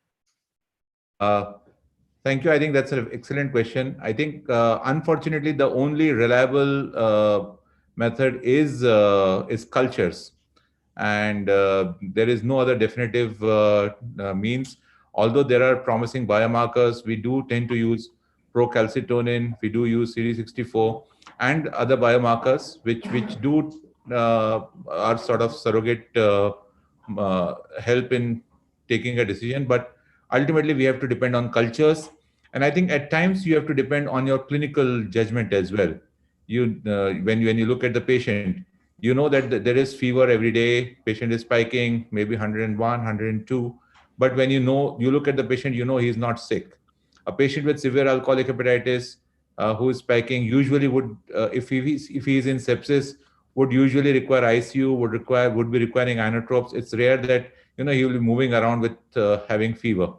Thank you. I think that's an excellent question. I think, unfortunately, the only reliable method is cultures, and there is no other definitive means. Although there are promising biomarkers, we do tend to use procalcitonin, we do use CD64 and other biomarkers, which do are sort of surrogate help in taking a decision. But ultimately, we have to depend on cultures. And I think at times you have to depend on your clinical judgment as well. When you look at the patient, you know that there is fever every day, patient is spiking, maybe 101, 102. But when you look at the patient, you know he's not sick. A patient with severe alcoholic hepatitis who is spiking usually would, if he is in sepsis, would usually require ICU, would be requiring inotropes. It's rare that he will be moving around with having fever.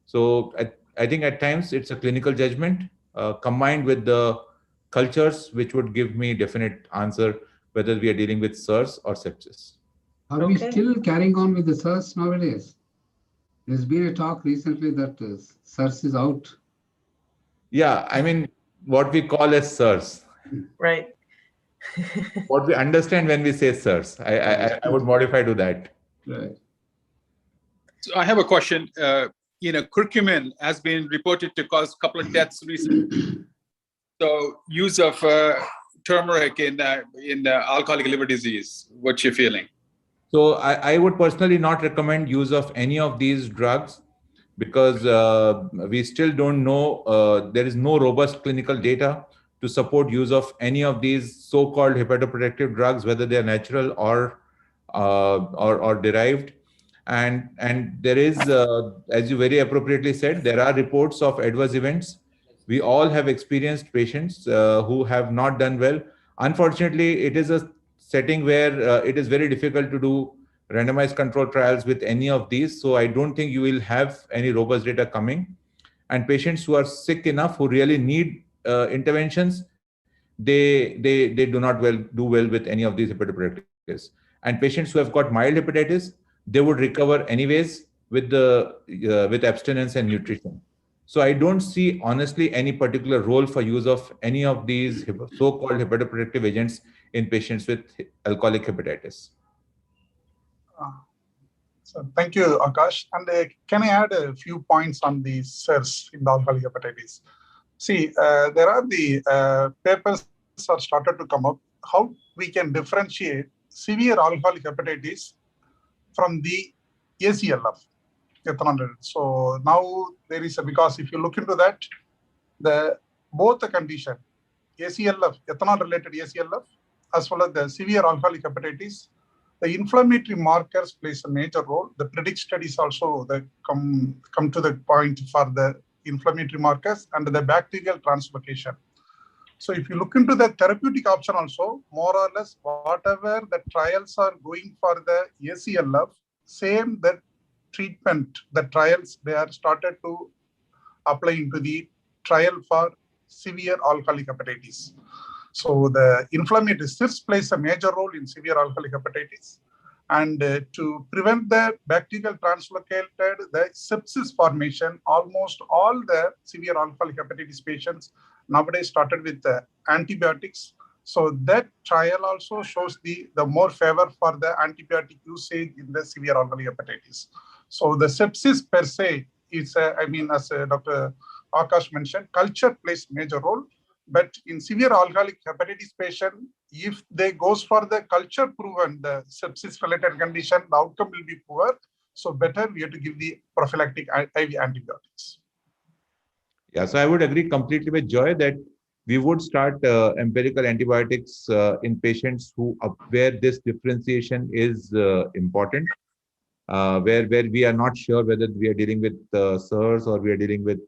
So I think at times it's a clinical judgment combined with the cultures, which would give me definite answer whether we are dealing with SIRS or sepsis. Are we still carrying on with the SIRS nowadays? There's been a talk recently that SIRS is out. Yeah, I mean, what we call as SIRS. Right. What we understand when we say SIRS. I would modify to that. Right. So I have a question. Curcumin has been reported to cause a couple of deaths recently. So use of turmeric in alcoholic liver disease, what's your feeling? So I would personally not recommend use of any of these drugs because we still don't know, there is no robust clinical data to support use of any of these so-called hepatoprotective drugs, whether they are natural or derived. And there is, as you very appropriately said, there are reports of adverse events. We all have experienced patients who have not done well. Unfortunately, it is a setting where it is very difficult to do randomized control trials with any of these. So I don't think you will have any robust data coming. And patients who are sick enough, who really need interventions, they do not do well with any of these hepatoprotectants. And patients who have got mild hepatitis, they would recover anyways with with abstinence and nutrition. So I don't see honestly any particular role for use of any of these so-called hepatoprotective agents in patients with alcoholic hepatitis. So thank you, Akash. And can I add a few points on the SIRS in the alcoholic hepatitis? See, there are the papers are started to come up how we can differentiate severe alcoholic hepatitis from the ACLF. So now there is because if you look into that, both the condition, ACLF, ethanol-related ACLF, as well as the severe alcoholic hepatitis, the inflammatory markers plays a major role. The PREDICT studies also come to the point for the inflammatory markers and the bacterial translocation. So if you look into the therapeutic option also, more or less whatever the trials are going for the ACLF, same the treatment, the trials they are started to apply into the trial for severe alcoholic hepatitis. So the inflammatory SIRS plays a major role in severe alcoholic hepatitis. And to prevent the bacterial translocated, the sepsis formation, almost all the severe alcoholic hepatitis patients nowadays started with antibiotics. So that trial also shows the more favor for the antibiotic usage in the severe alcoholic hepatitis. So the sepsis per se is, as Dr. Akash mentioned, culture plays major role. But in severe alcoholic hepatitis patient, if they goes for the culture proven, the sepsis related condition, the outcome will be poor. So better we have to give the prophylactic IV antibiotics. Yeah, so I would agree completely with Joy that we would start empirical antibiotics in patients where this differentiation is important, where we are not sure whether we are dealing with SIRS or we are dealing with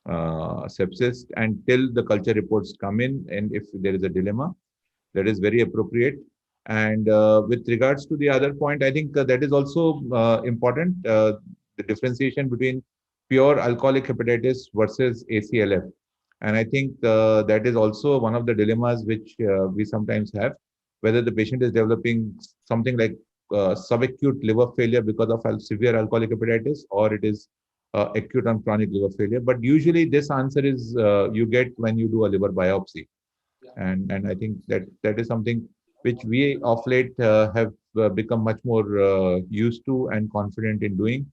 sepsis until the culture reports come in, and if there is a dilemma, that is very appropriate. And with regards to the other point, I think that is also important, the differentiation between pure alcoholic hepatitis versus ACLF. And I think that is also one of the dilemmas which we sometimes have, whether the patient is developing something like subacute liver failure because of severe alcoholic hepatitis, or it is acute and chronic liver failure. But usually this answer is you get when you do a liver biopsy. And I think that is something which we of late have become much more used to and confident in doing.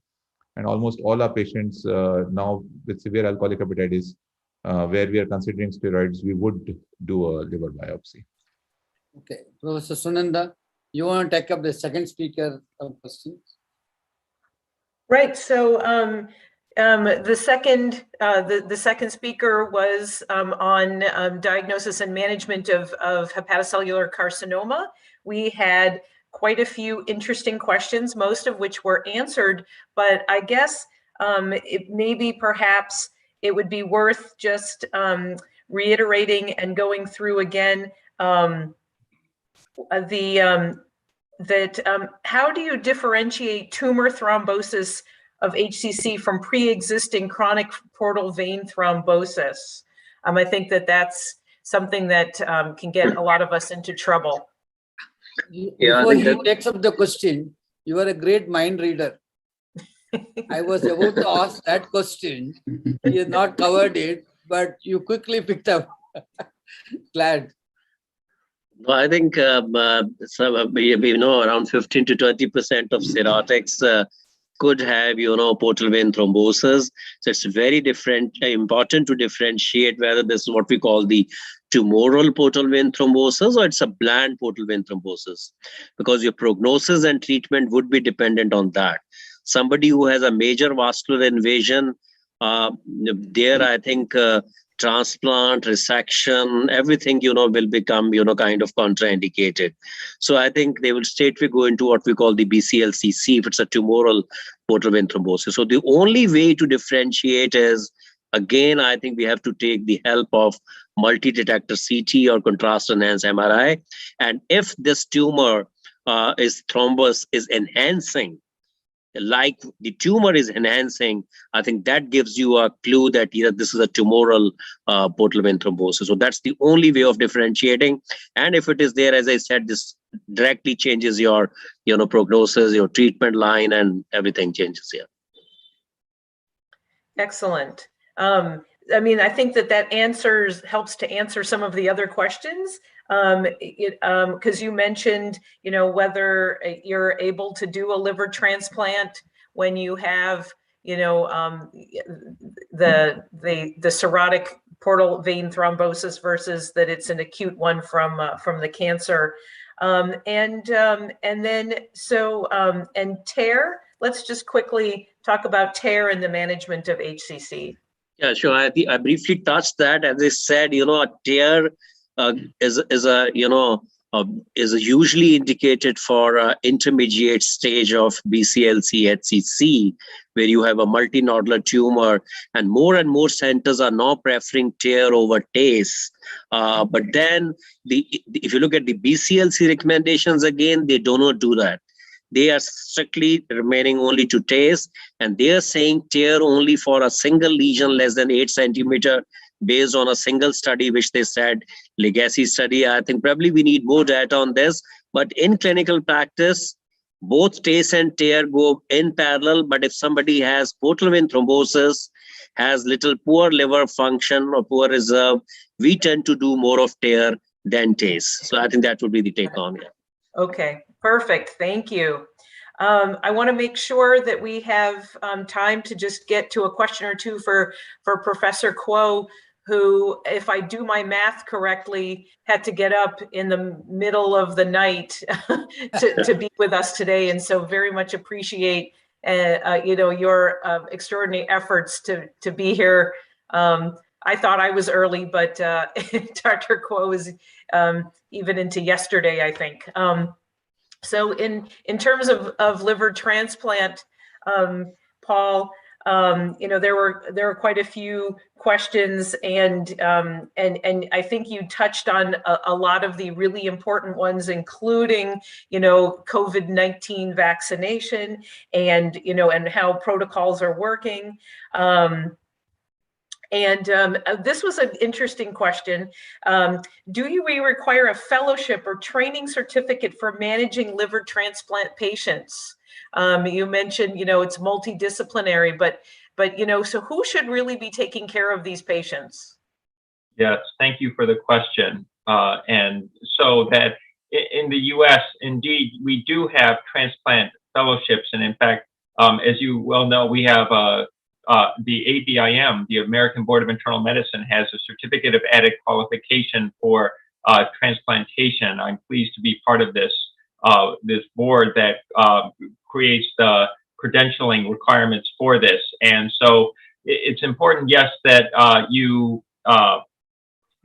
And almost all our patients now with severe alcoholic hepatitis, where we are considering steroids, we would do a liver biopsy. Okay, Professor Sunanda, you want to take up the second speaker question? Right. So the second speaker was on diagnosis and management of hepatocellular carcinoma. We had quite a few interesting questions, most of which were answered, but I guess perhaps it would be worth just reiterating and going through again how do you differentiate tumor thrombosis of HCC from pre-existing chronic portal vein thrombosis? I think that's something that can get a lot of us into trouble. Before he takes up the question, you are a great mind reader. I was about to ask that question. He has not covered it, but you quickly picked up. Glad. No, I think we know around 15 to 20% of cirrhotics could have, portal vein thrombosis. So it's very important to differentiate whether this is what we call the tumoral portal vein thrombosis or it's a bland portal vein thrombosis, because your prognosis and treatment would be dependent on that. Somebody who has a major vascular invasion, there I think transplant, resection, everything, will become, kind of contraindicated. So I think they will straightway go into what we call the BCLCC if it's a tumoral portal vein thrombosis. So the only way to differentiate is, again, I think we have to take the help of multi-detector CT or contrast enhanced MRI. And if this tumor is thrombus is enhancing, like the tumor is enhancing, I think that gives you a clue that either this is a tumoral portal vein thrombosis. So that's the only way of differentiating. And if it is there, as I said, this directly changes your prognosis, your treatment line, and everything changes here. Excellent. I mean, I think that helps to answer some of the other questions. Because you mentioned, whether you're able to do a liver transplant when you have, the cirrhotic portal vein thrombosis versus that it's an acute one from the cancer. And TARE, let's just quickly talk about TARE and the management of HCC. Yeah, sure. I briefly touched that. As I said, a TARE is usually indicated for intermediate stage of BCLC HCC, where you have a multinodular tumor, and more centers are now preferring TARE over TACE. But then if you look at the BCLC recommendations again, they do not do that. They are strictly remaining only to TACE, and they are saying TARE only for a single lesion less than 8 centimeter based on a single study, which they said legacy study. I think probably we need more data on this, but in clinical practice, both TACE and TARE go in parallel. But if somebody has portal vein thrombosis, has little poor liver function or poor reserve, we tend to do more of TARE than TACE. So I think that would be the take on it. Okay, perfect. Thank you. I want to make sure that we have time to just get to a question or two for Professor Kuo, who, if I do my math correctly, had to get up in the middle of the night to be with us today. And so very much appreciate your extraordinary efforts to be here. I thought I was early, but Dr. Kuo is even into yesterday, I think. So in terms of liver transplant, Paul, there were quite a few questions, and I think you touched on a lot of the really important ones, including COVID-19 vaccination and how protocols are working. This was an interesting question. Do we require a fellowship or training certificate for managing liver transplant patients? You mentioned, it's multidisciplinary, but so who should really be taking care of these patients? Yes, thank you for the question. And so that in the U.S., indeed, we do have transplant fellowships. And in fact, as you well know, we have the ABIM, the American Board of Internal Medicine, has a certificate of added qualification for transplantation. I'm pleased to be part of this board that creates the credentialing requirements for this. And so it's important, yes, that you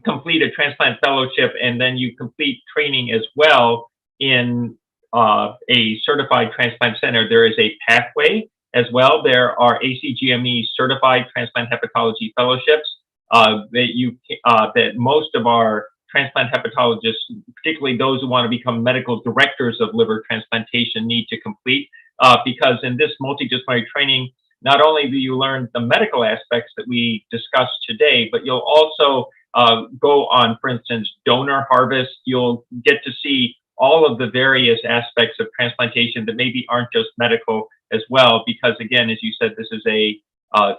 complete a transplant fellowship, and then you complete training as well in a certified transplant center. There is a pathway as well. There are ACGME certified transplant hepatology fellowships that most of our transplant hepatologists, particularly those who want to become medical directors of liver transplantation, need to complete, because in this multidisciplinary training, not only do you learn the medical aspects that we discussed today, but you'll also go on, for instance, donor harvest. You'll get to see all of the various aspects of transplantation that maybe aren't just medical as well, because again, as you said, this is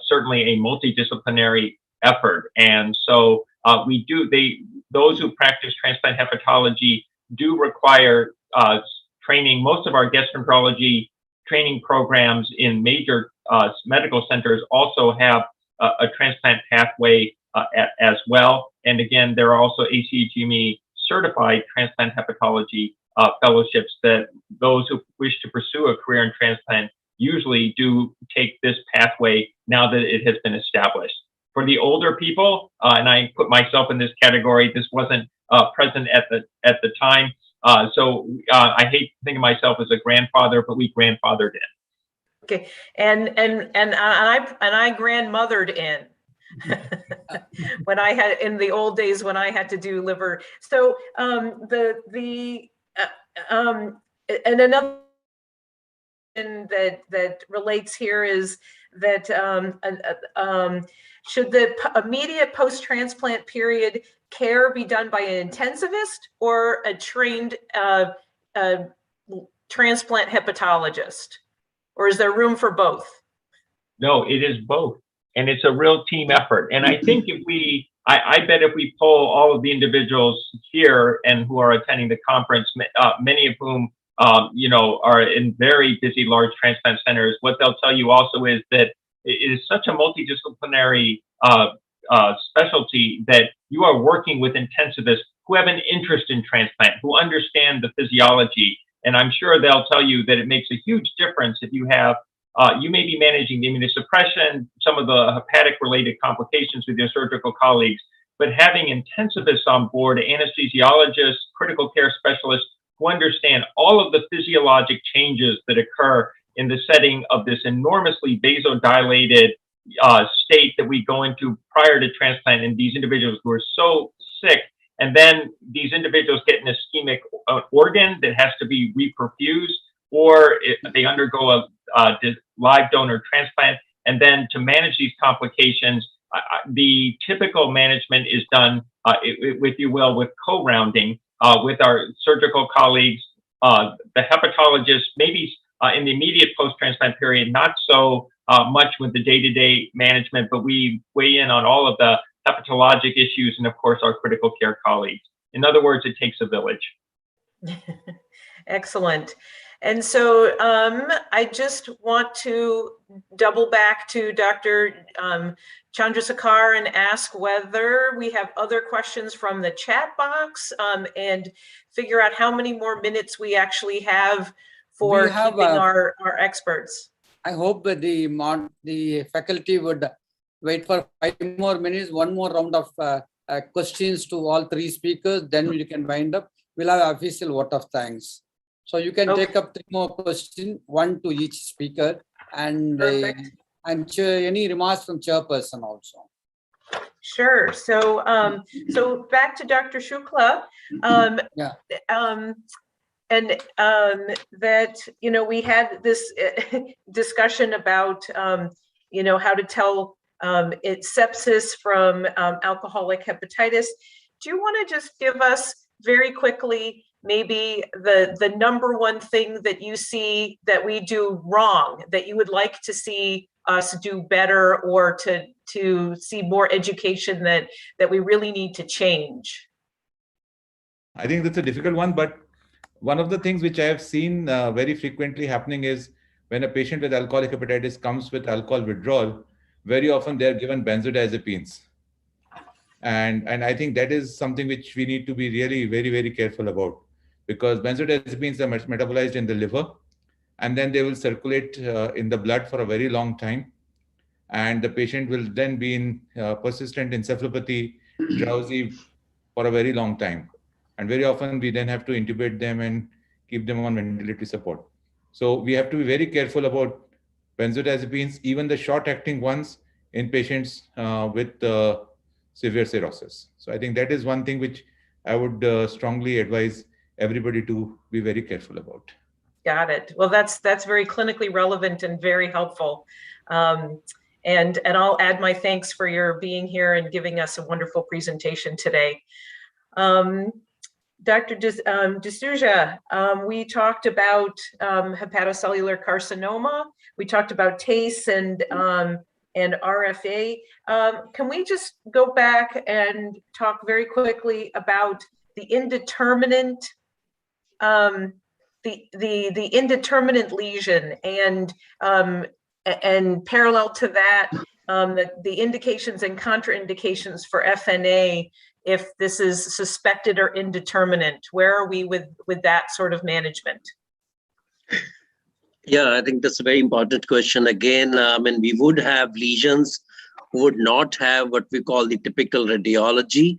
certainly a multidisciplinary effort. And so those who practice transplant hepatology do require training. Most of our gastroenterology training programs in major medical centers also have a transplant pathway as well. And again, there are also ACGME certified transplant hepatology fellowships that those who wish to pursue a career in transplant usually do take this pathway now that it has been established. For the older people, and I put myself in this category, this wasn't present at the time. So I hate to think of myself as a grandfather, but we grandfathered in. Okay, and I grandmothered in. When I had, in the old days when I had to do liver. So and another that relates here is that should the immediate post-transplant period care be done by an intensivist or a trained transplant hepatologist, or is there room for both? No, it is both. And it's a real team effort. And I think if I bet if we poll all of the individuals here and who are attending the conference, many of whom, are in very busy large transplant centers, what they'll tell you also is that it is such a multidisciplinary specialty that you are working with intensivists who have an interest in transplant, who understand the physiology. And I'm sure they'll tell you that it makes a huge difference if you have you may be managing the immunosuppression, some of the hepatic-related complications with your surgical colleagues, but having intensivists on board, anesthesiologists, critical care specialists who understand all of the physiologic changes that occur in the setting of this enormously vasodilated state that we go into prior to transplant in these individuals who are so sick. And then these individuals get an ischemic organ that has to be reperfused, or if they undergo a live donor transplant. And then to manage these complications, the typical management is done, if you will, with co-rounding with our surgical colleagues, the hepatologists, maybe in the immediate post-transplant period, not so much with the day-to-day management, but we weigh in on all of the hepatologic issues and, of course, our critical care colleagues. In other words, it takes a village. Excellent. And so I just want to double back to Dr. Chandrasekhar and ask whether we have other questions from the chat box and figure out how many more minutes we actually have for keeping our experts. I hope that the faculty would wait for 5 more minutes, one more round of questions to all three speakers, then we can wind up. We'll have official vote of thanks. So you can take up 3 more questions, 1 to each speaker, and any remarks from chairperson also. Sure. So so back to Dr. Shukla. That we had this discussion about how to tell it's sepsis from alcoholic hepatitis. Do you want to just give us very quickly maybe the number one thing that you see that we do wrong, that you would like to see us do better, or to see more education that we really need to change? I think that's a difficult one, but one of the things which I have seen very frequently happening is when a patient with alcoholic hepatitis comes with alcohol withdrawal, very often they're given benzodiazepines. And I think that is something which we need to be really very, very careful about, because benzodiazepines are metabolized in the liver, and then they will circulate in the blood for a very long time. And the patient will then be in persistent encephalopathy, drowsy for a very long time. And very often we then have to intubate them and keep them on ventilatory support. So we have to be very careful about benzodiazepines, even the short-acting ones in patients with severe cirrhosis. So I think that is one thing which I would strongly advise everybody to be very careful about. Got it. Well, that's very clinically relevant and very helpful. And I'll add my thanks for your being here and giving us a wonderful presentation today. Dr. D'Souza, we talked about hepatocellular carcinoma. We talked about TACE and RFA. Can we just go back and talk very quickly about the indeterminate, the indeterminate lesion, and parallel to that, the indications and contraindications for FNA if this is suspected or indeterminate? Where are we with that sort of management? Yeah, I think that's a very important question. Again, I mean, we would have lesions who would not have what we call the typical radiology.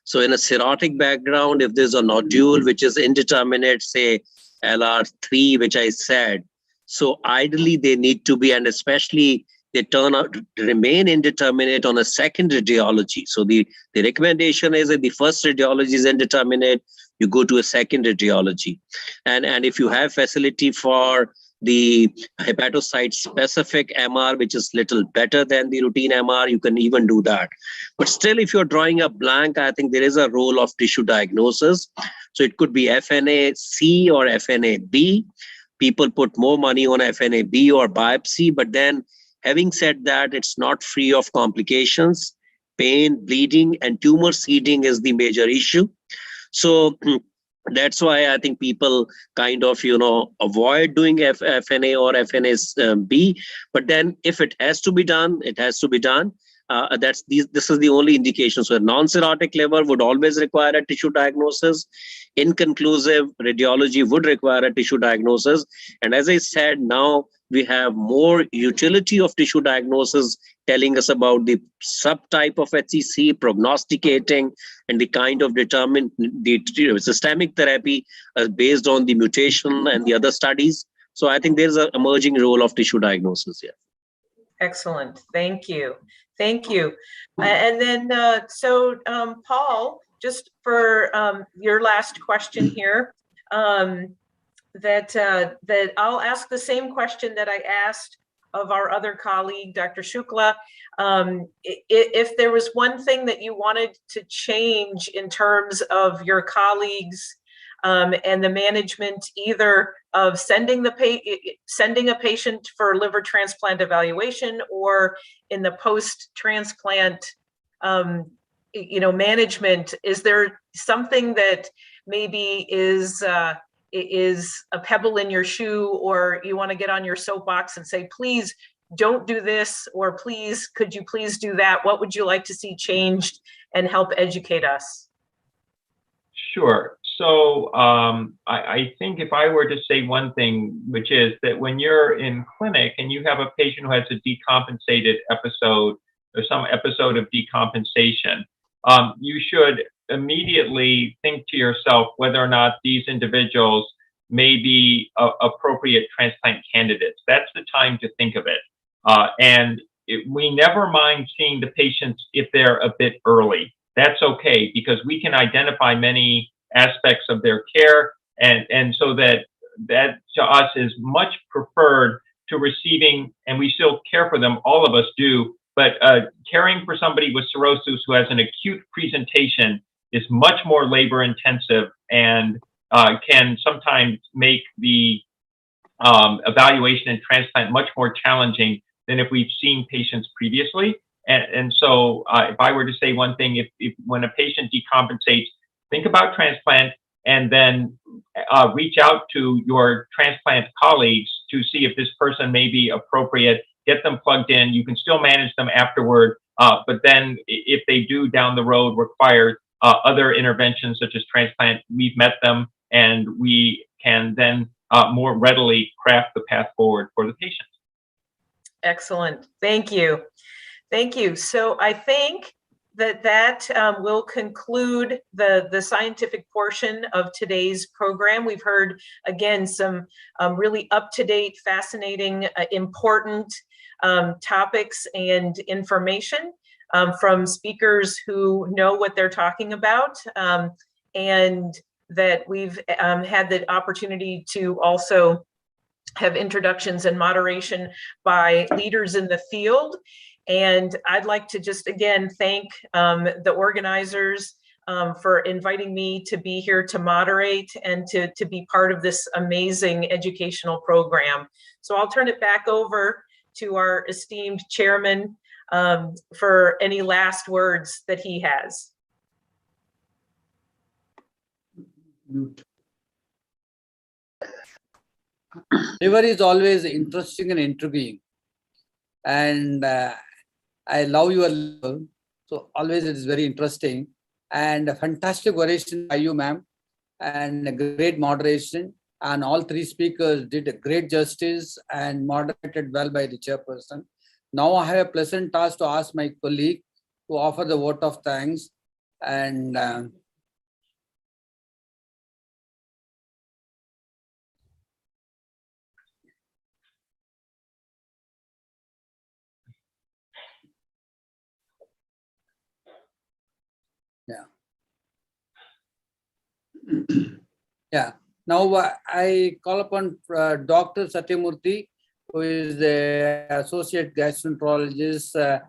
So in a cirrhotic background, if there's a nodule which is indeterminate, say LR3, which I said, so ideally they need to be, and especially they turn out to remain indeterminate on a second radiology. So the recommendation is that the first radiology is indeterminate, you go to a second radiology. And if you have facility for the hepatocyte specific MR, which is little better than the routine MR, you can even do that. But still, if you're drawing a blank, I think there is a role of tissue diagnosis. So it could be FNA-C or FNA-B. People put more money on FNA-B or biopsy, but then having said that, it's not free of complications. Pain, bleeding, and tumor seeding is the major issue. So that's why I think people kind of, avoid doing FNA or FNA-B. But then if it has to be done, it has to be done. This is the only indication. So a non-cirrhotic liver would always require a tissue diagnosis. Inconclusive radiology would require a tissue diagnosis. And as I said, now we have more utility of tissue diagnosis telling us about the subtype of HCC, prognosticating, and the kind of determined the systemic therapy based on the mutation and the other studies. So I think there's an emerging role of tissue diagnosis here. Excellent. Thank you. Thank you. And then, Paul, just for your last question here, that I'll ask the same question that I asked of our other colleague, Dr. Shukla. If there was one thing that you wanted to change in terms of your colleagues and the management, either of sending a patient for liver transplant evaluation or in the post-transplant management, is there something that maybe is a pebble in your shoe, or you want to get on your soapbox and say, please don't do this, or please, could you please do that? What would you like to see changed and help educate us? Sure. So I think if I were to say one thing, which is that when you're in clinic and you have a patient who has a decompensated episode or some episode of decompensation, you should immediately think to yourself whether or not these individuals may be appropriate transplant candidates. That's the time to think of it. We never mind seeing the patients if they're a bit early. That's okay, because we can identify many aspects of their care, and so that to us is much preferred to receiving, and we still care for them, all of us do, but caring for somebody with cirrhosis who has an acute presentation is much more labor intensive and can sometimes make the evaluation and transplant much more challenging than if we've seen patients previously. And so if I were to say one thing, if when a patient decompensates, think about transplant, and then reach out to your transplant colleagues to see if this person may be appropriate, get them plugged in. You can still manage them afterward, but then if they do down the road require other interventions such as transplant, we've met them and we can then more readily craft the path forward for the patient. Excellent. Thank you. Thank you. So I think that will conclude the scientific portion of today's program. We've heard, again, some really up-to-date, fascinating, important topics and information from speakers who know what they're talking about, and that we've had the opportunity to also have introductions and moderation by leaders in the field. And I'd like to just again thank the organizers for inviting me to be here to moderate and to be part of this amazing educational program. So I'll turn it back over to our esteemed chairman for any last words that he has. Liver is always interesting and intriguing. And I love your liver. So always it is very interesting. And a fantastic oration by you, ma'am. And a great moderation. And all three speakers did a great justice and moderated well by the chairperson. Now I have a pleasant task to ask my colleague to offer the vote of thanks. And Yeah. Now I call upon Dr. Satyamurthy, who is the associate gastroenterologist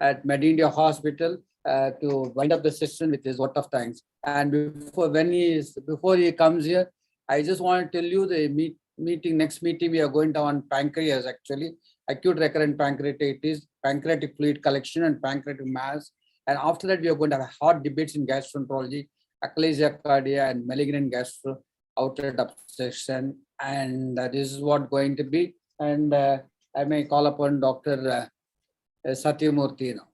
at Medinida Hospital, to wind up the session with his vote of thanks. And before he comes here, I just want to tell you the next meeting we are going to on pancreas, actually, acute recurrent pancreatitis, pancreatic fluid collection, and pancreatic mass. And after that, we are going to have hot debates in gastroenterology, achalasia cardia, and malignant gastro outlet obstruction. And this is what going to be. And I may call upon Dr. Satyamurthy now.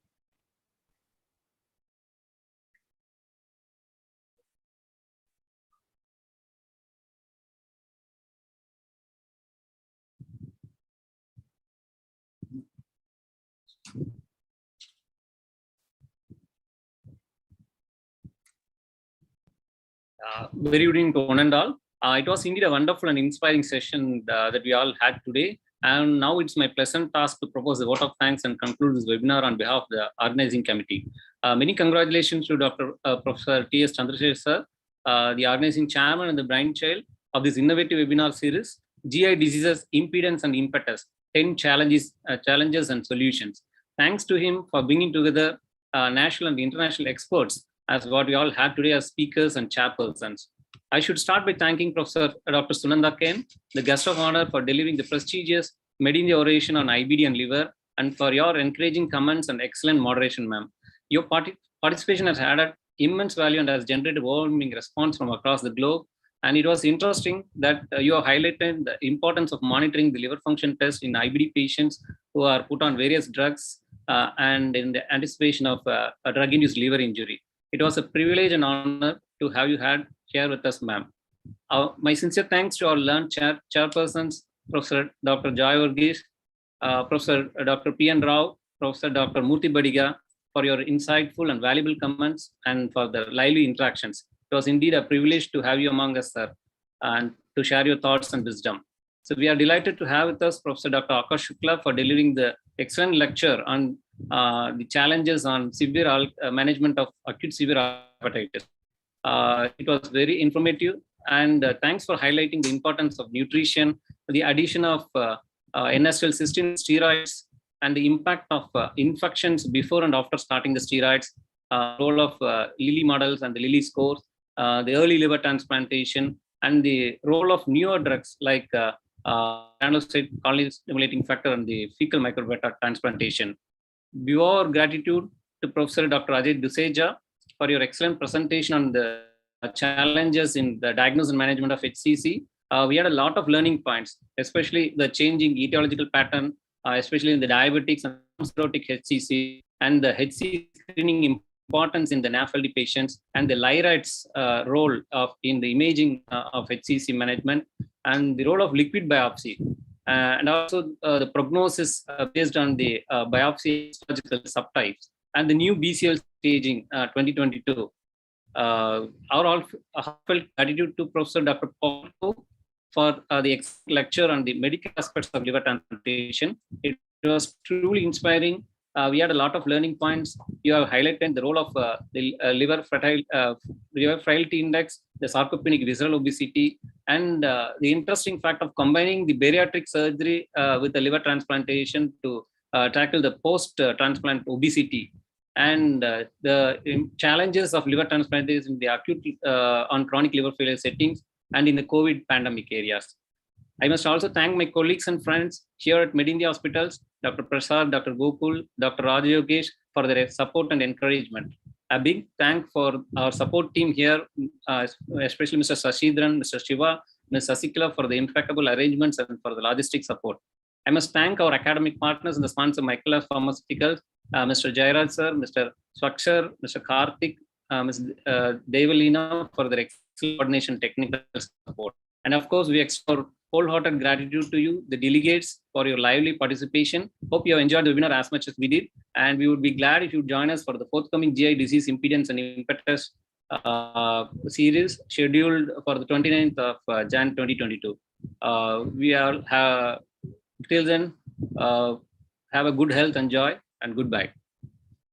Very good evening to one and all. It was indeed a wonderful and inspiring session that we all had today. And now it's my pleasant task to propose a vote of thanks and conclude this webinar on behalf of the organizing committee. Many congratulations to Dr. Professor T.S. Chandrasekhar sir, the organizing chairman and the brainchild of this innovative webinar series, GI Diseases, Impedance and Impetus, 10 challenges and solutions. Thanks to him for bringing together national and international experts as what we all have today as speakers and chairpersons. I should start by thanking Professor Dr. Sunanda Ken, the guest of honor, for delivering the prestigious Medinida oration on IBD and liver, and for your encouraging comments and excellent moderation, ma'am. Your participation has added immense value and has generated overwhelming response from across the globe. And it was interesting that you have highlighted the importance of monitoring the liver function test in IBD patients who are put on various drugs and in the anticipation of a drug-induced liver injury. It was a privilege and honor to have you here with us, ma'am. My sincere thanks to our learned chairpersons, Professor Dr. Joy Varghese, Professor Dr. P.N. Rao, Professor Dr. Murthy Badiga, for your insightful and valuable comments and for the lively interactions. It was indeed a privilege to have you among us, sir, and to share your thoughts and wisdom. So we are delighted to have with us Professor Dr. Akash Shukla for delivering the excellent lecture on the challenges on severe management of acute severe hepatitis. It was very informative, and thanks for highlighting the importance of nutrition, the addition of N-acetylcysteine steroids, and the impact of infections before and after starting the steroids, role of Lilly models and the Lilly scores, the early liver transplantation, and the role of newer drugs like granulocyte colony stimulating factor and the fecal microbiota transplantation. Your gratitude to Professor Dr. Ajay Duseja for your excellent presentation on the challenges in the diagnosis and management of HCC. We had a lot of learning points, especially the changing etiological pattern, especially in the diabetics and cirrhotic HCC, and the HCC screening importance in the NAFLD patients, and the LIRAD's role in the imaging of HCC management, and the role of liquid biopsy, and also the prognosis based on the biopsy histological subtypes, and the new BCL staging 2022. Our heartfelt gratitude to Professor Dr. Paul for the lecture on the medical aspects of liver transplantation. It was truly inspiring. We had a lot of learning points. You have highlighted the role of the liver frailty index, the sarcopenic visceral obesity, and the interesting fact of combining the bariatric surgery with the liver transplantation to tackle the post-transplant obesity, and the challenges of liver transplantation in the acute on chronic liver failure settings and in the COVID pandemic areas. I must also thank my colleagues and friends here at Medinida Hospitals, Dr. Prasad, Dr. Gokul, Dr. Raj Yogesh, for their support and encouragement. A big thank for our support team here, especially Mr. Sashidran, Mr. Shiva, Ms. Sasikala for the impeccable arrangements and for the logistic support. I must thank our academic partners and the sponsor Michaela Pharmaceuticals, Mr. Jairaj sir, Mr. Swakshar, Mr. Karthik, Ms. Devalina for their excellent coordination technical support. And of course, we extend wholehearted gratitude to you, the delegates, for your lively participation. Hope you have enjoyed the webinar as much as we did. And we would be glad if you join us for the forthcoming GI disease impedance and impetus series scheduled for the 29th of Jan 2022. We all have, till then, have a good health and joy, and goodbye.